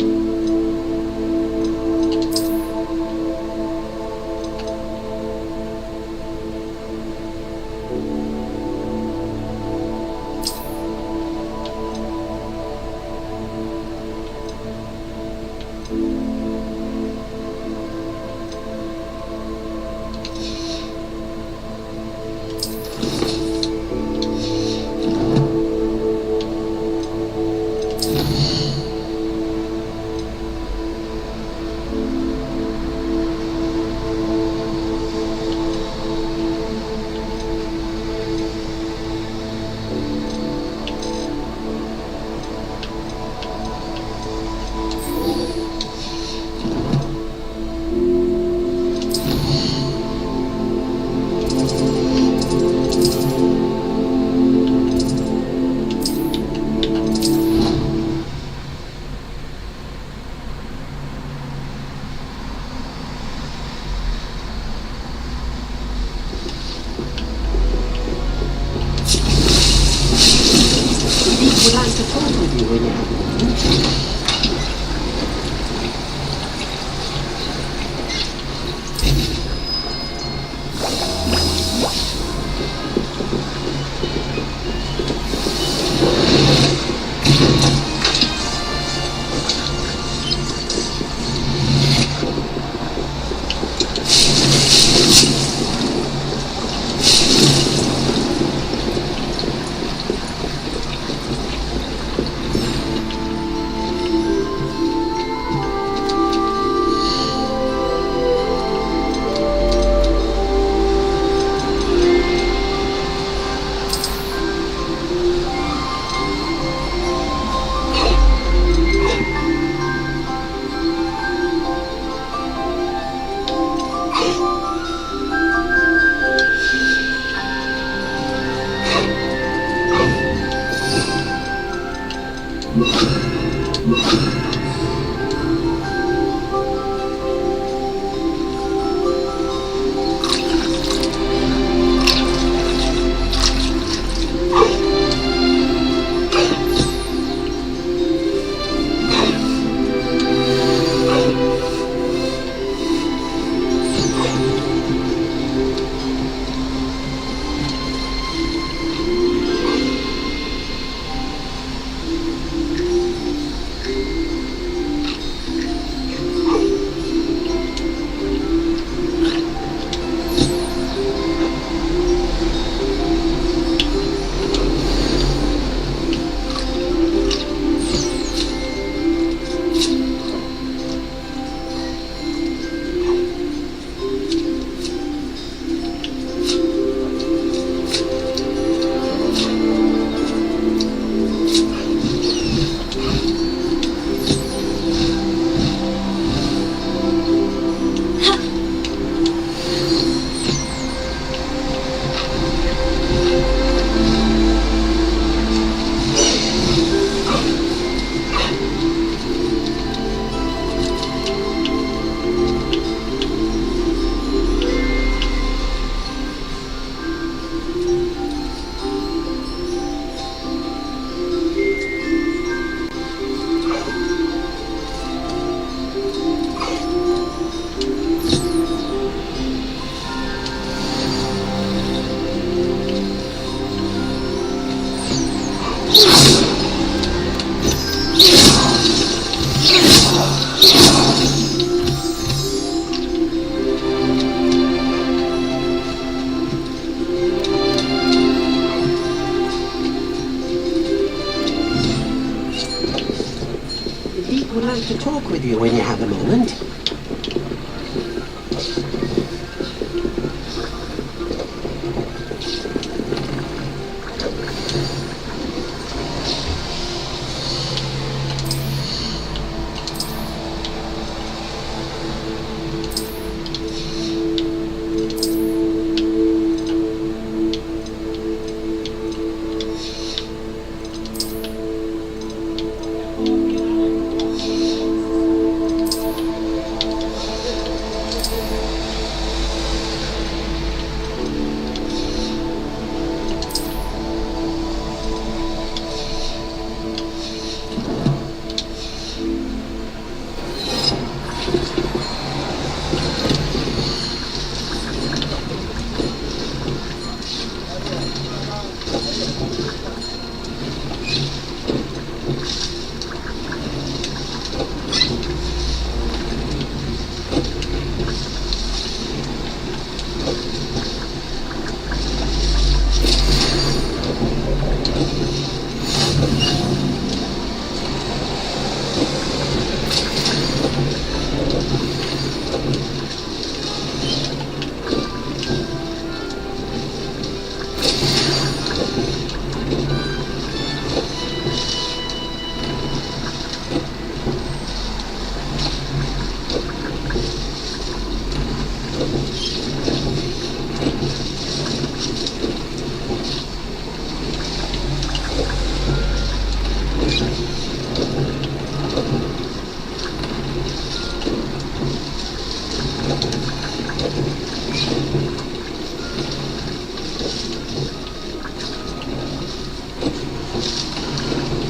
Would like to talk with you when you have a moment. Would like to talk with you when you have a moment.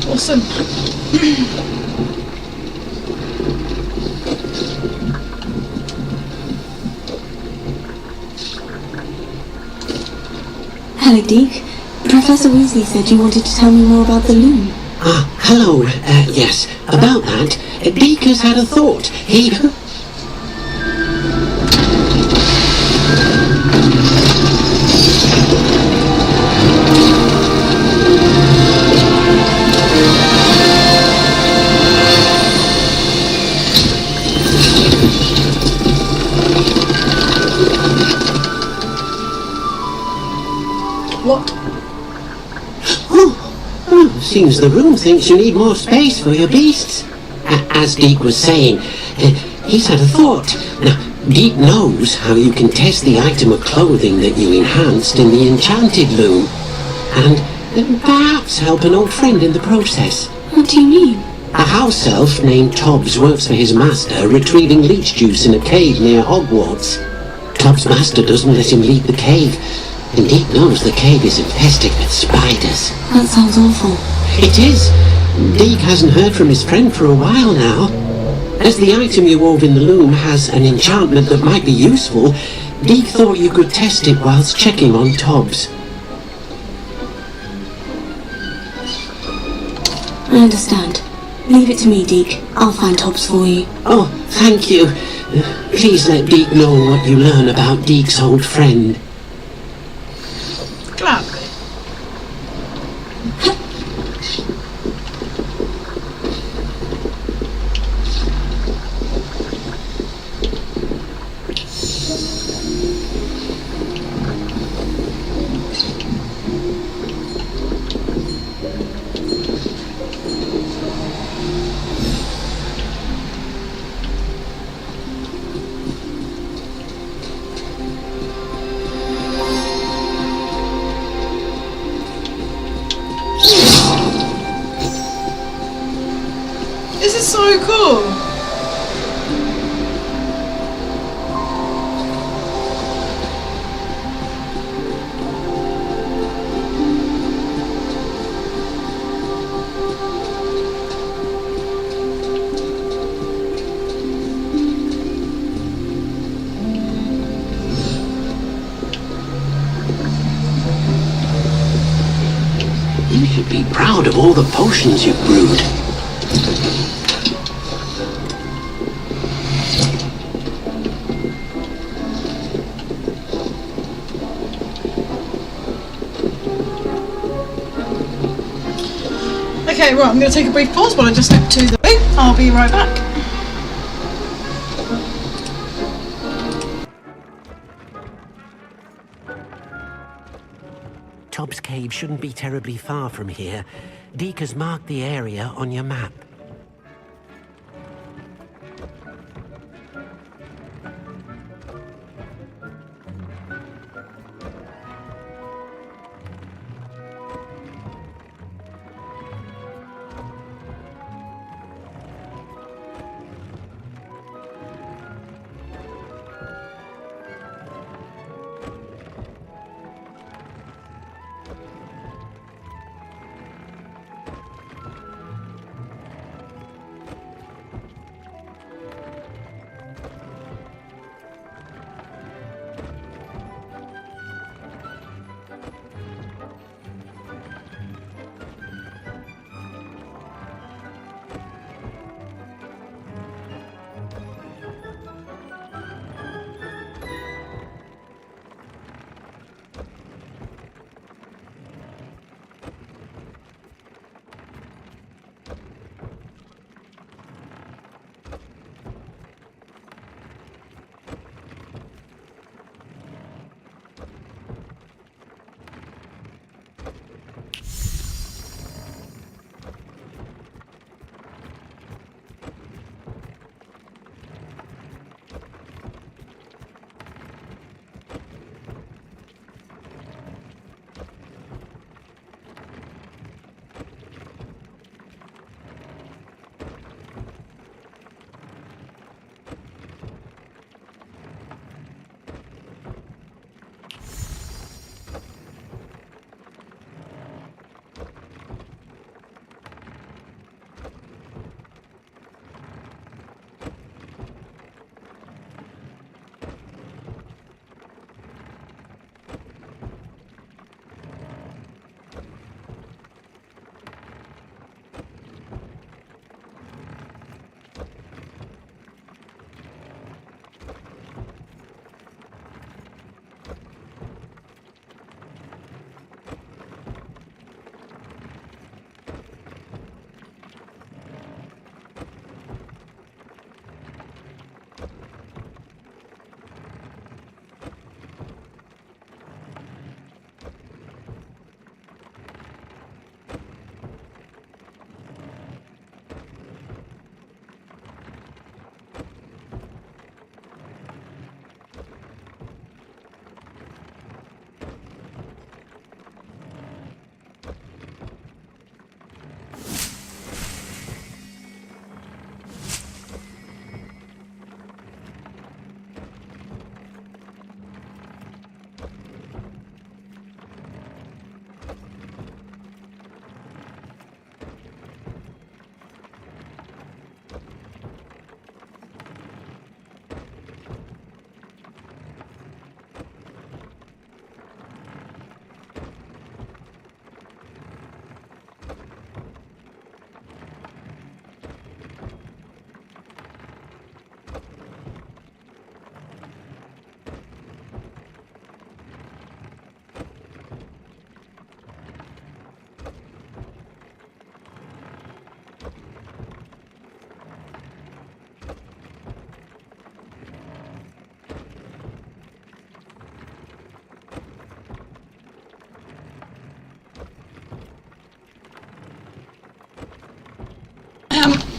Awesome. Hello, Deke. Professor Weasley said you wanted to tell me more about the loom. Ah, hello. Yes, about that. Deke has had a thought. He... What? Oh, seems the room thinks you need more space for your beasts. As Deke was saying, he's had a thought. Now, Deke knows how you can test the item of clothing that you enhanced in the enchanted loom, and perhaps help an old friend in the process. What do you mean? A house elf named Tobbs works for his master, retrieving leech juice in a cave near Hogwarts. Tobbs' master doesn't let him leave the cave, and Deke knows the cave is infested with spiders. That sounds awful. It is. Deke hasn't heard from his friend for a while now. As the item you wove in the loom has an enchantment that might be useful, Deke thought you could test it whilst checking on Tobbs. I understand. Leave it to me, Deke. I'll find Tobbs for you. Oh, thank you. Please let Deke know what you learn about Deke's old friend. Gladly. This is so cool. You should be proud of all the potions you've brewed. Okay, right, I'm going to take a brief pause while I just step to the boot. I'll be right back. Tobbs Cave shouldn't be terribly far from here. Deke has marked the area on your map.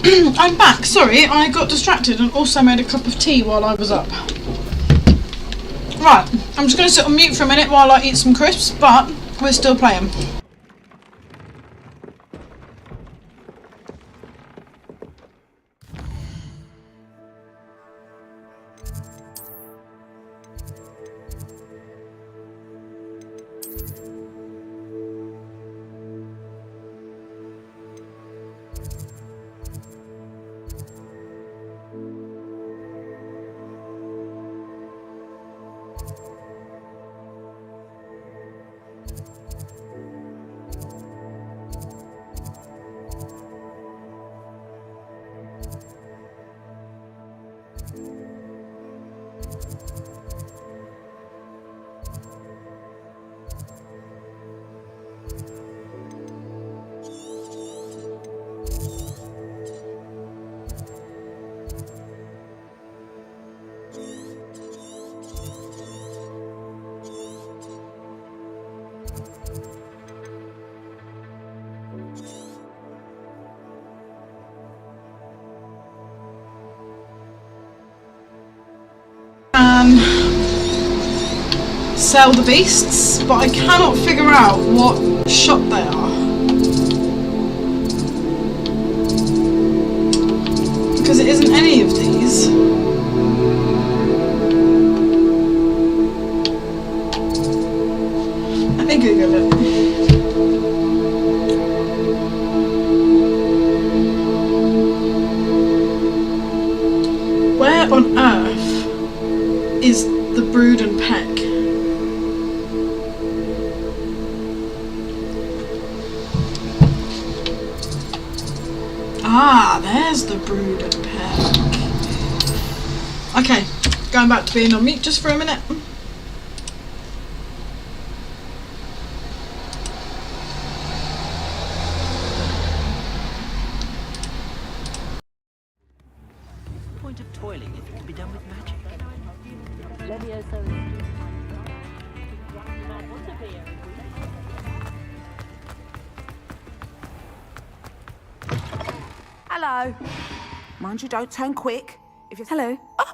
I'm back. Sorry, I got distracted and also made a cup of tea while I was up. Right, I'm just going to sit on mute for a minute while I eat some crisps, but we're still playing. Sell the beasts, but I cannot figure out what shop they are. Because it isn't any of these. Let me Google it. Where on earth is the Brood and Peck? Ah, there's the Brood and Peck. Okay, going back to being on mute just for a minute. Point of toiling if it can be done with magic. Hello. Mind you don't turn quick. If you Hello. Oh,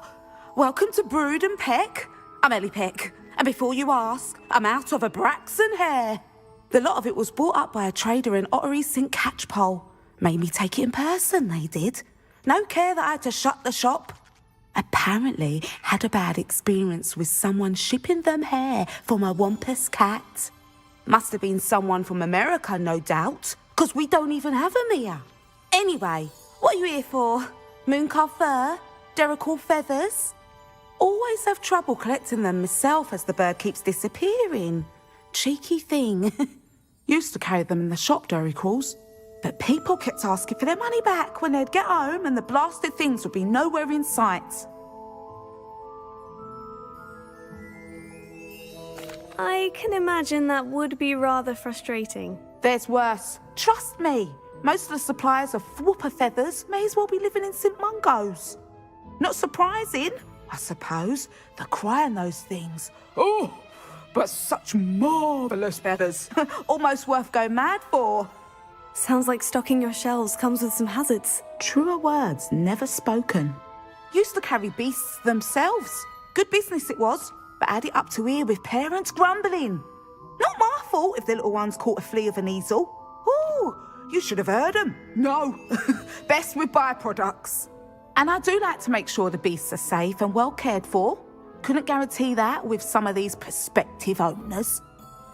welcome to Brood and Peck. I'm Ellie Peck. And before you ask, I'm out of a Braxton hair. The lot of it was bought up by a trader in Ottery St. Catchpole. Made me take it in person, they did. No care that I had to shut the shop. Apparently had a bad experience with someone shipping them hair for my Wampus cat. Must have been someone from America, no doubt, 'cause we don't even have them here. Anyway, what are you here for? Mooncar fur? Derrickle feathers? Always have trouble collecting them myself as the bird keeps disappearing. Cheeky thing. Used to carry them in the shop, Derricles. But people kept asking for their money back when they'd get home and the blasted things would be nowhere in sight. I can imagine that would be rather frustrating. There's worse. Trust me. Most of the suppliers of whooper feathers may as well be living in St. Mungo's. Not surprising, I suppose, the cry in those things. Oh, but such marvellous feathers. Almost worth going mad for. Sounds like stocking your shelves comes with some hazards. Truer words never spoken. Used to carry beasts themselves. Good business it was, but had it up to here with parents grumbling. Not my fault if the little ones caught a flea of an easel. Ooh, you should have heard them. No, best with byproducts. And I do like to make sure the beasts are safe and well cared for. Couldn't guarantee that with some of these prospective owners.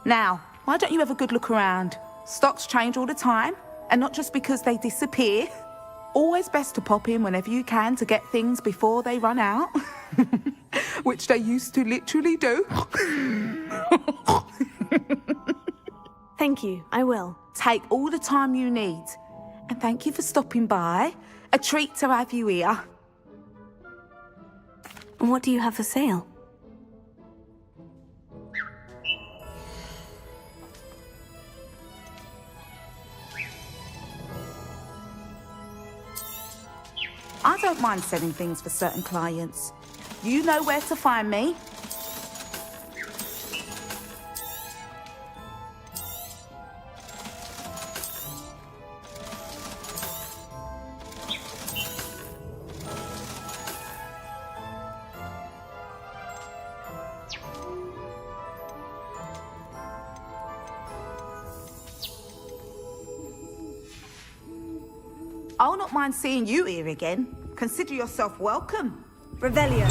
Now, why don't you have a good look around? Stocks change all the time, and not just because they disappear. Always best to pop in whenever you can to get things before they run out. Which they used to literally do. Thank you, I will. Take all the time you need. And thank you for stopping by. A treat to have you here. What do you have for sale? I don't mind selling things for certain clients. You know where to find me. I'll not mind seeing you here again. Consider yourself welcome. Revelio.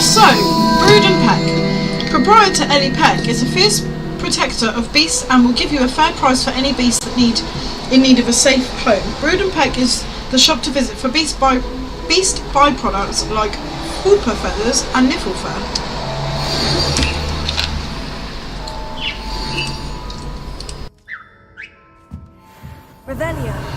So, Brood and Peck. Proprietor Ellie Peck is a fierce protector of beasts and will give you a fair price for any beasts that in need of a safe home. Brood and Peck is the shop to visit for beast byproducts like whooper feathers and niffle fur. Revelio.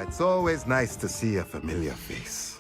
It's always nice to see a familiar face.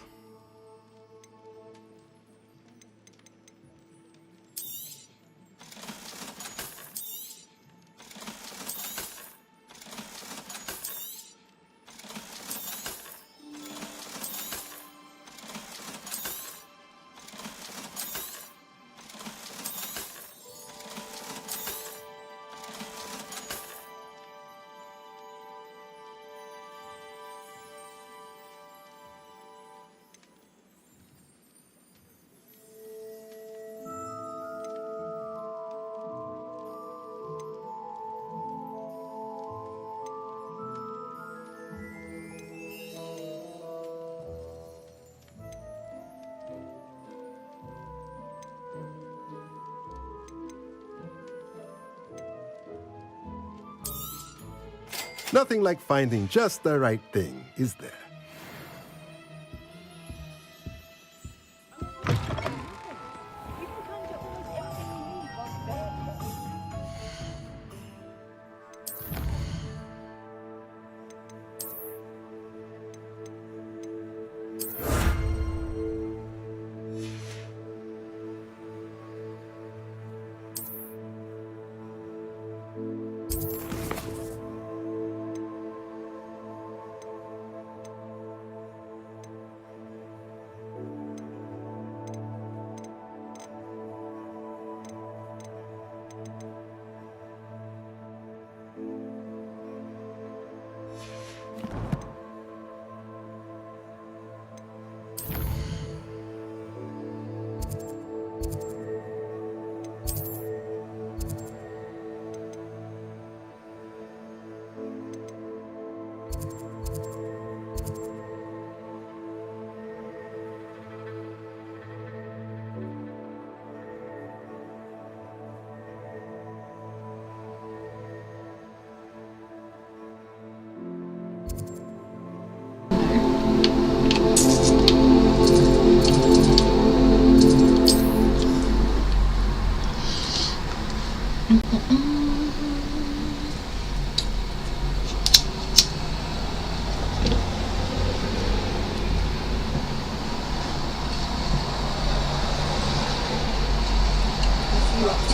Nothing like finding just the right thing, is there?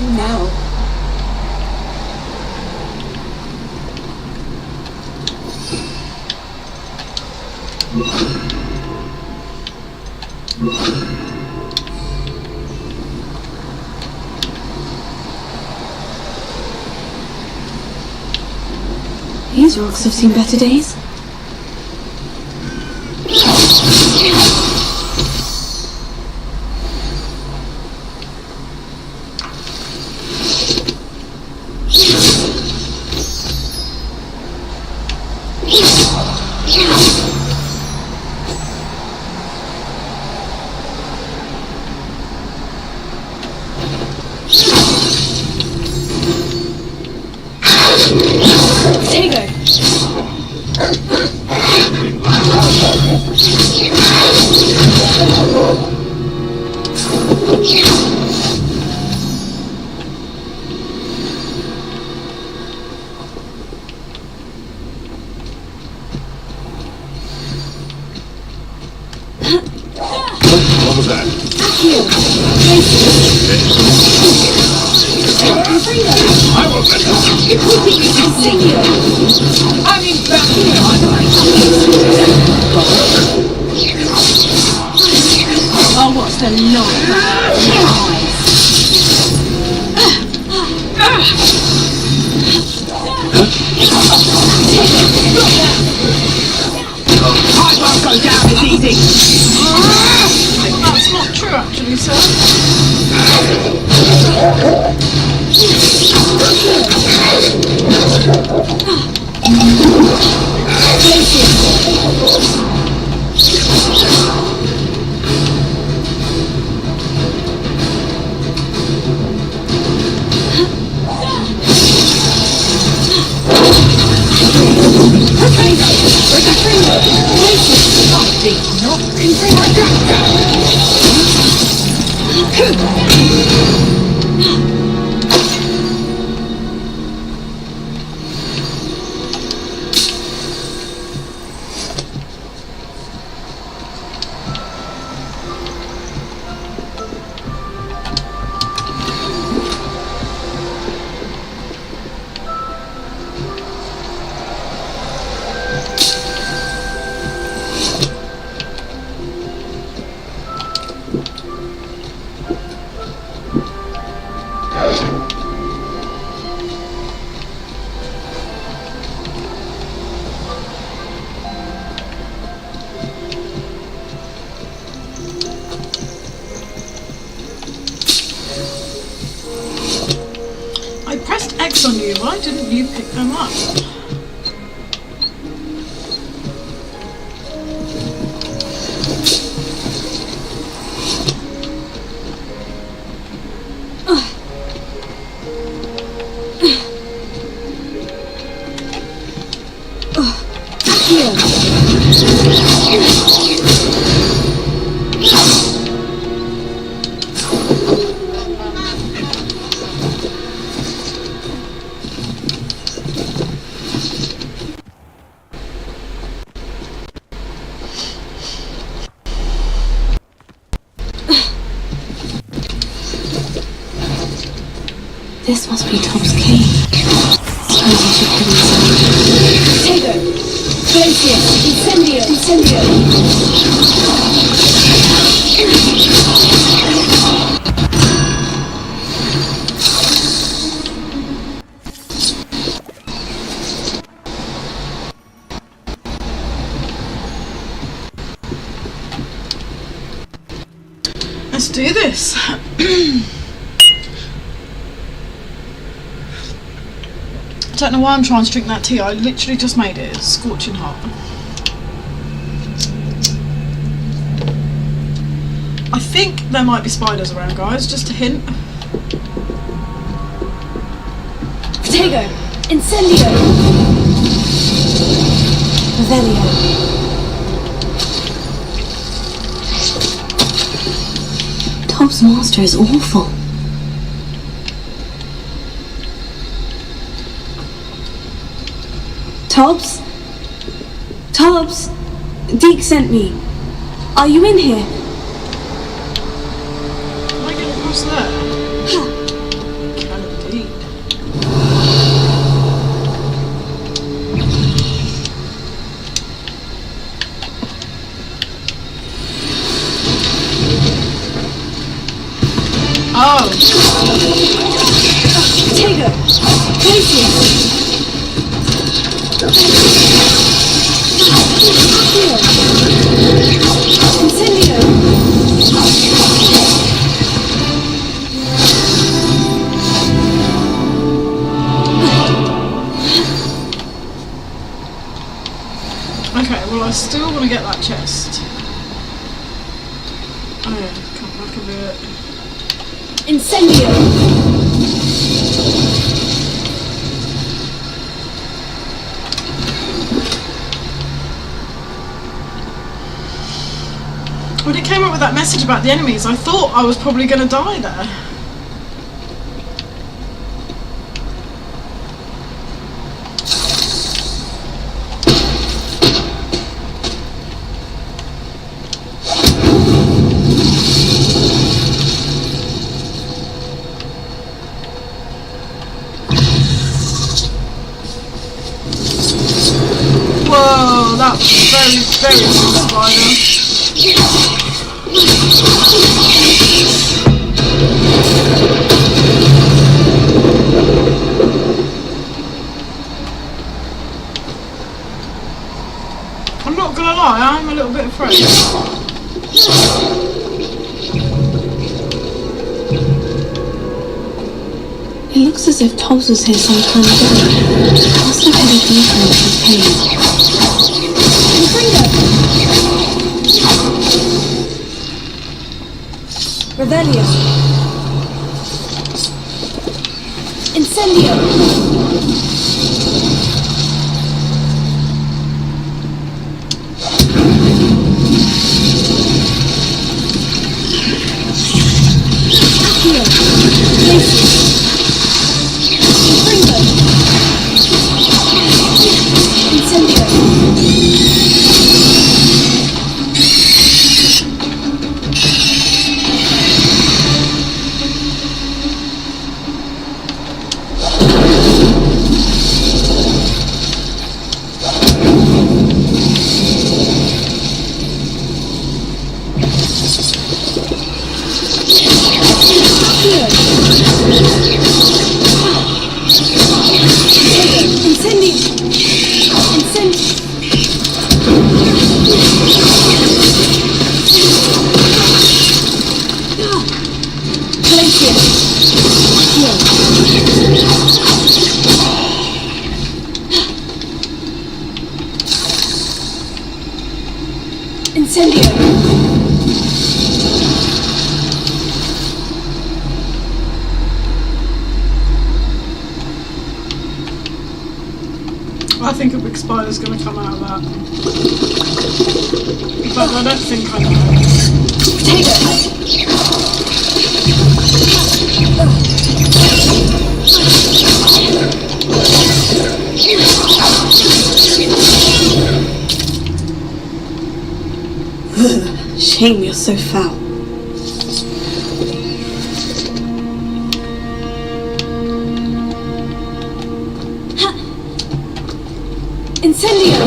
Now. These rocks have seen better days. that? I will let you. It would be incendio. I mean, back here. Oh, what's the noise? I won't go down as easy. That's not true, actually, sir. I pressed X on you, why didn't you pick them up? This must be Tom's cave. Suppose I should put inside. Tego. Glacier. Incendio. Incendio. Let's do this. I don't know why I'm trying to drink that tea. I literally just made it. It's scorching hot. I think there might be spiders around, guys. Just a hint. Tego. Incendio. Revelio. Tom's master is awful. Tobbs? Tobbs? Deke sent me. Are you in here? Can I get across there? Can indeed. Oh. Tego. Glacier. Incendio. Okay, well I still want to get that chest. Oh yeah, come back a bit. Incendio. When it came up with that message about the enemies, I thought I was probably going to die there. very, very big spider. I'm not gonna lie, I'm a little bit afraid. It looks as if Tobbs was here some time ago. I must have had a deeper into his pain. Revelio. Incendio. Accio. Glacier. Incendio. I think a big spider's going to come out of that. But I don't think I know. Shame you're so foul. Incendio!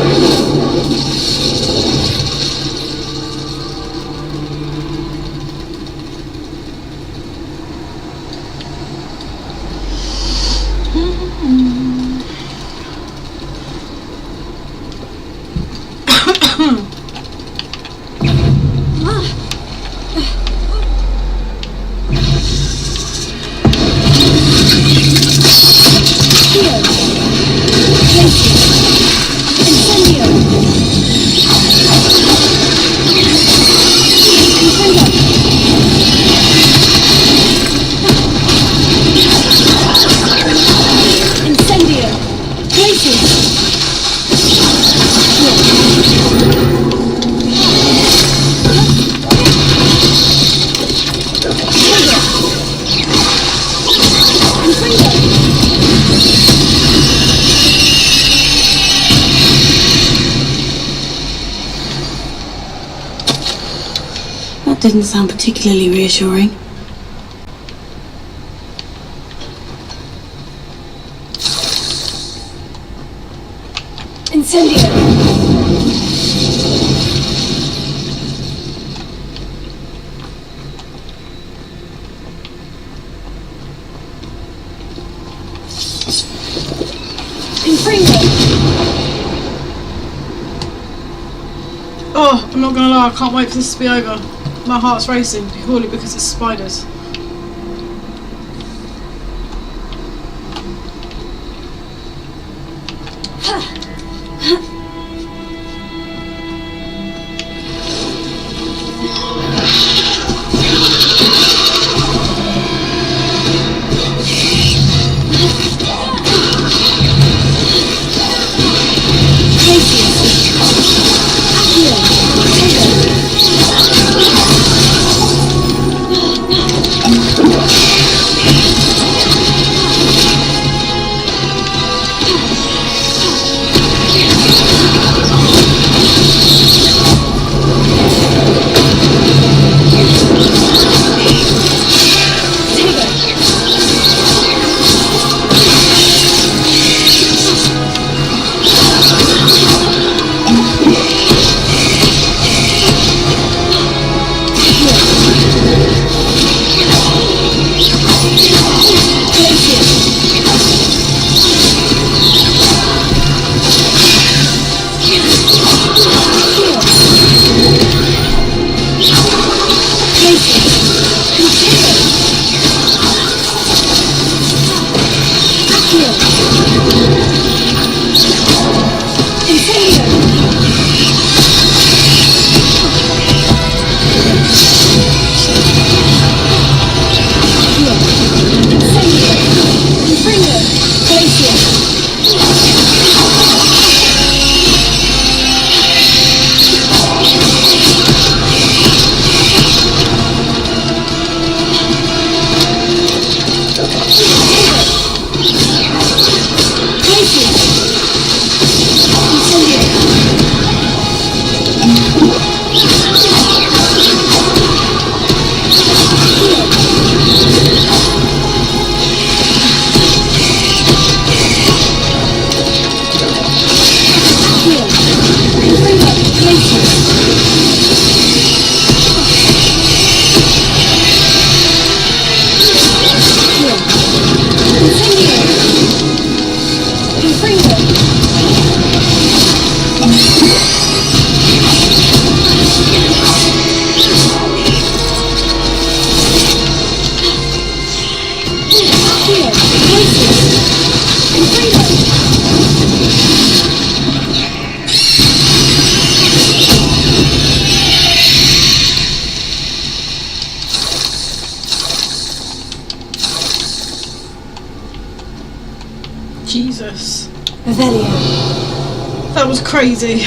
That didn't sound particularly reassuring. Incendio! Oh, I'm not gonna lie, I can't wait for this to be over. My heart's racing, purely because it's spiders. Revelio. That was crazy.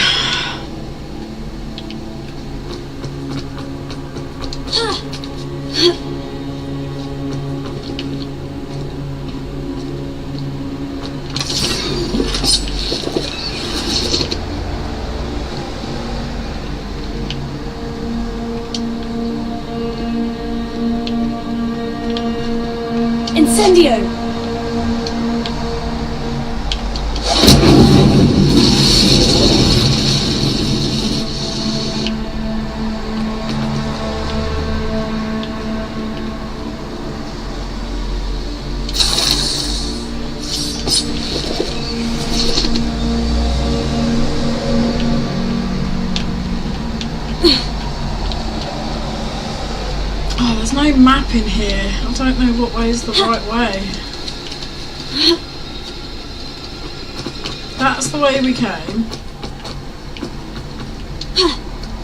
Incendio! Oh, there's no map in here. I don't know what way is the right way. That's the way we came.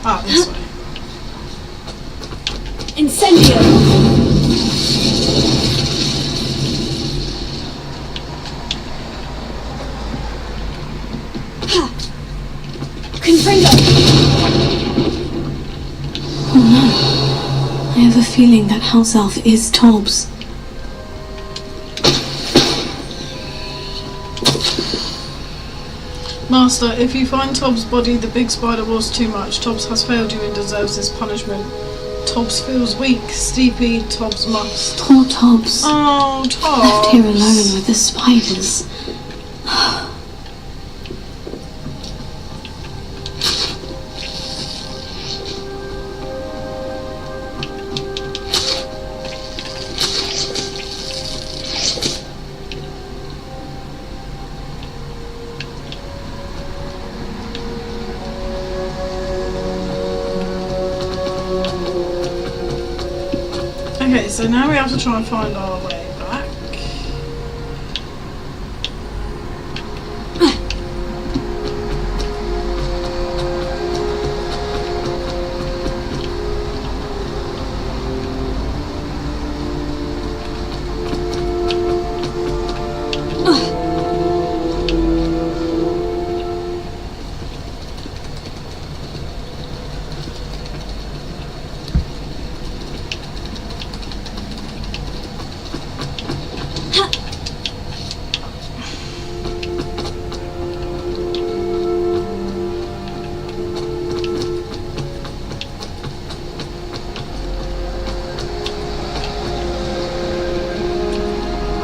Ah, this way. Incendio! Confringo! Oh no. I have a feeling that house elf is Tobbs. Master, if you find Tobbs' body, the big spider was too much. Tobbs has failed you and deserves this punishment. Tobbs feels weak. Steepy, Tobbs must. Poor Tobbs. Oh, Tobbs. Left here alone with the spiders. Okay, so now we have to try and find our way back.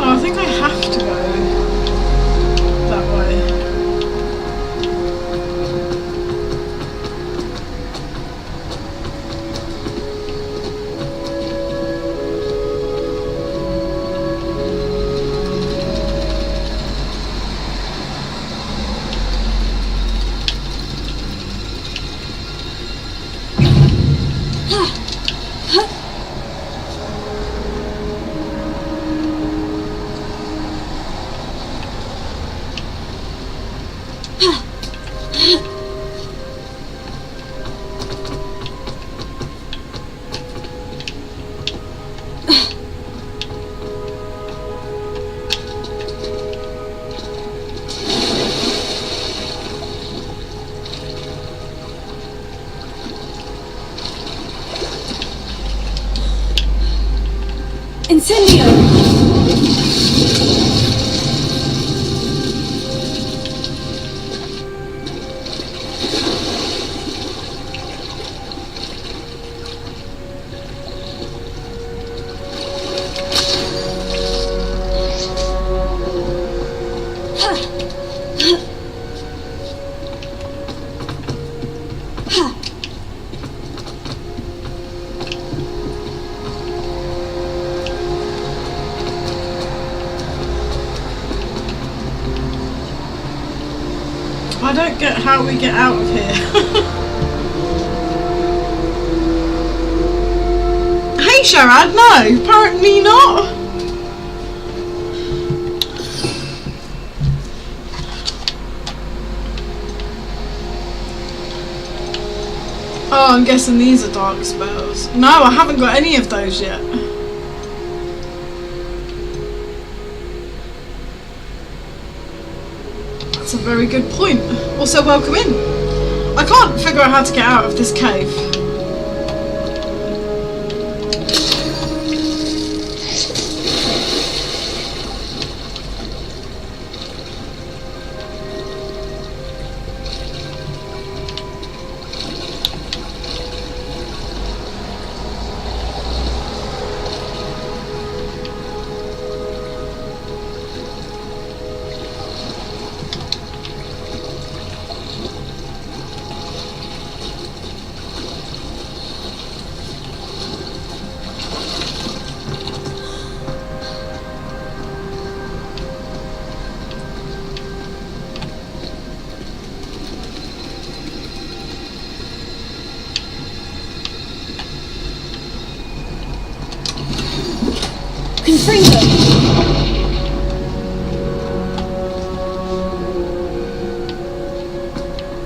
Oh, I think I have to go that way. Incendio! I don't get how we get out of here. Hey Sharad, no, apparently not. Oh, I'm guessing these are dark spells. No, I haven't got any of those yet. That's a very good point. Also, welcome in. I can't figure out how to get out of this cave.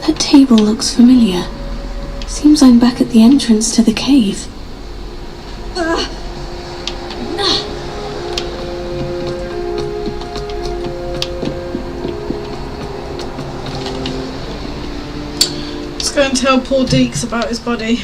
That table looks familiar. Seems I'm back at the entrance to the cave. Let's go and tell poor Deeks about his body.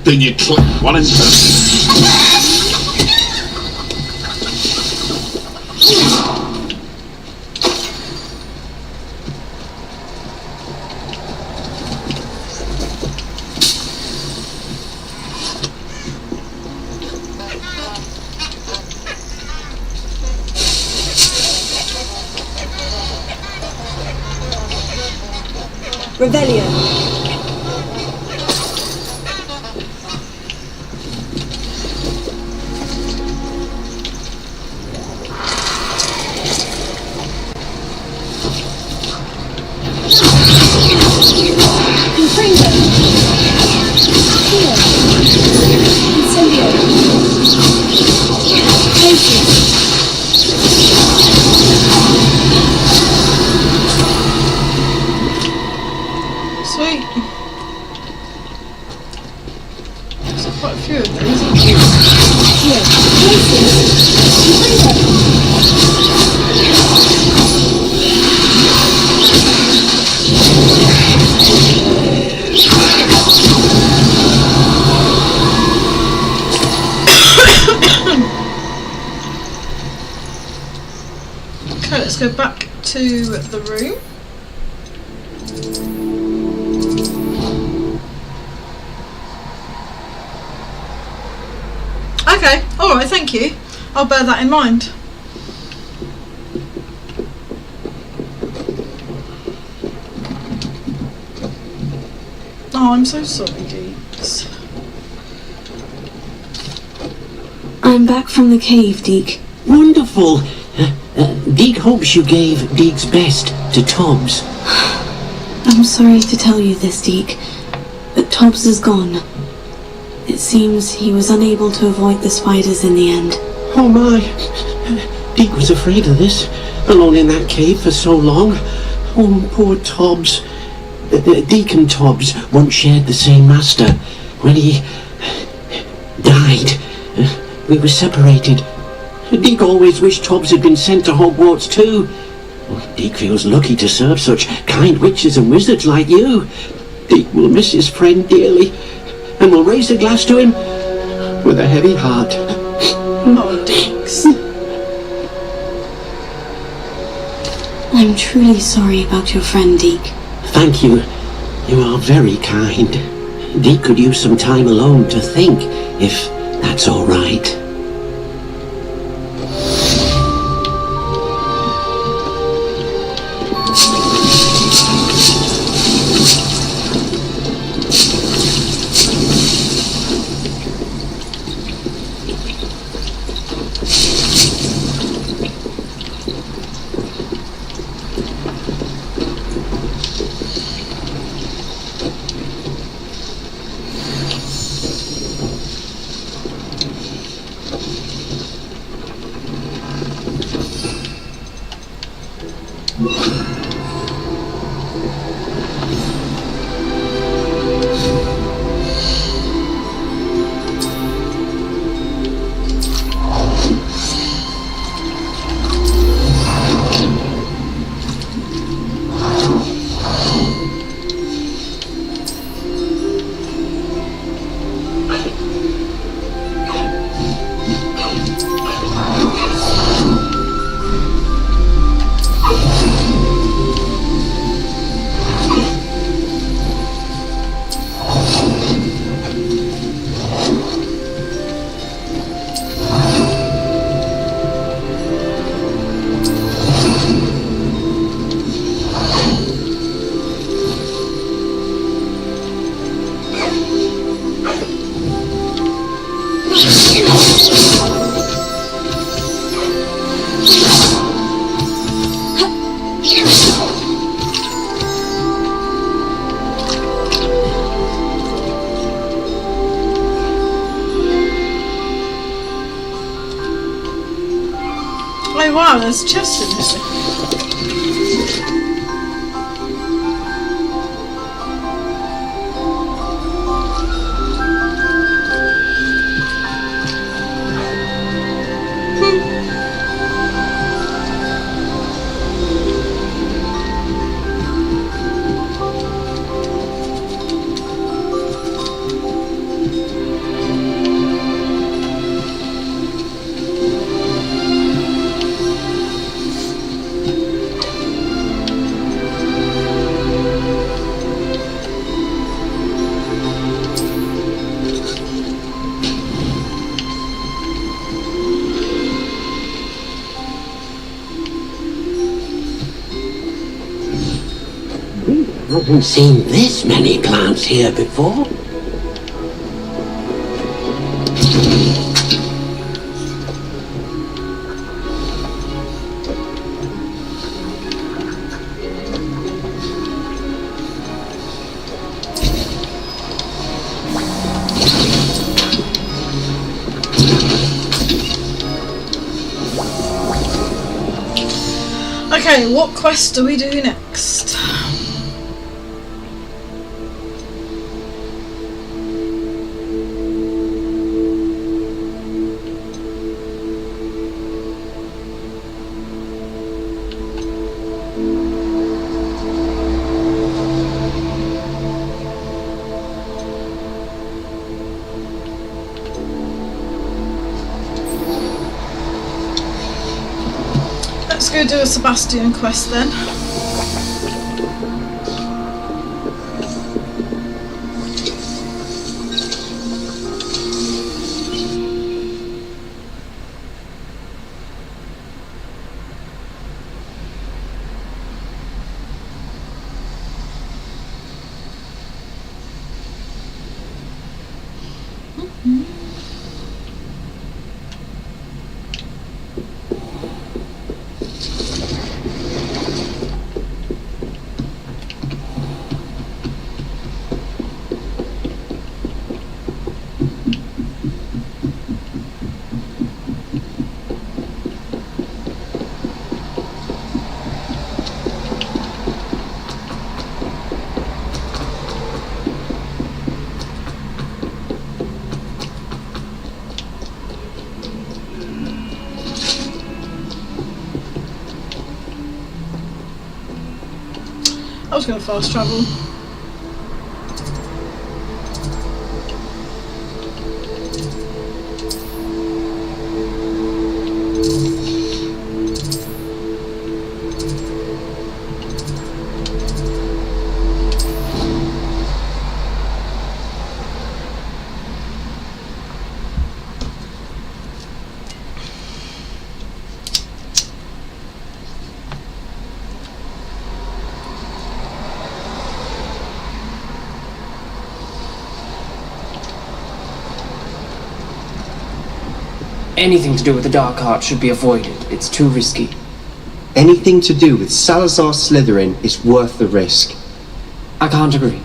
Then you click one in Revelio. Sweet. There's quite a few of Okay, let's go back to the room. Okay, alright, thank you. I'll bear that in mind. Oh, I'm so sorry, Deeks. I'm back from the cave, Deke. Wonderful. Deke hopes you gave Deke's best to Tobbs. I'm sorry to tell you this, Deke, but Tobbs is gone. It seems he was unable to avoid the spiders in the end. Oh my. Deke was afraid of this, alone in that cave for so long. Oh, poor Tobbs. Deke and Tobbs once shared the same master. When he died, we were separated. Deke always wished Tobbs had been sent to Hogwarts too. Deke feels lucky to serve such kind witches and wizards like you. Deke will miss his friend dearly, and will raise a glass to him with a heavy heart. Oh, Deeks. I'm truly sorry about your friend, Deke. Thank you. You are very kind. Deke could use some time alone to think, if that's all right. Oh wow, there's a chest in here. I haven't seen this many plants here before. Okay, what quest do we do next? Let's go do a Sebastian quest then. I was going to fast travel. Anything to do with the dark art should be avoided. It's too risky. Anything to do with Salazar Slytherin is worth the risk. I can't agree.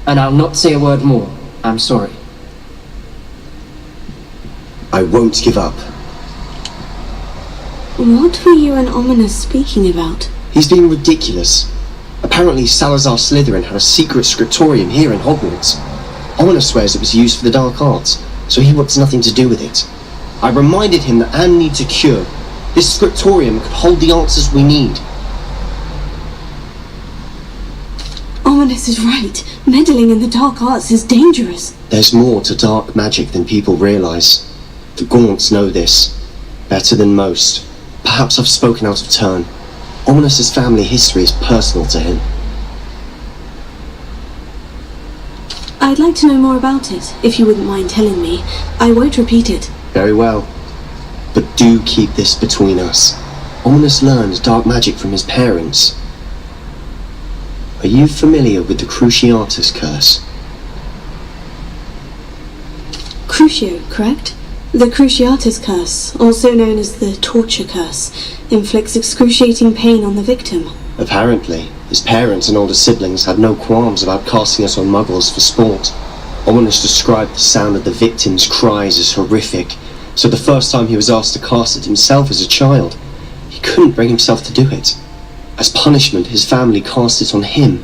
And I'll not say a word more. I'm sorry. I won't give up. What were you and Ominous speaking about? He's being ridiculous. Apparently Salazar Slytherin had a secret scriptorium here in Hogwarts. Ominous swears it was used for the dark arts, so he wants nothing to do with it. I reminded him that Anne needs a cure. This scriptorium could hold the answers we need. Ominous is right. Meddling in the dark arts is dangerous. There's more to dark magic than people realise. The Gaunts know this. Better than most. Perhaps I've spoken out of turn. Ominous's family history is personal to him. I'd like to know more about it, if you wouldn't mind telling me. I won't repeat it. Very well. But do keep this between us. Ominous learned dark magic from his parents. Are you familiar with the Cruciatus curse? Crucio, correct? The Cruciatus Curse, also known as the Torture Curse, inflicts excruciating pain on the victim. Apparently, his parents and older siblings had no qualms about casting us on muggles for sport. Ominous described the sound of the victim's cries as horrific, so the first time he was asked to cast it himself as a child, he couldn't bring himself to do it. As punishment, his family cast it on him.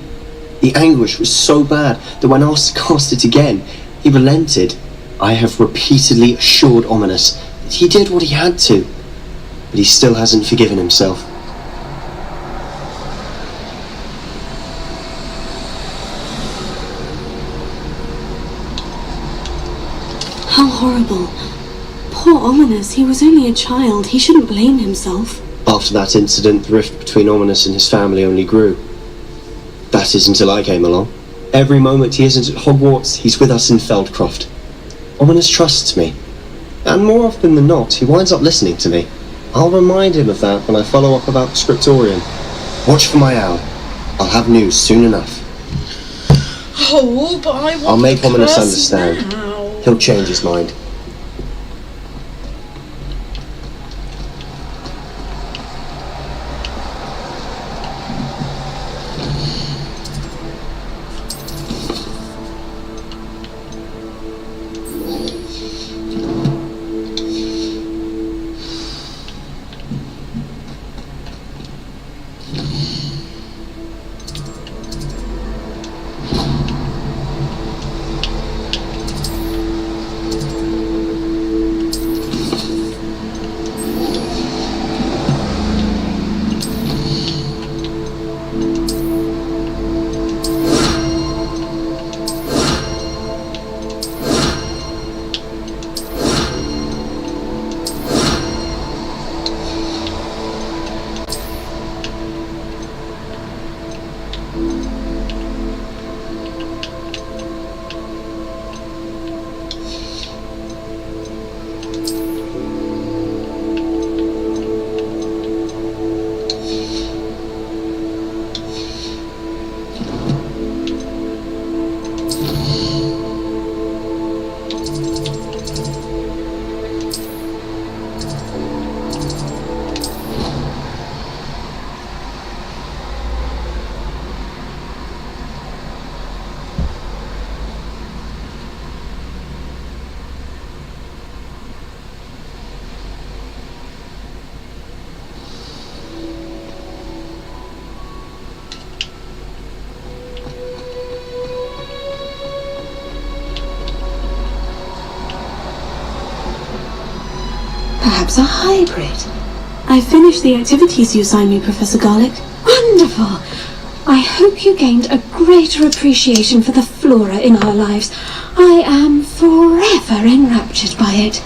The anguish was so bad that when asked to cast it again, he relented. I have repeatedly assured Ominous that he did what he had to, but he still hasn't forgiven himself. How horrible. Poor Ominous, he was only a child. He shouldn't blame himself. After that incident, the rift between Ominous and his family only grew. That is until I came along. Every moment he isn't at Hogwarts, he's with us in Feldcroft. Ominous trusts me, and more often than not, he winds up listening to me. I'll remind him of that when I follow up about the scriptorium. Watch for my owl. I'll have news soon enough. Oh, but I want I'll make the Ominous curse understand. now. He'll change his mind. Perhaps a hybrid. I finished the activities you assigned me, Professor Garlick. Wonderful! I hope you gained a greater appreciation for the flora in our lives. I am forever enraptured by it.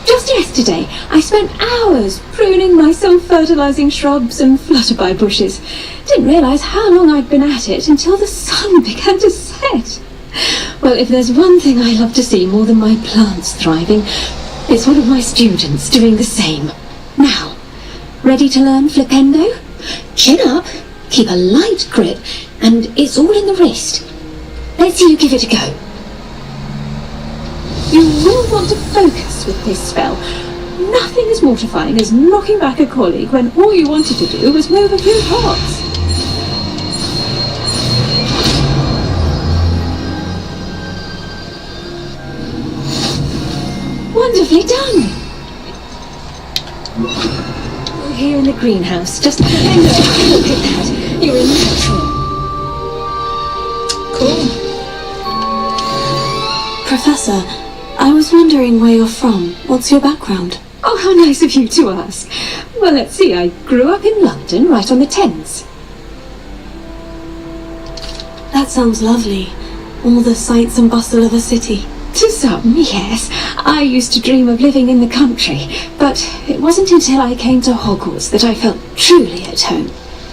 Just yesterday, I spent hours pruning my self-fertilizing shrubs and flutterby bushes. Didn't realize how long I'd been at it until the sun began to set. Well, if there's one thing I love to see more than my plants thriving, it's one of my students doing the same. Now, ready to learn Flipendo? Chin up, keep a light grip, and it's all in the wrist. Let's see you give it a go. You will want to focus with this spell. Nothing as mortifying as knocking back a colleague when all you wanted to do was move a few parts. Wonderfully done! We're here in the greenhouse. Just look at that. You're a natural. Cool. Professor, I was wondering where you're from. What's your background? Oh, how nice of you to ask. Well, let's see, I grew up in London, right on the Thames. That sounds lovely. All the sights and bustle of a city. To some, yes. I used to dream of living in the country, but it wasn't until I came to Hogwarts that I felt truly at home.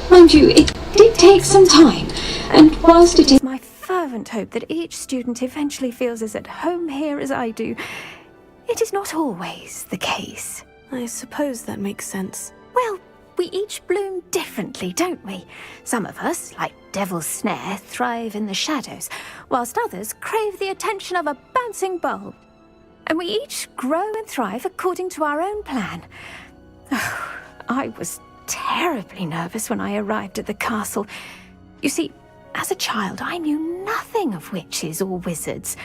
Mind you, it did take some time, and whilst it is my fervent hope that each student eventually feels as at home here as I do, it is not always the case. I suppose that makes sense. Well, we each bloom differently, don't we? Some of us, like Devil's Snare, thrive in the shadows, whilst others crave the attention of a bouncing bulb. And we each grow and thrive according to our own plan. I was terribly nervous when I arrived at the castle. You see, as a child, I knew nothing of witches or wizards.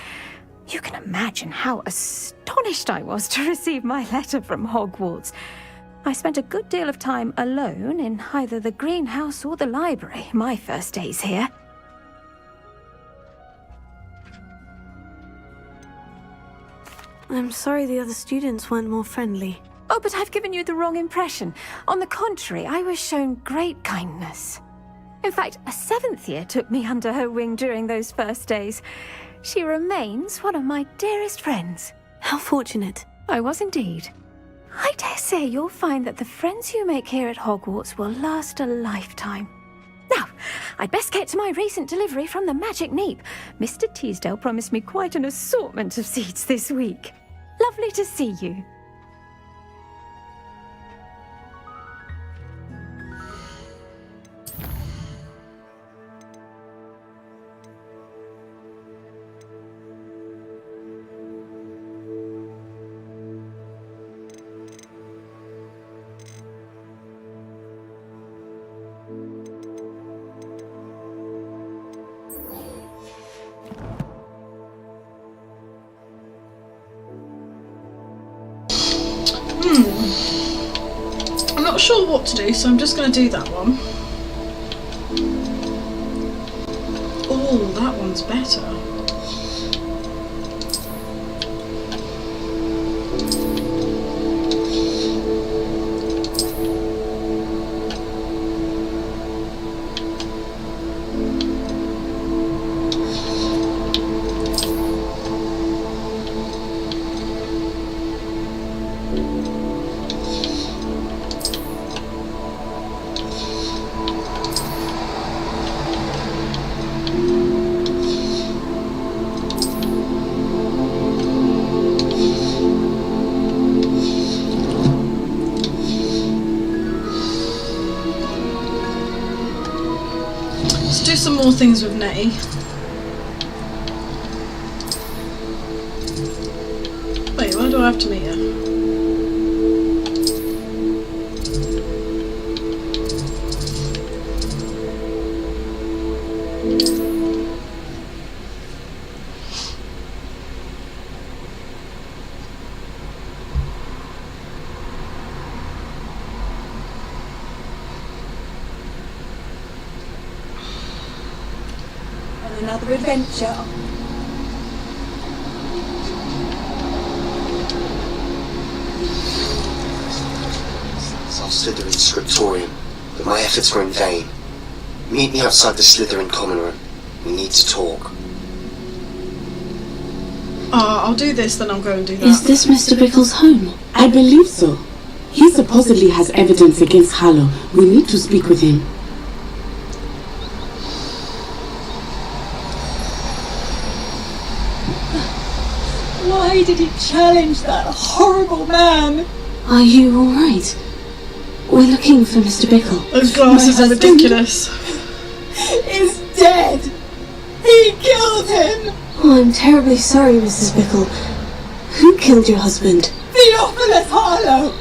You can imagine how astonished I was to receive my letter from Hogwarts. I spent a good deal of time alone in either the greenhouse or the library, my first days here. I'm sorry the other students weren't more friendly. Oh, but I've given you the wrong impression. On the contrary, I was shown great kindness. In fact, a 7th year took me under her wing during those first days. She remains one of my dearest friends. How fortunate. I was indeed. I dare say you'll find that the friends you make here at Hogwarts will last a lifetime. Now, I'd best get to my recent delivery from the Magic Neep. Mr. Teasdale promised me quite an assortment of seeds this week. Lovely to see you. I'm not sure what to do, so I'm just going to do that one. Oh, that one's better. Do some more things with Nettie. Wait, where do I have to meet her? Another adventure. It's our Slytherin scriptorium, but my efforts were in vain. Meet me outside the Slytherin common room. We need to talk. I'll do this, then I'll go and do that. Is this Mr. Bickle's home? I believe so. He supposedly has evidence against Harlow. We need to speak with him. Why did he challenge that horrible man? Are you alright? We're looking for Mr. Bickle. Those glasses are ridiculous. Is dead. He killed him. Oh, I'm terribly sorry, Mrs. Bickle. Who killed your husband? Theophilus Harlow.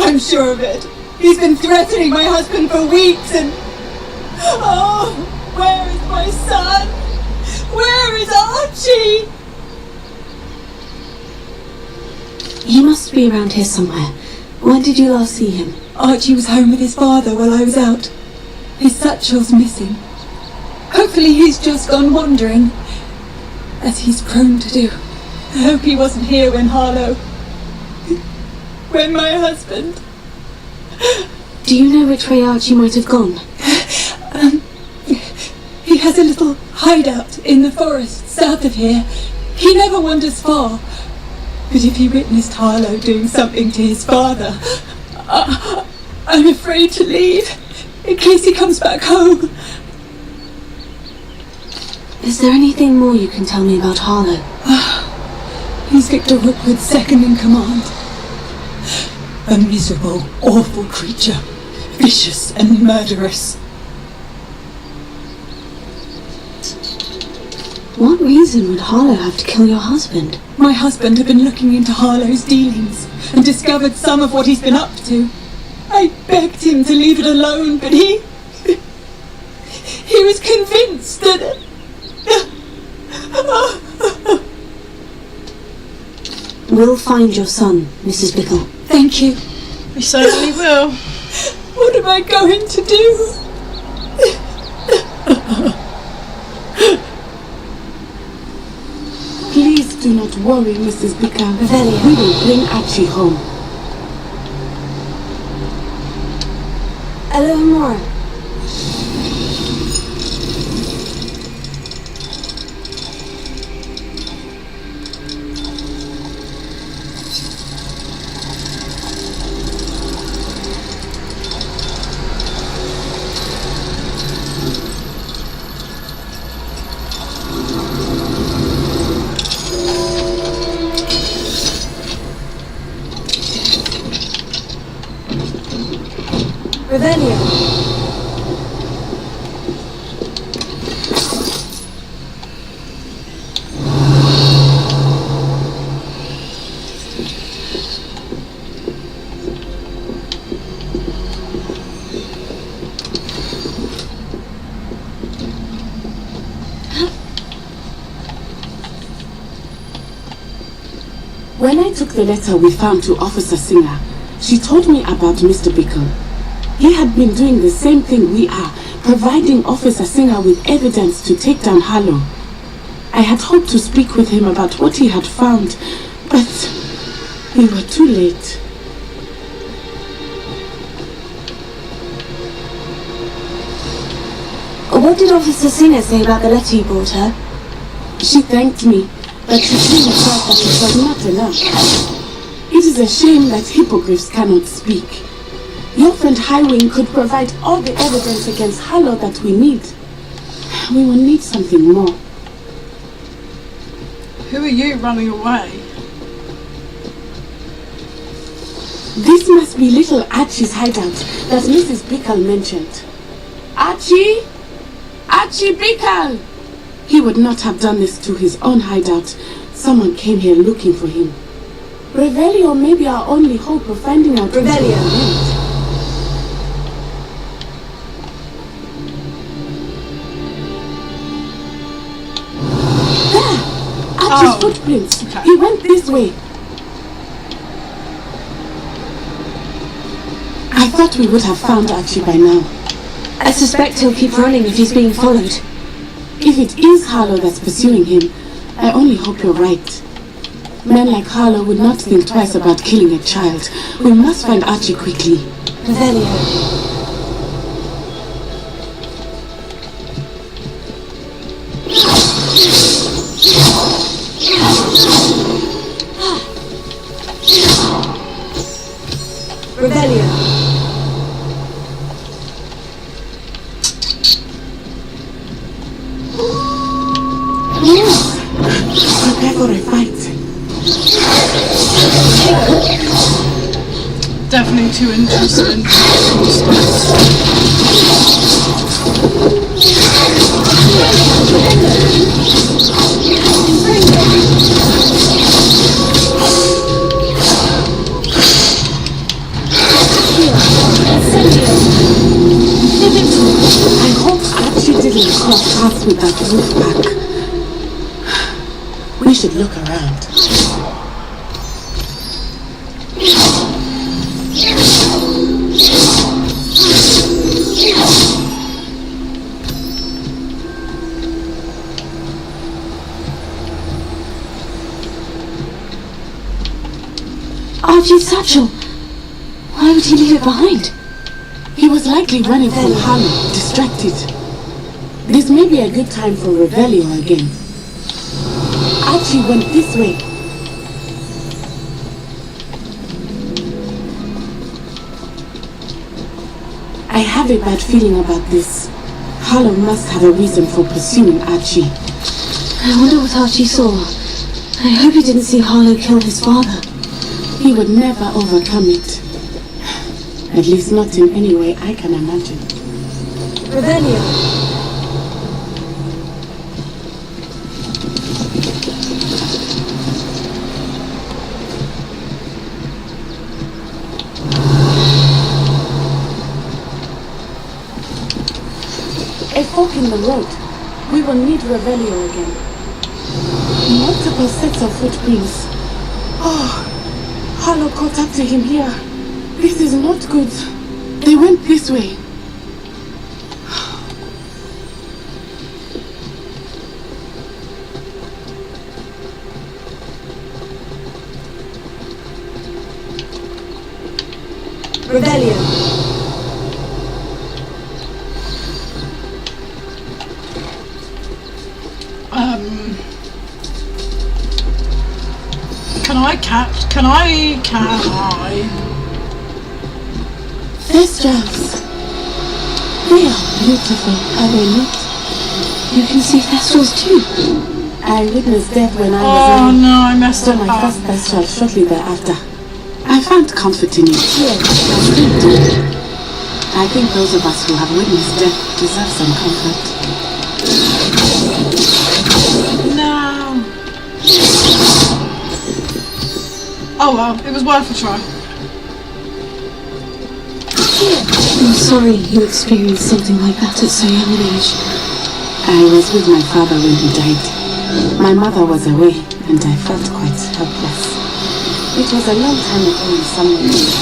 I'm sure of it. He's been threatening my husband for weeks and... Oh, where is my son? Where is Archie? He must be around here somewhere. When did you last see him? Archie was home with his father while I was out. His satchel's missing. Hopefully he's just gone wandering, as he's prone to do. I hope he wasn't here when when my husband... Do you know which way Archie might have gone? He has a little hideout in the forest south of here. He never wanders far. But if he witnessed Harlow doing something to his father, I'm afraid to leave, in case he comes back home. Is there anything more you can tell me about Harlow? He's Victor Rookwood's second in command. A miserable, awful creature, vicious and murderous. What reason would Harlow have to kill your husband? My husband had been looking into Harlow's dealings and discovered some of what he's been up to. I begged him to leave it alone, but he was convinced that... We'll find your son, Mrs. Bickle. Thank you. We certainly will. What am I going to do? Please do not worry, Mrs. Bickle. Revelia. We will bring Archie home. Hello, Mora. Revelia. When I took the letter we found to Officer Singer, she told me about Mr. Bickle. He had been doing the same thing we are, providing Officer Singer with evidence to take down Harlow. I had hoped to speak with him about what he had found, but we were too late. What did Officer Singer say about the letter you brought her? She thanked me, but she soon felt that it was not enough. It is a shame that hippogriffs cannot speak. Your friend Highwing could provide all the evidence against Harlow that we need. We will need something more. Who are you running away? This must be little Archie's hideout that Mrs. Bickle mentioned. Archie? Archie Bickle! He would not have done this to his own hideout. Someone came here looking for him. Revelio may be our only hope of finding out. Revelio. Archie's footprints. Okay. He went this way. I thought we would have found Archie by now. I suspect he'll keep running if he's being followed. If it is Harlow that's pursuing him, I only hope you're right. Men like Harlow would not think twice about killing a child. We must find Archie quickly. Revelio. Revelio. Prepare for a fight. Definitely too interested in I hope Archie didn't cross paths with that wolf pack. We should look around. Archie's satchel. Why would he leave it behind? He was likely running from Harlow, distracted. This may be a good time for Revelio again. Archie went this way. I have a bad feeling about this. Harlow must have a reason for pursuing Archie. I wonder what Archie saw. I hope he didn't see Harlow kill his father. He would never overcome it. At least not in any way I can imagine. Revelio. fork in the road. We will need Revelio again. Multiple sets of footprints. Oh, Harlow caught up to him here. This is not good. They went this way. Revelio. Can I? These gems. They are beautiful, are they not? You can see vessels too. I witnessed death when I was Oh young. no, I messed up. My first vessel shortly thereafter. I found comfort in it. I still do. I think those of us who have witnessed death deserve some comfort. No. Oh well, it was worth a try. I'm sorry you experienced something like that at so young an age. I was with my father when he died. My mother was away and I felt quite helpless. It was a long time ago in some ways,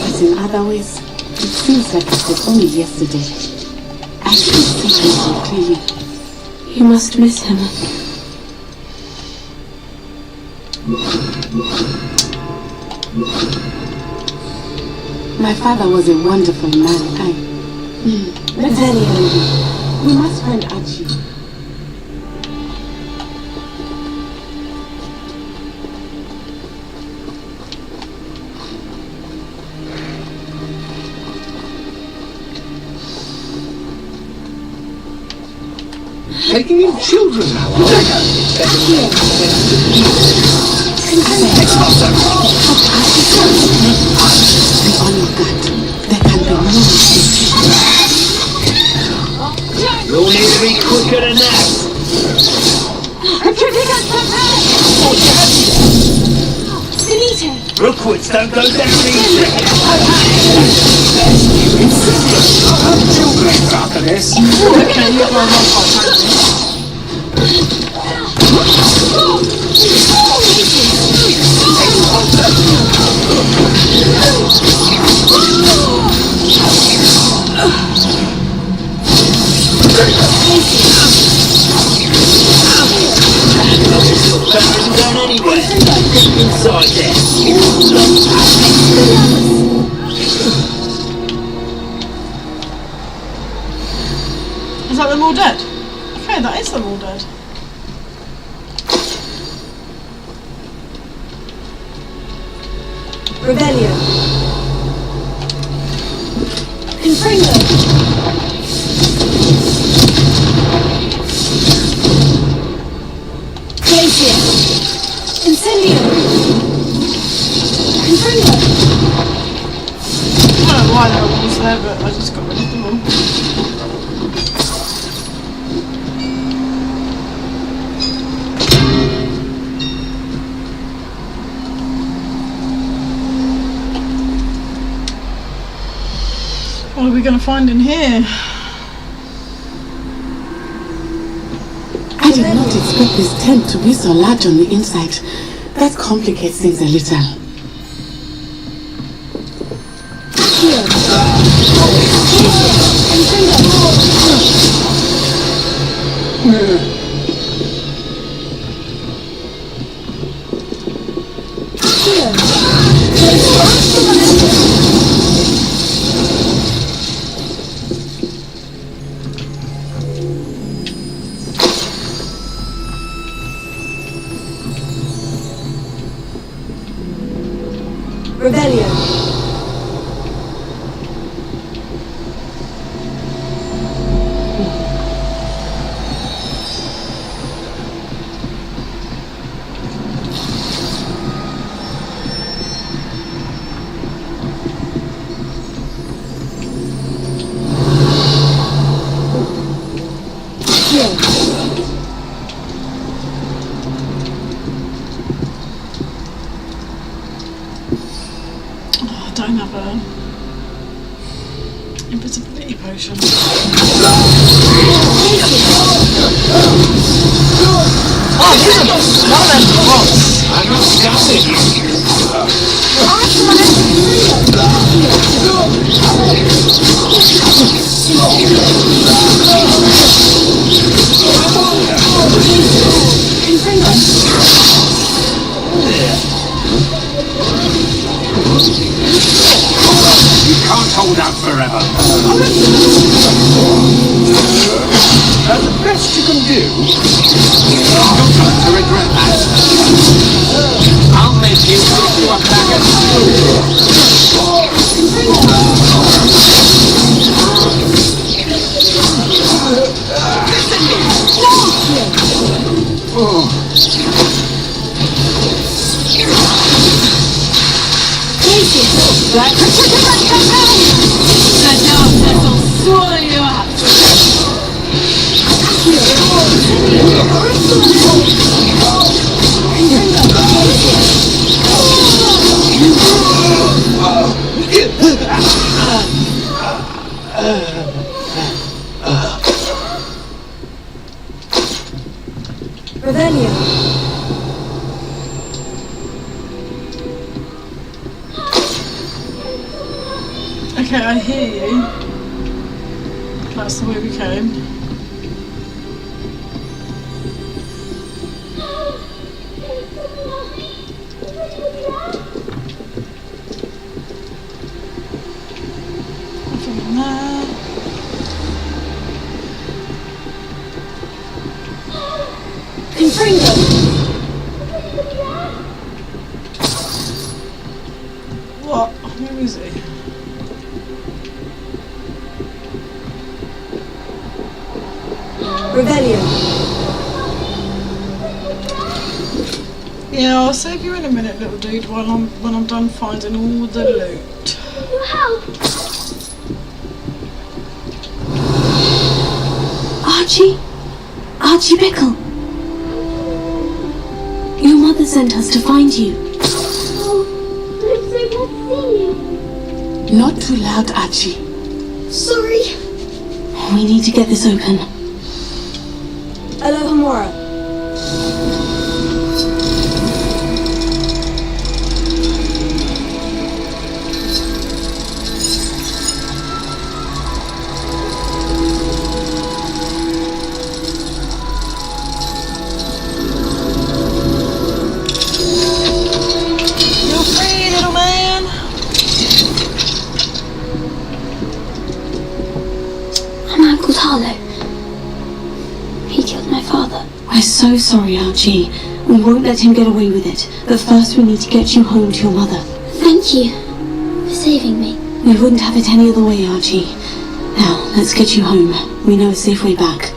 but in other ways, it seems like it was only yesterday. I still see him so clearly. You must miss him. My father was a wonderful man. Let's go. We must find Archie. Taking in children now, are Be on your guard. There can be no mistake. You'll need to be quicker than that. Rookwoods don't go down easy. Children after this. Okay, you're going on. Isn't going anywhere. Inside there. Is that them all dead? Okay, that is them all dead. Revelio. Confringo. Glacier. Incendio. Confringo. I don't know why they're all there, but I just got rid of them all. What are we going to find in here? I did not expect this tent to be so large on the inside. That complicates things a little. Revelio. Oh, I don't have a invisibility potion. Oh, these are none of them bots. I'm not stopping. You can't hold out forever. The best you can do. You're going to regret that. I'll make you put you a bag of The darkness will swallow you up. Revelio. Okay, I hear you. That's the way we came. Nothing there. What? Where is he? Revelio. Yeah, I'll save you in a minute, little dude, when I'm done finding all the loot. Archie Pickle. Your mother sent us to find you. Not too loud, Archie. Sorry. We need to get this open. Alohomora. You're free, little man. A man called Harlow. He killed my father. We're so sorry, Archie. We won't let him get away with it. But first we need to get you home to your mother. Thank you for saving me. We wouldn't have it any other way, Archie. Now, let's get you home. We know a safe way back.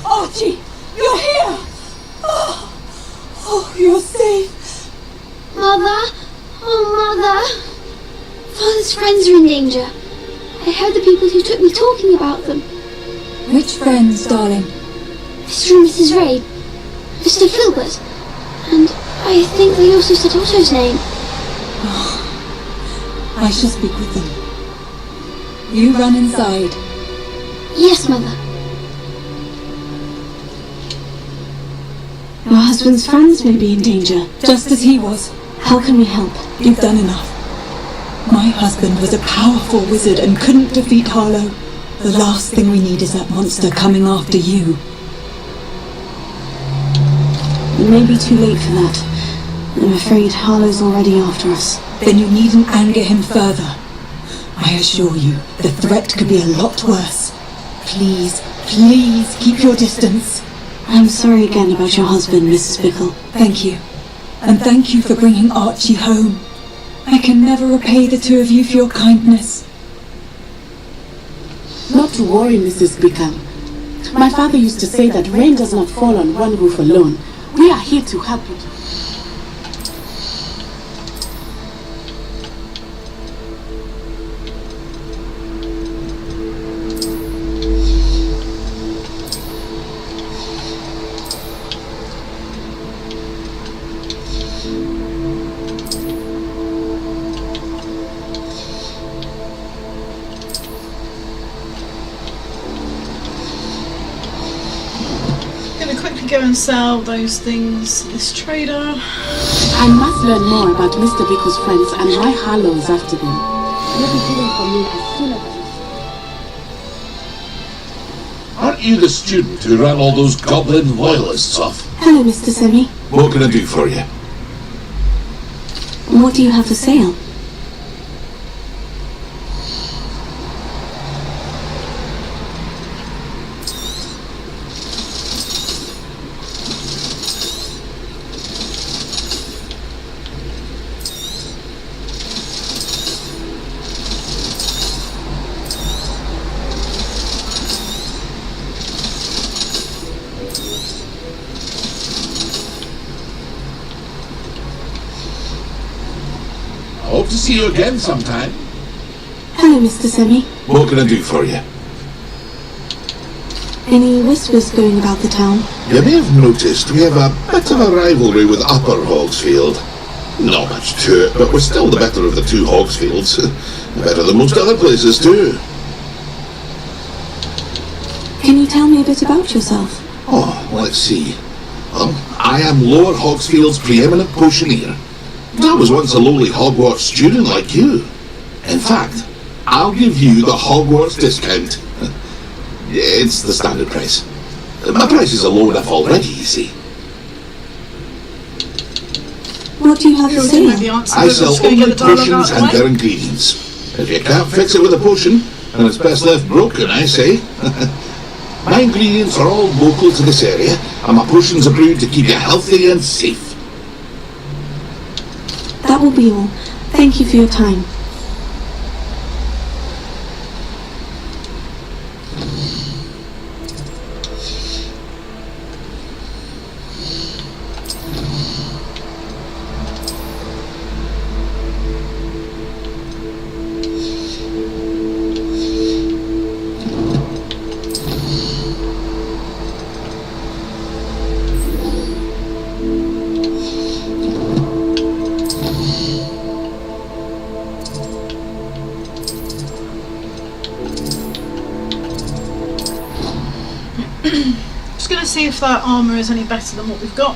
Archie, you're here! Oh, you're safe. Mother? Oh, Mother! Father's friends are in danger. I heard the people who took me talking about them. Which friends, darling? Mr. and Mrs. Ray, Mr. Filbert, and I think they also said Otto's name. I shall speak with them. You run inside. Yes, Mother. Your husband's friends may be in danger. Just as he was. How can we help? You've done enough. My husband was a powerful wizard and couldn't defeat Harlow. The last thing we need is that monster coming after you. It may be too late for that. I'm afraid Harlow's already after us. Then you needn't anger him further. I assure you, the threat could be a lot worse. Please, please keep your distance. I'm sorry again about your husband, Mrs. Pickle. Thank you. And thank you for bringing Archie home. I can never repay the two of you for your kindness. Not to worry, Mrs. Pickle. My father used to say that rain does not fall on one roof alone. We We are here to help you. Go and sell those things to this trader. I must learn more about Mr. Biko's friends and why Harlow is after them. You'll be hearing from me as soon as Aren't you the student who ran all those goblin loyalists off? Hello, Mr. Semi. What can I do for you? What do you have for sale? Hope to see you again sometime. Hello, Mr. Semi. What can I do for you? Any whispers going about the town? You may have noticed we have a bit of a rivalry with Upper Hogsfield. Not much to it, but we're still the better of the two Hogsfields. Better than most other places too. Can you tell me a bit about yourself? Oh, let's see. I am Lower Hogsfield's preeminent potioneer. I was once a lowly Hogwarts student like you. In fact, I'll give you the Hogwarts discount. It's the standard price. My prices are low enough already, you see. What do you have to say? I sell only potions and their ingredients. If you can't fix it with a potion, then it's best left broken, I say. My ingredients are all local to this area, and my potions are brewed to keep you healthy and safe. That will be all. Thank you for your time. Just going to see if that armour is any better than what we've got.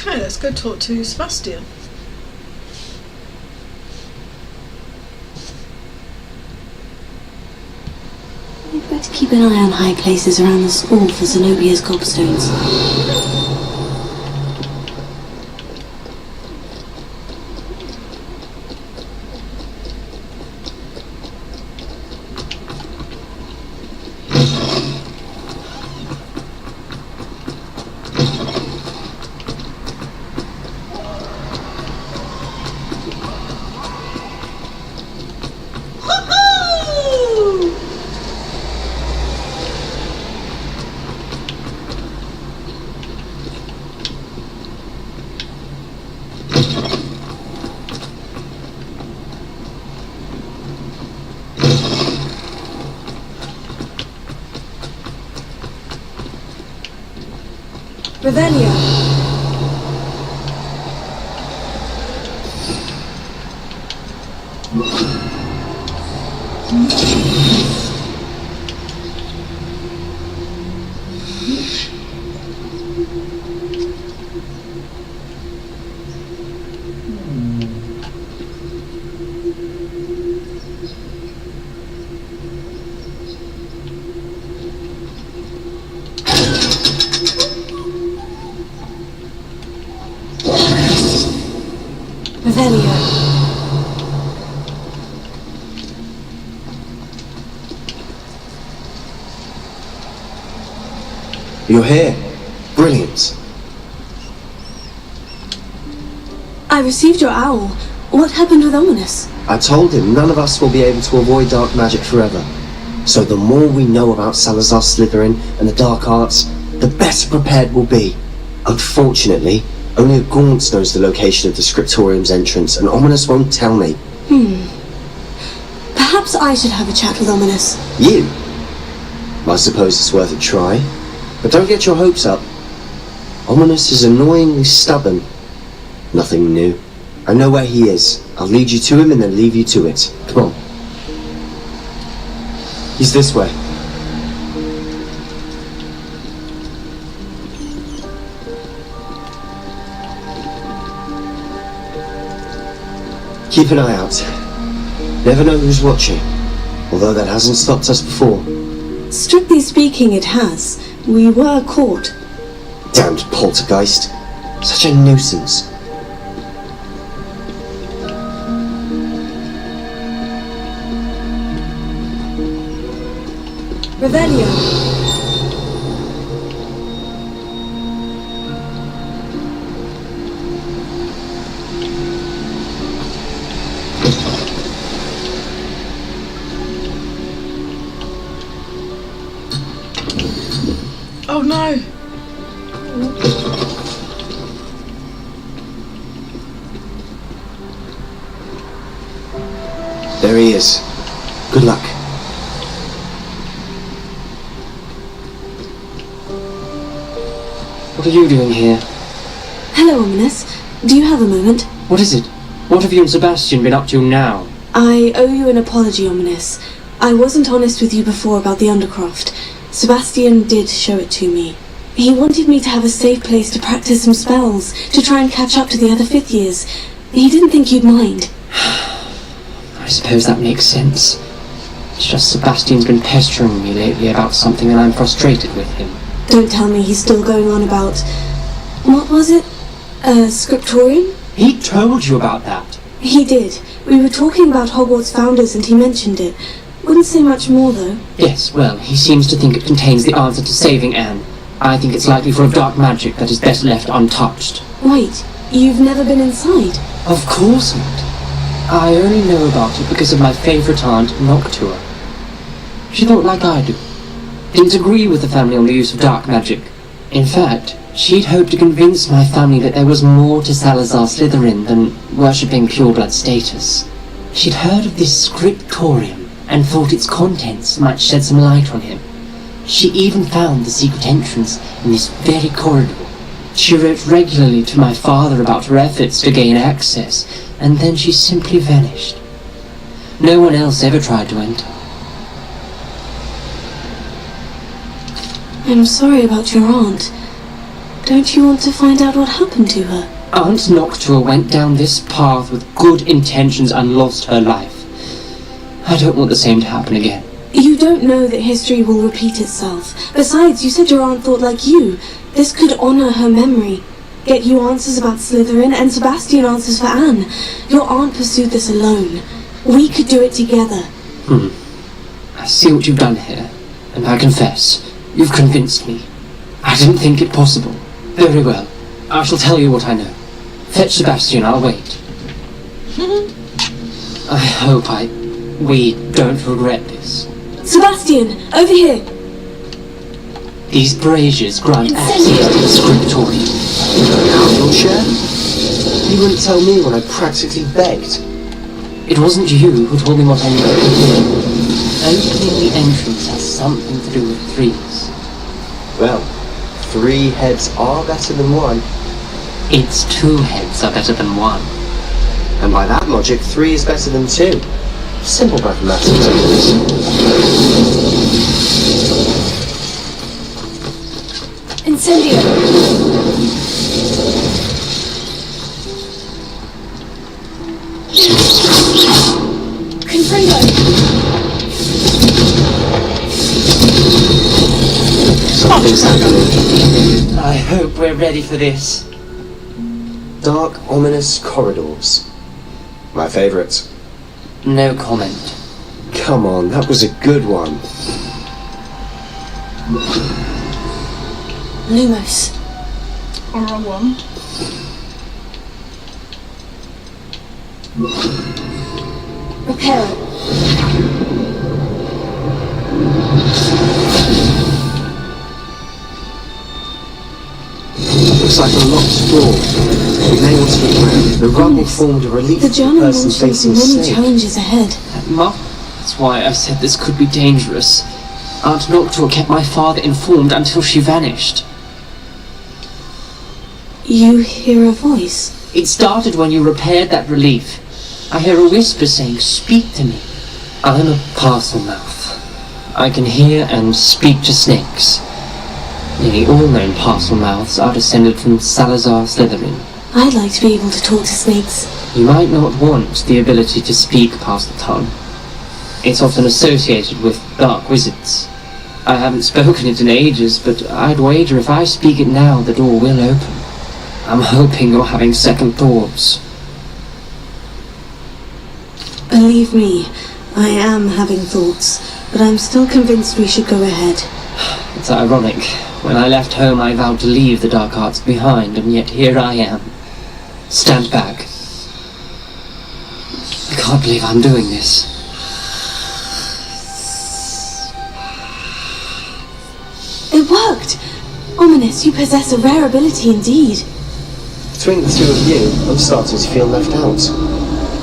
Okay, let's go talk to Sebastian. We'd better keep an eye on high places around the school for Zenobia's gobstones. Revelio. Revelio. You're here. Brilliant. I received your owl. What happened with Ominous? I told him none of us will be able to avoid dark magic forever. So the more we know about Salazar Slytherin and the dark arts, the better prepared we'll be. Unfortunately, only a Gaunt knows the location of the Scriptorium's entrance, and Ominous won't tell me. Perhaps I should have a chat with Ominous. You? I suppose it's worth a try. But don't get your hopes up. Ominous is annoyingly stubborn. Nothing new. I know where he is. I'll lead you to him and then leave you to it. Come on. He's this way. Keep an eye out. Never know who's watching. Although that hasn't stopped us before. Strictly speaking, it has. We were caught. Damned poltergeist. Such a nuisance. Revelio. Oh no! There he is. Good luck. What are you doing here? Hello, Ominous. Do you have a moment? What is it? What have you and Sebastian been up to now? I owe you an apology, Ominous. I wasn't honest with you before about the Undercroft. Sebastian did show it to me. He wanted me to have a safe place to practice some spells, to try and catch up to the other 5th years. He didn't think you'd mind. I suppose that makes sense. It's just Sebastian's been pestering me lately about something and I'm frustrated with him. Don't tell me he's still going on about... What was it? A scriptorium? He told you about that. He did. We were talking about Hogwarts founders and he mentioned it. Wouldn't say much more, though. Yes, well, he seems to think it contains the answer to saving Anne. I think it's likely full of dark magic that is best left untouched. Wait, you've never been inside? Of course not. I only know about it because of my favourite aunt, Noctua. She thought like I do. Didn't agree with the family on the use of dark magic. In fact, she'd hoped to convince my family that there was more to Salazar Slytherin than worshipping pureblood status. She'd heard of this scriptorium and thought its contents might shed some light on him. She even found the secret entrance in this very corridor. She wrote regularly to my father about her efforts to gain access, and then she simply vanished. No one else ever tried to enter. I'm sorry about your aunt. Don't you want to find out what happened to her? Aunt Noctua went down this path with good intentions and lost her life. I don't want the same to happen again. You don't know that history will repeat itself. Besides, you said your aunt thought like you. This could honor her memory. Get you answers about Slytherin, and Sebastian answers for Anne. Your aunt pursued this alone. We could do it together. I see what you've done here, and I confess, you've convinced me. I didn't think it possible. Very well. I shall tell you what I know. Fetch Sebastian, I'll wait. I hope we don't regret this. Sebastian, over here! These braziers grant access to the scriptorium. Your share? You wouldn't tell me when I practically begged. It wasn't you who told me what I needed to do. Opening the entrance has something to do with threes. Well, 3 heads are better than 1. It's 2 heads are better than 1. And by that logic, 3 is better than 2. Simple mathematics. Incendio! Confringo! Something's happening. I hope we're ready for this. Dark, ominous corridors. My favourite. No comment. Come on, that was a good one. Lumos. Wrong one. Reparo. Looks like a locked door. Nailed to the ground. The rubble formed a relief The for the German person launches facing many Snape. challenges ahead. That's why I said this could be dangerous. Aunt Noctua kept my father informed until she vanished. You hear a voice? It started when you repaired that relief. I hear a whisper saying, "Speak to me." I'm a parcel mouth. I can hear and speak to snakes. Nearly all known parcel mouths are descended from Salazar Slytherin. I'd like to be able to talk to snakes. You might not want the ability to speak past the tongue. It's often associated with dark wizards. I haven't spoken it in ages, but I'd wager if I speak it now, the door will open. I'm hoping you're having second thoughts. Believe me, I am having thoughts, but I'm still convinced we should go ahead. It's ironic. When I left home, I vowed to leave the dark arts behind, and yet here I am. Stand back. I can't believe I'm doing this. It worked! Ominous, you possess a rare ability indeed. Between the two of you, I'm starting to feel left out.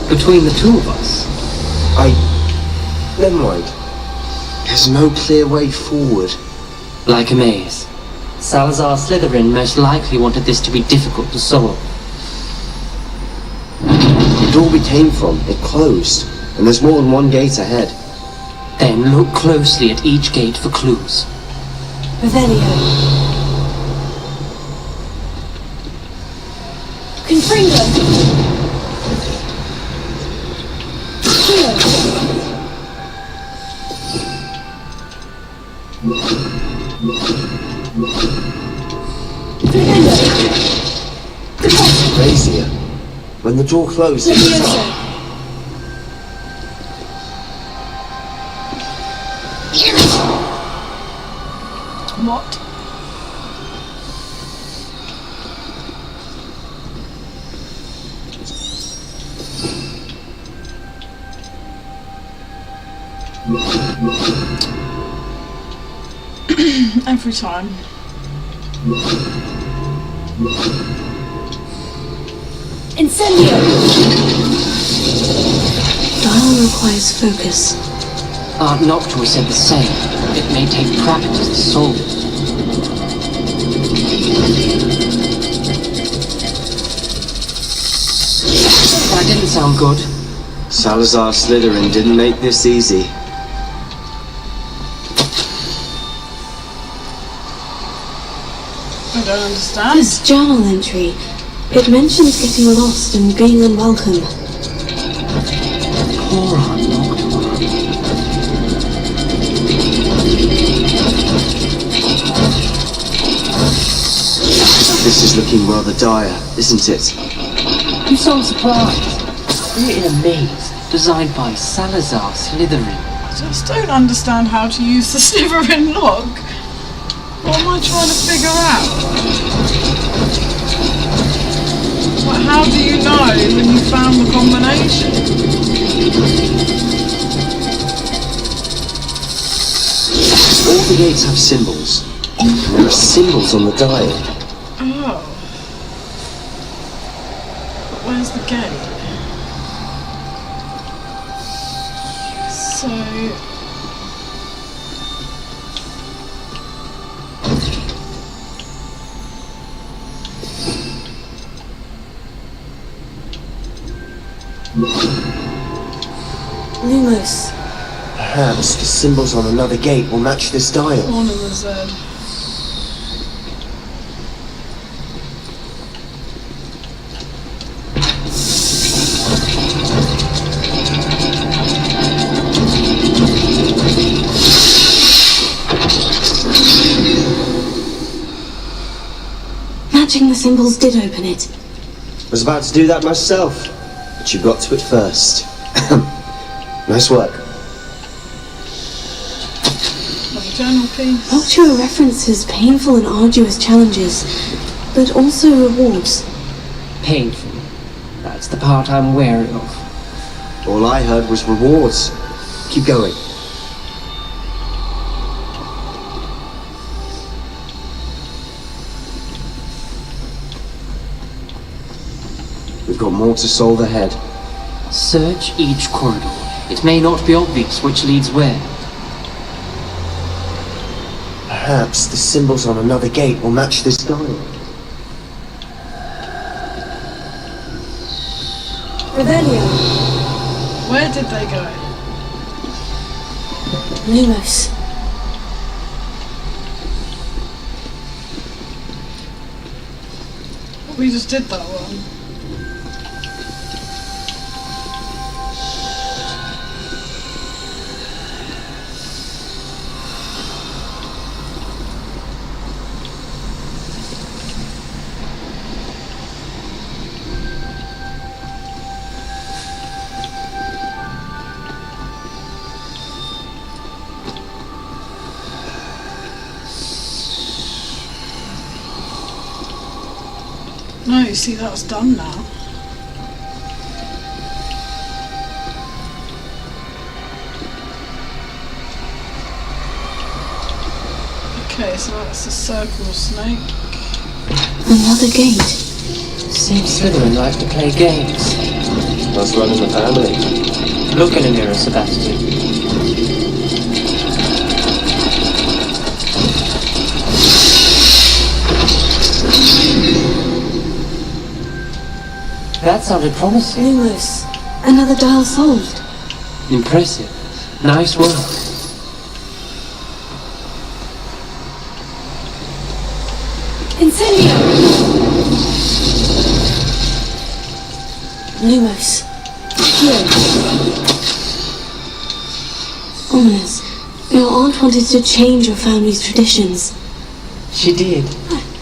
Between the two of us? Never mind. There's no clear way forward. Like a maze. Salazar Slytherin most likely wanted this to be difficult to solve. The door we came from, it closed, and there's more than one gate ahead. Then look closely at each gate for clues. Revelio. Confringo. Brazier. When the door closed, it was up. What? Every time. Incendio! Dial requires focus. Aunt Noctua said the same. It may take practice to solve it. That didn't sound good. Salazar Slytherin didn't make this easy. I don't understand. This journal entry, it mentions getting lost and being unwelcome. Poor unlocked one. This is looking rather dire, isn't it? You sound surprised. We're in a maze designed by Salazar Slytherin. I just don't understand how to use the Slytherin lock. What am I trying to figure out? Like, how do you know when you found the combination? All the gates have symbols. And there are symbols on the dial. Oh. But where's the gate? So... Lumos. Perhaps the symbols on another gate will match this dial. On the Z. Matching the symbols did open it. I was about to do that myself, but you got to it first. Nice work. Journal piece. Punctual references painful and arduous challenges, but also rewards. Painful. That's the part I'm wary of. All I heard was rewards. Keep going. We've got more to solve ahead. Search each corridor. It may not be obvious which leads where. Perhaps the symbols on another gate will match this dial. Revelio. Where did they go? Lumos. We just did that one. No, you see, that's done now. Okay, so that's the circle snake. Another gate. Seems Slytherin like to play games. Must run in the family. Look in a mirror, Sebastian. That sounded promising. Lumos. Another dial solved. Impressive. Nice work. Incendio! Lumos. Here. Ominous. Your aunt wanted to change your family's traditions. She did.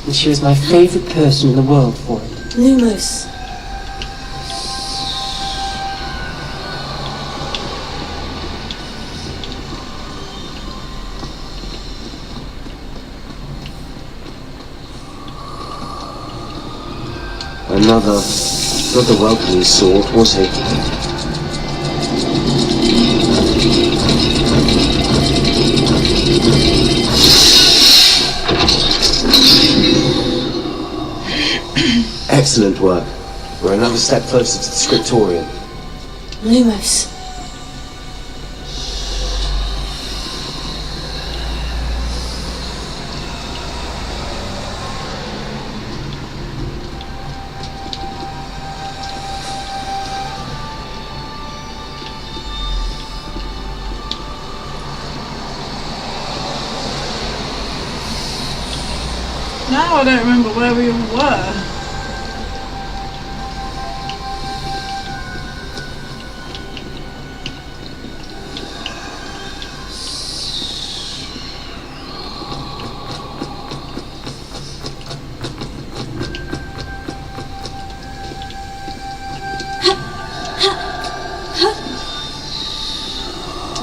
And she was my favorite person in the world for it. Lumos. Another. Not the welcoming sort, was he? Excellent work. We're another step closer to the scriptorium. Lumos. Now I don't remember where we all were.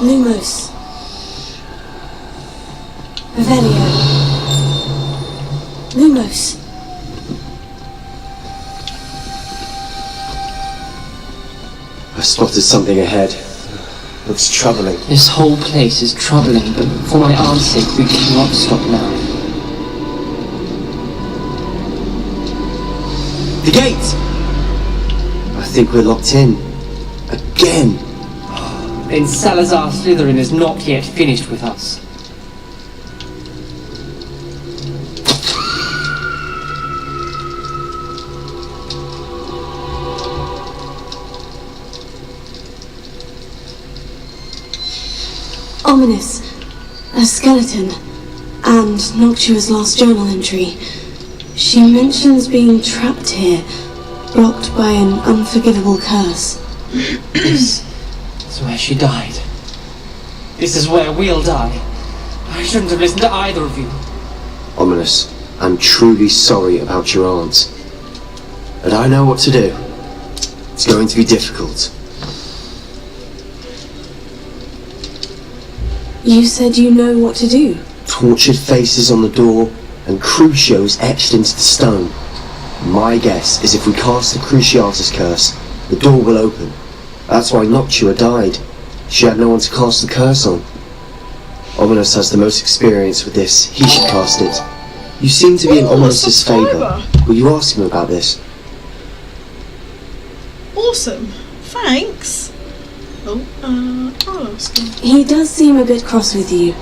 Lumos. Revelio. Lumos. I spotted something ahead. Looks troubling. This whole place is troubling, but for my aunt's sake, we cannot stop now. The gate! I think we're locked in. Again! Then Salazar Slytherin is not yet finished with us. Ominous. A skeleton. And Noctua's last journal entry. She mentions being trapped here, blocked by an unforgivable curse. This is where she died. This is where we'll die. I shouldn't have listened to either of you. Ominous, I'm truly sorry about your aunt. But I know what to do. It's going to be difficult. You said you know what to do. Tortured faces on the door and Crucios etched into the stone. My guess is if we cast the Cruciatus curse, the door will open. That's why Noctua died. She had no one to cast the curse on. Ominous has the most experience with this. He should cast it. You seem to be in Ominous's favour. Will you ask him about this? Awesome. Thanks. Oh, I'll ask him. He does seem a bit cross with you.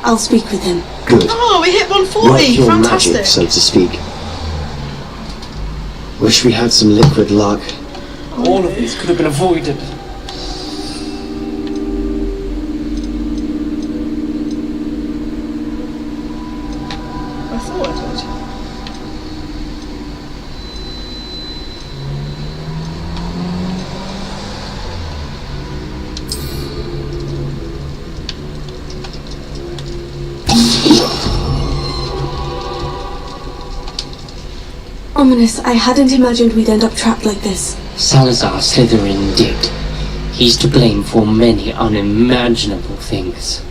I'll speak with him. Good. Oh, we hit 140. Work your Fantastic. magic, so to speak. Wish we had some liquid luck. All of this could have been avoided. I thought I could. Ominous, I hadn't imagined we'd end up trapped like this. Salazar Slytherin did. He's to blame for many unimaginable things.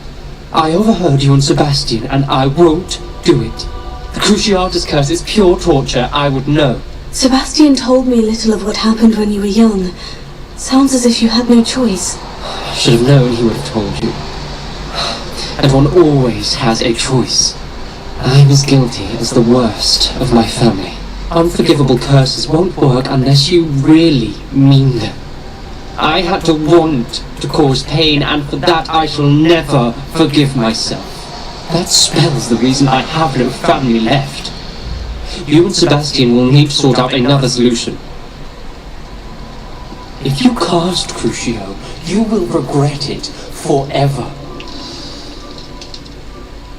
I overheard you and Sebastian, and I won't do it. The Cruciatus curse is pure torture, I would know. Sebastian told me little of what happened when you were young. Sounds as if you had no choice. I should have known he would have told you. And one always has a choice. I'm as guilty as the worst of my family. Unforgivable curses won't work unless you really mean them. I had to want to cause pain, and for that I shall never forgive myself. That spell's the reason I have no family left. You and Sebastian will need to sort out another solution. If you cast Crucio, you will regret it forever.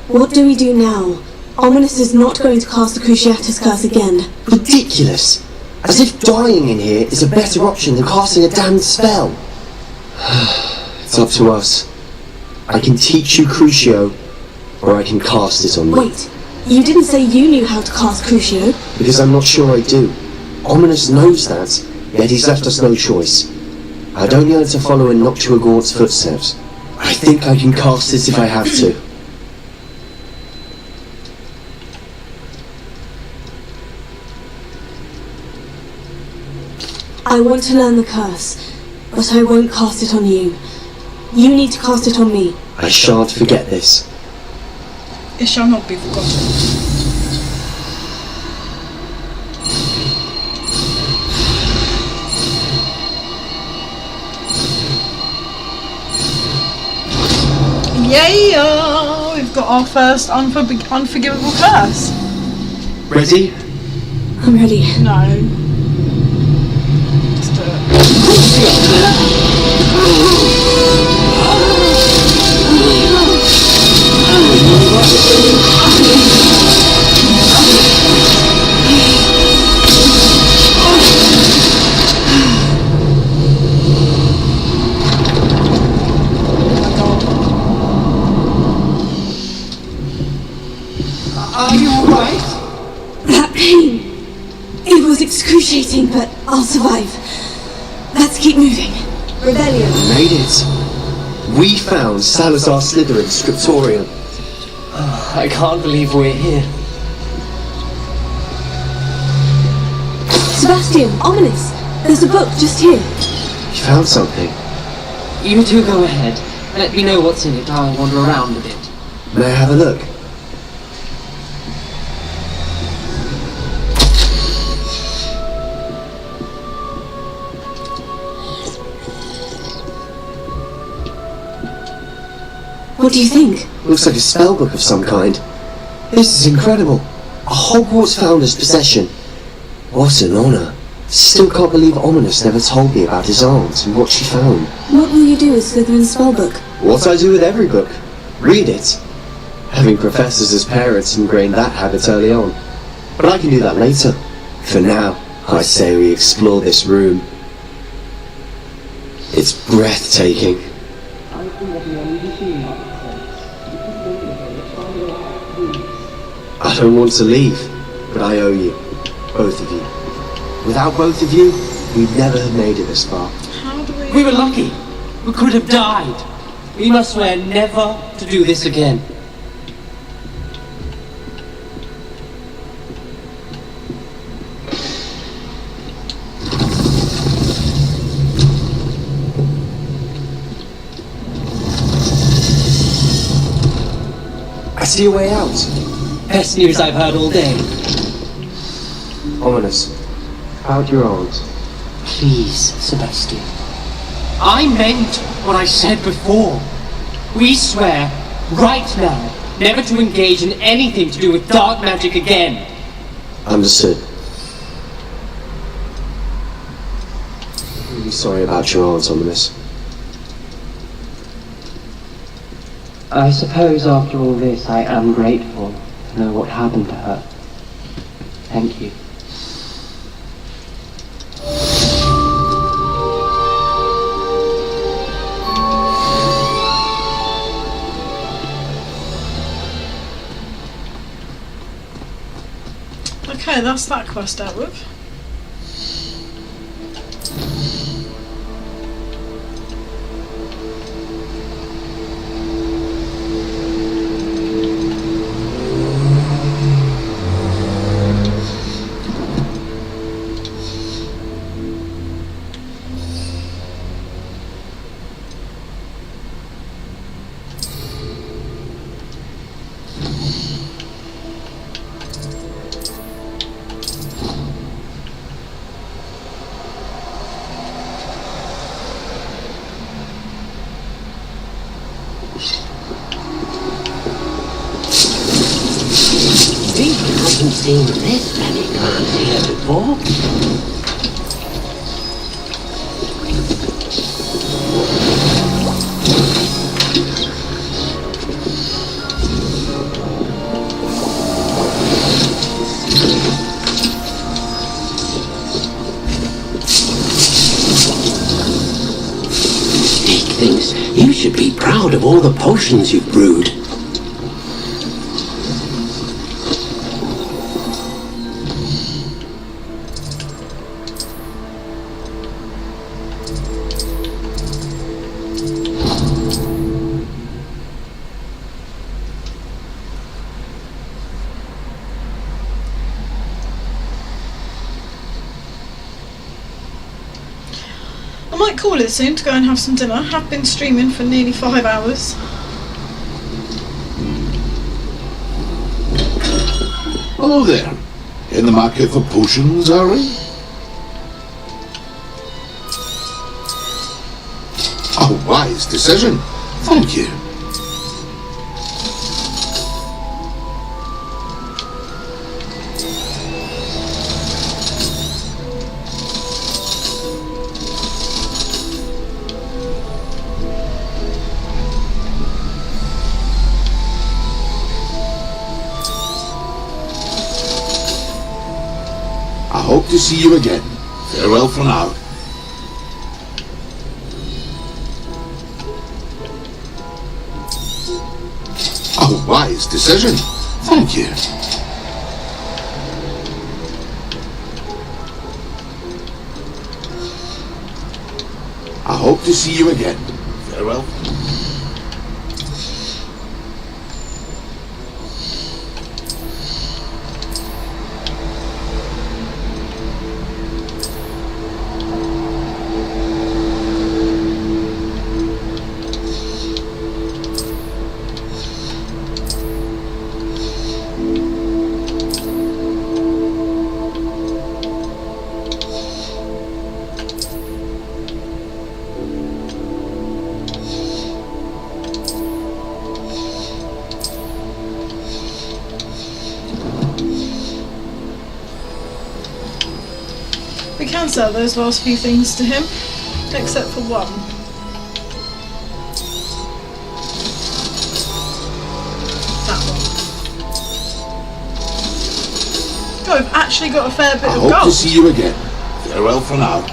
What do we do now? Ominous is not going to cast the Cruciatus curse again. Ridiculous! As if dying in here is a better option than casting a damned spell. It's up to us. I can teach you Crucio, or I can cast it on you. Wait, you didn't say you knew how to cast Crucio? Because I'm not sure I do. Ominous knows that, yet he's left us no choice. I don't yearn to follow in Noctua Gaunt's footsteps. I think I can cast it if I have to. I want to learn the curse, but I won't cast it on you. You need to cast it on me. I shan't forget this. It shall not be forgotten. Yeah, we've got our first unforgivable curse. Ready? I'm ready. No. Just do it. was excruciating, but I'll survive. Let's keep moving. Rebellion. We made it. We found Salazar Slytherin's scriptorium. I can't believe we're here. Sebastian, ominous. There's a book just here. You found something. You two go ahead. Let me know what's in it. I'll wander around a bit. May I have a look? What do you think? Looks like a spellbook of some kind. This is incredible. A Hogwarts founder's possession. What an honour. Still can't believe Ominous never told me about his aunt and what she found. What will you do with Slytherin's spellbook? What I do with every book. Read it. Having professors as parents ingrained that habit early on. But I can do that later. For now, I say we explore this room. It's breathtaking. I don't want to leave, but I owe you. Both of you. Without both of you, we'd never have made it this far. We were lucky. We could have died. We must swear never to do this again. I see a way out. Best news I've heard all day. Ominous. About your aunt. Please, Sebastian. I meant what I said before. We swear, right now, never to engage in anything to do with dark magic again. Understood. I'm really sorry about your aunt, Ominous. I suppose after all this I am grateful to know what happened to her. Thank you. Okay, that's that quest out with. I haven't seen this many times here before. Deek thinks you should be proud of all the potions you've brewed. I might call it soon to go and have some dinner. I have been streaming for nearly 5 hours. Hello there. In the market for potions, are we? A wise decision. Thank you. I hope to see you again. Farewell for now. A wise decision. Thank you. hope to see you again. Farewell. We can sell those last few things to him, except for one. That one. Oh, we've actually got a fair bit I of hope gold. to see you again. Farewell for now.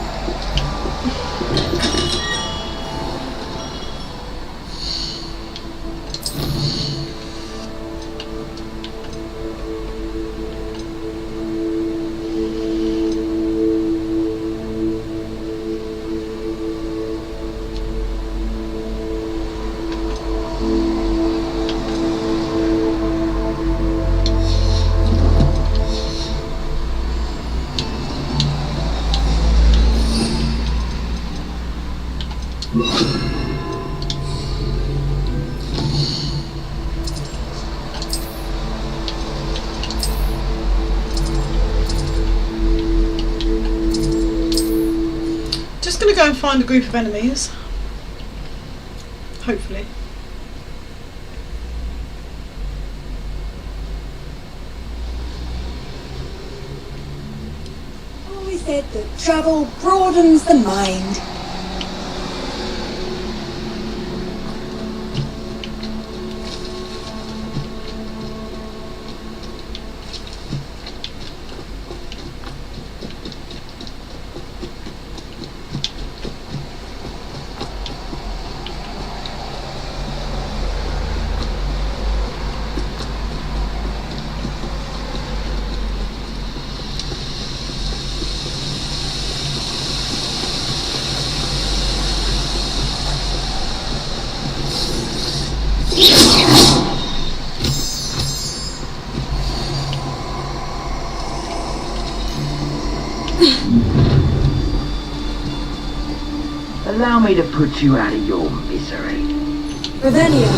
Just gonna go and find a group of enemies. Hopefully. Always said that travel broadens the mind. Allow me to put you out of your misery. Revelio.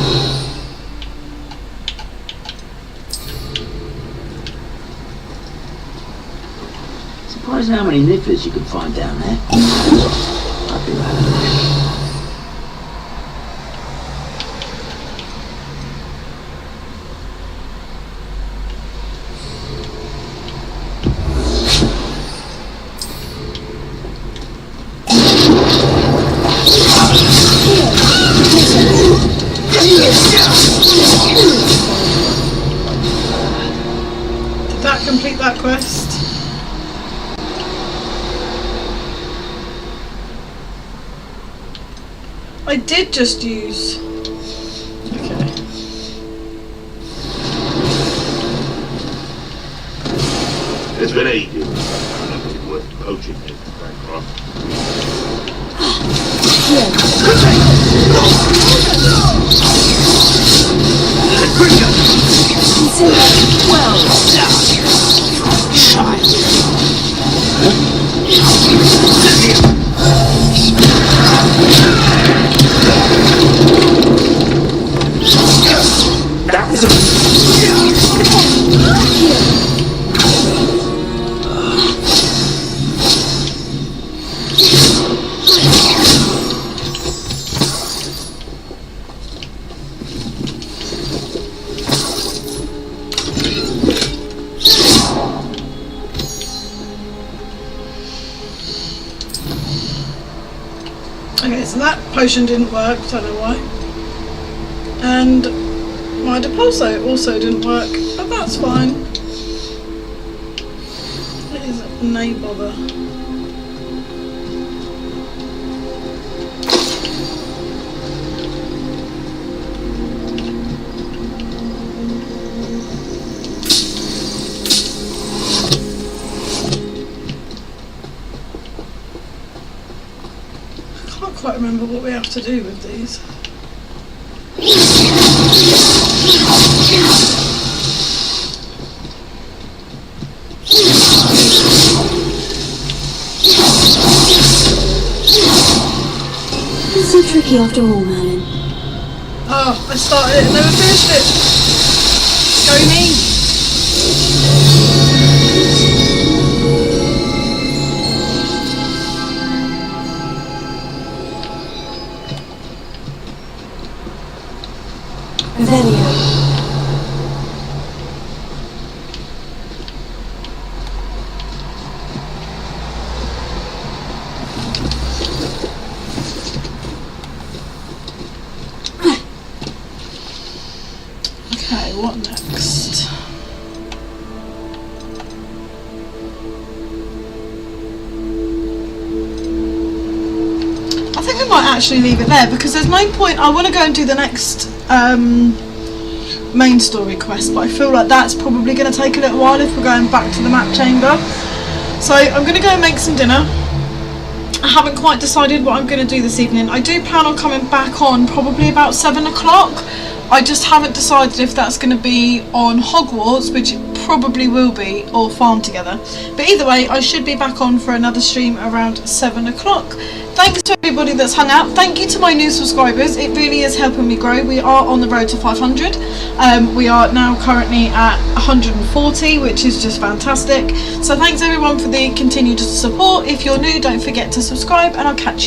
Surprising how many nippers you can find down there. I'd be right over there. Did that complete that quest? I did just use. Okay. It's been ages. It's worth poaching it, Bancroft. Well done, child. That was Okay, so that potion didn't work, don't know why. And my depulso also didn't work, but that's fine. It is no bother. quite remember what we have to do with these. It's so tricky after all, Merlin. Oh, I started it and never finished it. Go me. Okay, what next? I think we might actually leave it there because there's no point. I want to go and do the next main story quest, but I feel like that's probably going to take a little while if we're going back to the map chamber. So I'm going to go and make some dinner. I haven't quite decided what I'm going to do this evening. I do plan on coming back on probably about 7 o'clock. I just haven't decided if that's going to be on Hogwarts, which it probably will be, or Farm Together. But either way, I should be back on for another stream around 7 o'clock. Thanks to everybody that's hung out. Thank you to my new subscribers. It really is helping me grow. We are on the road to 500. We are now currently at 140, which is just fantastic. So thanks everyone for the continued support. If you're new, don't forget to subscribe, and I'll catch you